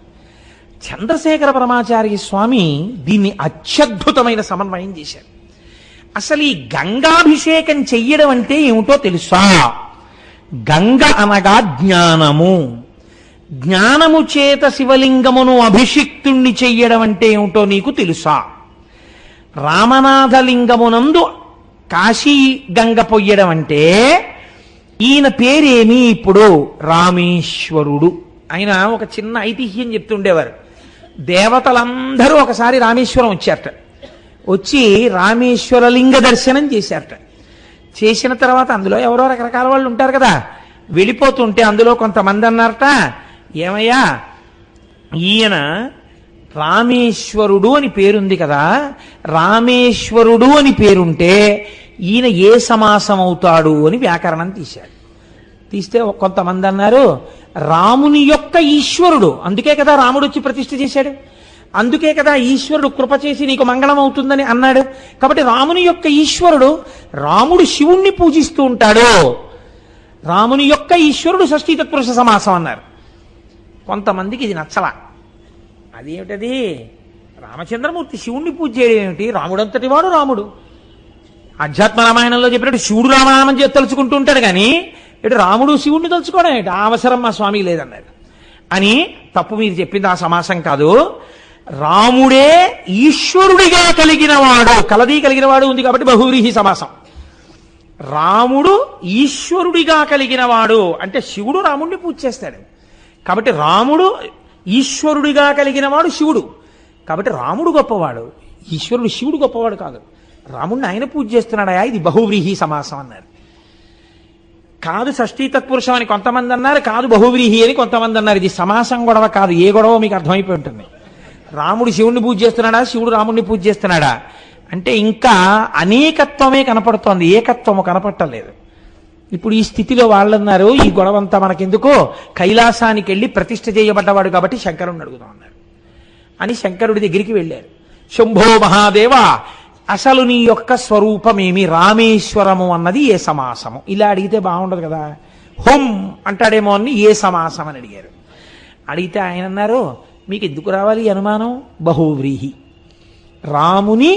చంద్రశేఖర పరమాచార్య స్వామి దీన్ని అత్యద్భుతమైన సమన్వయం చేశారు. అసలు ఈ గంగాభిషేకం చెయ్యడం అంటే ఏమిటో తెలుసా? గంగ అనగా జ్ఞానము. జ్ఞానము చేత శివలింగమును అభిషిక్తుణ్ణి చెయ్యడం అంటే ఏమిటో నీకు తెలుసా? రామనాథలింగమునందు కాశీ గంగ పొయ్యడం అంటే ఈయన పేరేమి? ఇప్పుడు రామేశ్వరుడు. ఆయన ఒక చిన్న ఐతిహ్యం చెప్తుండేవారు. దేవతలందరూ ఒకసారి రామేశ్వరం వచ్చారట. వచ్చి రామేశ్వర లింగ దర్శనం చేశారట. చేసిన తర్వాత అందులో ఎవరో రకరకాల వాళ్ళు ఉంటారు కదా, వెళ్ళిపోతుంటే అందులో కొంతమంది అన్నారట, ఏమయ్యా ఈయన రామేశ్వరుడు అని పేరుంది కదా, రామేశ్వరుడు అని పేరుంటే ఈయన ఏ సమాసం అవుతాడు అని వ్యాకరణం తీశాడు. తీస్తే కొంతమంది అన్నారు రాముని యొక్క ఈశ్వరుడు, అందుకే కదా రాముడు వచ్చి ప్రతిష్ఠ చేశాడు, అందుకే కదా ఈశ్వరుడు కృప చేసి నీకు మంగళం అవుతుందని అన్నాడు. కాబట్టి రాముని యొక్క ఈశ్వరుడు, రాముడు శివుణ్ణి పూజిస్తూ ఉంటాడు, రాముని యొక్క ఈశ్వరుడు షష్ఠీ తత్పురుష సమాసం అన్నారు. కొంతమందికి ఇది నచ్చల. అదేమిటది, రామచంద్రమూర్తి శివుణ్ణి పూజ చేయడం ఏమిటి, రాముడంతటి వాడు రాముడు. అధ్యాత్మ రామాయణంలో చెప్పినట్టు శివుడు రామనామం తలుచుకుంటూ ఉంటాడు కానీ ఇటు రాముడు శివుణ్ణి తలుచుకోవడం ఏంటి, ఆ అవసరం మా స్వామికి లేదన్నాడు అని. తప్పు మీరు చెప్పింది ఆ సమాసం కాదు. రాముడే ఈశ్వరుడిగా కలిగిన వాడు, కలది కలిగిన వాడు ఉంది కాబట్టి బహువ్రీహి సమాసం. రాముడు ఈశ్వరుడిగా కలిగిన వాడు అంటే శివుడు రాముడిని పూజ చేస్తాడు కాబట్టి రాముడు ఈశ్వరుడిగా కలిగిన వాడు శివుడు. కాబట్టి రాముడు గొప్పవాడు, ఈశ్వరుడు శివుడు గొప్పవాడు కాదు. రాముడిని ఆయన పూజ చేస్తున్నాడా, ఇది బహువ్రీహి సమాసం అన్నారు. కాదు షష్ఠీ తత్పురుషం అని కొంతమంది అన్నారు, కాదు బహువ్రీహి అని కొంతమంది అన్నారు. ఇది సమాసం గొడవ కాదు, ఏ గొడవ మీకు అర్థమైపోయి ఉంటుంది. రాముడు శివుణ్ణి పూజ చేస్తున్నాడా, శివుడు రాముడిని పూజ చేస్తున్నాడా అంటే ఇంకా అనేకత్వమే కనపడుతోంది, ఏకత్వము కనపట్టలేదు. ఇప్పుడు ఈ స్థితిలో వాళ్ళన్నారు ఈ గొడవంతా మనకెందుకో, కైలాసానికి వెళ్ళి ప్రతిష్ఠ చేయబడ్డవాడు కాబట్టి శంకరుడిని అడుగుదాం అన్నారు అని శంకరుడి దగ్గరికి వెళ్ళారు. శంభో మహాదేవ, అసలు నీ యొక్క స్వరూపమేమి, రామేశ్వరము అన్నది ఏ సమాసము? ఇలా అడిగితే బాగుండదు కదా, హోం అంటాడేమో అని ఏ సమాసం అని అడిగారు. అడిగితే ఆయన అన్నారు, మీకు ఎందుకు రావాలి అనుమానం, బహువ్రీహి, రాముని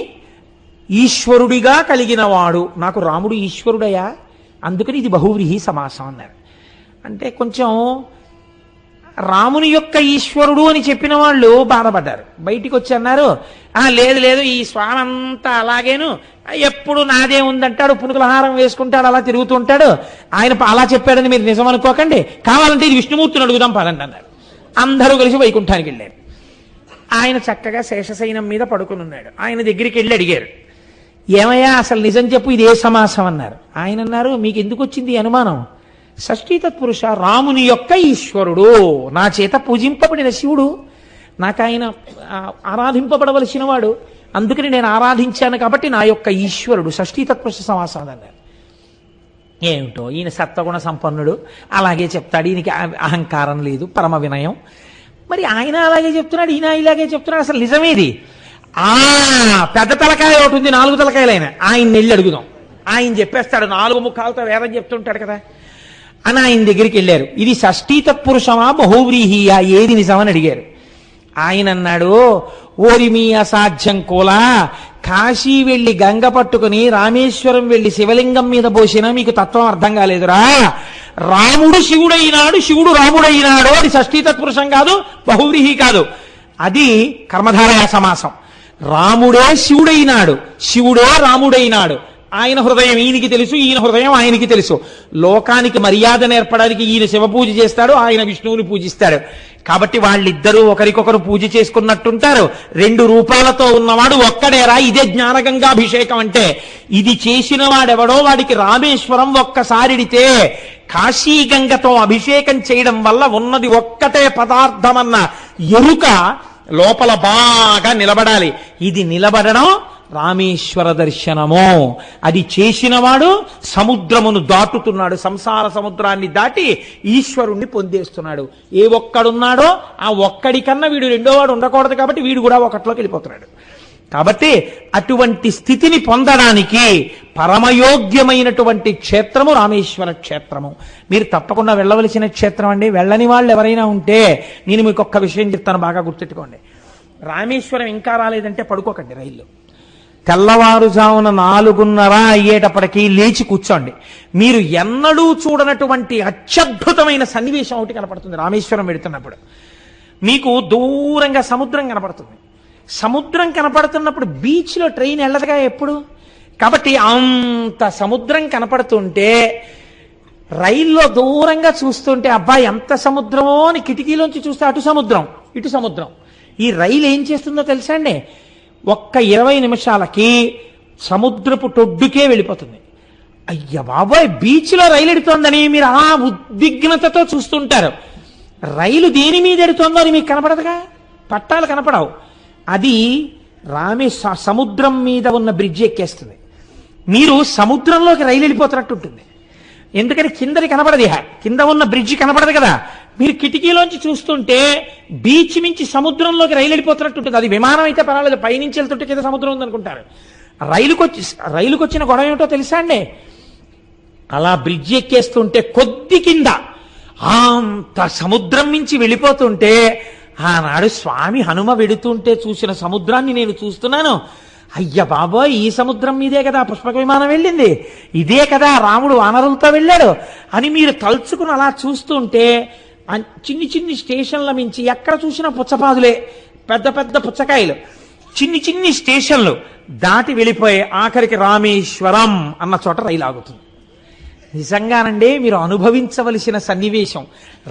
ఈశ్వరుడిగా కలిగిన వాడు, నాకు రాముడు ఈశ్వరుడయా, అందుకని ఇది బహువ్రీహి సమాసం అన్నారు. అంటే కొంచెం రాముని యొక్క ఈశ్వరుడు అని చెప్పిన వాళ్ళు బాధపడ్డారు. బయటికి వచ్చి అన్నారు, లేదు లేదు ఈ స్వామి అంతా అలాగేను, ఎప్పుడు నాదే ఉందంటాడు, పునుకులహారం వేసుకుంటాడు, అలా తిరుగుతుంటాడు, ఆయన అలా చెప్పాడని మీరు నిజం అనుకోకండి, కావాలంటే ఇది విష్ణుమూర్తిని అడుగుదాం పదండి అన్నారు. అందరూ కలిసి వైకుంఠానికి వెళ్ళారు. ఆయన చక్కగా శేషశయనం మీద పడుకుని ఉన్నాడు. ఆయన దగ్గరికి వెళ్ళి అడిగారు, ఏమయ్యా అసలు నిజం చెప్పు, ఇది ఏ సమాసం అన్నారు. ఆయన అన్నారు, మీకు ఎందుకు వచ్చింది ఈ అనుమానం, షష్ఠీ తత్పురుష రాముని యొక్క ఈశ్వరుడు, నా చేత పూజింపబడిన శివుడు, నాకు ఆయన ఆరాధింపబడవలసిన వాడు, అందుకని నేను ఆరాధించాను కాబట్టి నా యొక్క ఈశ్వరుడు, షష్ఠీ తత్పురుష సమాసం అన్నారు. ఏమిటో ఈయన సత్వగుణ సంపన్నుడు, అలాగే చెప్తాడు, ఈయనకి అహంకారం లేదు, పరమ వినయం. మరి ఆయన అలాగే చెప్తున్నాడు, ఈయన ఇలాగే చెప్తున్నాడు, అసలు నిజమేది? పెద్ద తలకాయ ఒకటి ఉంది, 4 తలకాయలైన ఆయన వెళ్ళి అడుగుదాం. ఆయన చెప్పేస్తాడు, 4 ముఖాలతో వేదం చెప్తుంటాడు కదా అని. ఆయన దగ్గరికి వెళ్ళారు. ఇది షష్ఠీ తత్పురుషమా బహువ్రీహియా, ఏది నిజమని అడిగారు. ఆయన అన్నాడు, ఓరి మీ అసాధ్యం కోలా, కాశీ వెళ్లి గంగ పట్టుకుని రామేశ్వరం వెళ్లి శివలింగం మీద పోసినా మీకు తత్వం అర్థం కాలేదురా. రాముడు శివుడైనాడు, శివుడు రాముడైనాడు, అది షష్ఠీ తత్పురుషం కాదు, బహువ్రీహి కాదు, అది కర్మధారయ సమాసం. రాముడే శివుడైనాడు, శివుడే రాముడైనాడు. ఆయన హృదయం ఈయనకి తెలుసు, ఈయన హృదయం ఆయనకి తెలుసు. లోకానికి మర్యాద నేర్పడానికి ఈయన శివ పూజ చేస్తాడు, ఆయన విష్ణువుని పూజిస్తాడు. కాబట్టి వాళ్ళిద్దరూ ఒకరికొకరు పూజ చేసుకున్నట్టుంటారు. 2 రూపాలతో ఉన్నవాడు ఒక్కడేరా, ఇదే జ్ఞానగంగాభిషేకం అంటే. ఇది చేసిన వాడెవడో వాడికి రామేశ్వరం ఒక్కసారిడితే కాశీ గంగతో అభిషేకం చేయడం వల్ల ఉన్నది ఒక్కటే పదార్థమన్న ఎరుక లోపల బాగా నిలబడాలి. ఇది నిలబడడం రామేశ్వర దర్శనము. అది చేసినవాడు సముద్రమును దాటుతున్నాడు, సంసార సముద్రాన్ని దాటి ఈశ్వరుణ్ణి పొందేస్తున్నాడు. ఏ ఒక్కడున్నాడో ఆ ఒక్కడికన్నా వీడు రెండోవాడు ఉండకూడదు, కాబట్టి వీడు కూడా ఒకటిలోకి వెళ్ళిపోతున్నాడు. కాబట్టి అటువంటి స్థితిని పొందడానికి పరమయోగ్యమైనటువంటి క్షేత్రము రామేశ్వర క్షేత్రము. మీరు తప్పకుండా వెళ్ళవలసిన క్షేత్రం అండి. వెళ్ళని వాళ్ళు ఎవరైనా ఉంటే నేను మీకు ఒక్క విషయం చెప్తాను, బాగా గుర్తెట్టుకోండి. రామేశ్వరం ఇంకా రాలేదంటే పడుకోకండి రైల్లో. తెల్లవారుజామున 4:30 అయ్యేటప్పటికీ లేచి కూర్చోండి. మీరు ఎన్నడూ చూడనటువంటి అత్యద్భుతమైన సన్నివేశం ఒకటి కనపడుతుంది రామేశ్వరం వెడుతున్నప్పుడు. మీకు దూరంగా సముద్రం కనపడుతుంది. సముద్రం కనపడుతున్నప్పుడు బీచ్లో ట్రైన్ వెళ్ళదుగా ఎప్పుడు. కాబట్టి అంత సముద్రం కనపడుతుంటే రైల్లో దూరంగా చూస్తుంటే అబ్బా ఎంత సముద్రమో అని కిటికీలోంచి చూస్తే అటు సముద్రం ఇటు సముద్రం. ఈ రైలు ఏం చేస్తుందో తెలుసా అండి, ఒక్క 20 నిమిషాలకి సముద్రపు టొడ్డుకే వెళ్ళిపోతుంది. అయ్య బాబోయ్, బీచ్లో రైలు ఎడుతోందని మీరు అలా ఉద్విగ్నతతో చూస్తుంటారు. రైలు దేని మీద ఎడుతోందో అని మీకు కనపడదుగా, పట్టాలు కనపడవు. అది సముద్రం మీద ఉన్న బ్రిడ్జ్ ఎక్కేస్తుంది. మీరు సముద్రంలోకి రైలు వెళ్ళిపోతున్నట్టు ఉంటుంది. ఎందుకని కిందది కనపడదు, కింద ఉన్న బ్రిడ్జ్ కనపడదు కదా. మీరు కిటికీలోంచి చూస్తుంటే బీచ్ నుంచి సముద్రంలోకి రైలు వెళ్ళిపోతున్నట్టు ఉంటుంది. అది విమానం అయితే పర్వాలేదు, పైనుంచి వెళ్తుంటే కింద సముద్రం ఉందనుకుంటారు. రైలుకి వచ్చిన గొడవ ఏమిటో తెలుసా అండి, అలా బ్రిడ్జ్ ఎక్కేస్తుంటే కొద్ది కింద అంత సముద్రం నుంచి వెళ్ళిపోతుంటే ఆనాడు స్వామి హనుమ వెడుతుంటే చూసిన సముద్రాన్ని నేను చూస్తున్నాను. అయ్య బాబోయ్, ఈ సముద్రం మీదే కదా పుష్పక విమానం వెళ్ళింది, ఇదే కదా రాముడు వానరులతో వెళ్ళాడు అని మీరు తలుచుకుని అలా చూస్తుంటే చిన్ని చిన్ని స్టేషన్ల మించి ఎక్కడ చూసినా పుచ్చపాదులే, పెద్ద పెద్ద పుచ్చకాయలు, చిన్ని స్టేషన్లు దాటి వెళ్ళిపోయి ఆఖరికి రామేశ్వరం అన్న చోట రైలు ఆగుతుంది. నిజంగానండి మీరు అనుభవించవలసిన సన్నివేశం.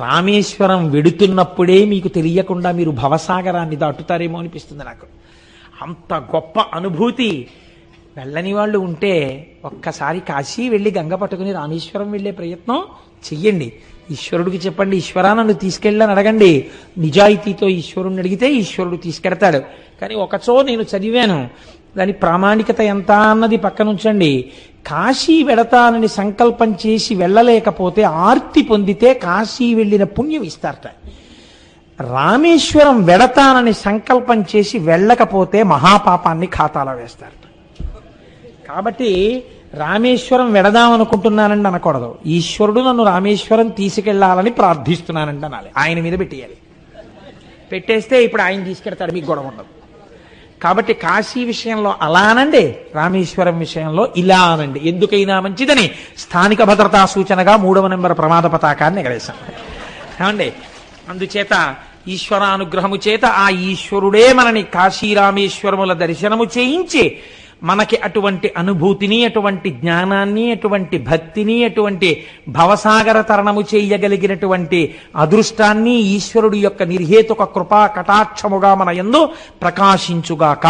రామేశ్వరం వెడుతున్నప్పుడే మీకు తెలియకుండా మీరు భవసాగరాన్ని దాటుతారేమో అనిపిస్తుంది నాకు. అంత గొప్ప అనుభూతి. వెళ్ళని వాళ్ళు ఉంటే ఒక్కసారి కాశీ వెళ్ళి గంగ పట్టుకుని రామేశ్వరం వెళ్ళే ప్రయత్నం చెయ్యండి. ఈశ్వరుడికి చెప్పండి, ఈశ్వరా నన్ను తీసుకెళ్ళని అడగండి. నిజాయితీతో ఈశ్వరుణ్ణి అడిగితే ఈశ్వరుడు తీసుకెడతాడు. కానీ ఒకచో నేను చదివాను, దాని ప్రామాణికత ఎంత అన్నది పక్కనుంచండి. కాశీ వెడతానని సంకల్పం చేసి వెళ్ళలేకపోతే ఆర్తి పొందితే కాశీ వెళ్ళిన పుణ్యం ఇస్తారట. రామేశ్వరం వెడతానని సంకల్పం చేసి వెళ్ళకపోతే మహాపాపాన్ని ఖాతాలో వేస్తారట. కాబట్టి రామేశ్వరం వెడదామనుకుంటున్నానండి అనకూడదు. ఈశ్వరుడు నన్ను రామేశ్వరం తీసుకెళ్లాలని ప్రార్థిస్తున్నానండి అనాలి. ఆయన మీద పెట్టేయాలి. పెట్టేస్తే ఇప్పుడు ఆయన తీసుకెడతాడు, మీకు గొడవ ఉండదు. కాబట్టి కాశీ విషయంలో అలా అనండి, రామేశ్వరం విషయంలో ఇలా అనండి. ఎందుకైనా మంచిదని స్థానిక భద్రతా సూచనగా 3వ నెంబర్ ప్రమాద పతాకాన్ని ఎగరేశాం. ఏమండి, అందుచేత ఈశ్వరానుగ్రహము చేత ఆ ఈశ్వరుడే మనని కాశీ రామేశ్వరముల దర్శనము చేయించి మనకి అటువంటి అనుభూతిని, అటువంటి జ్ఞానాన్ని, అటువంటి భక్తిని, అటువంటి భవసాగర తరణము చేయగలిగినటువంటి అదృష్టాన్ని ఈశ్వరుడు యొక్క నిర్హేతుక కృపా కటాక్షముగా మన యందు ప్రకాశించుగాక.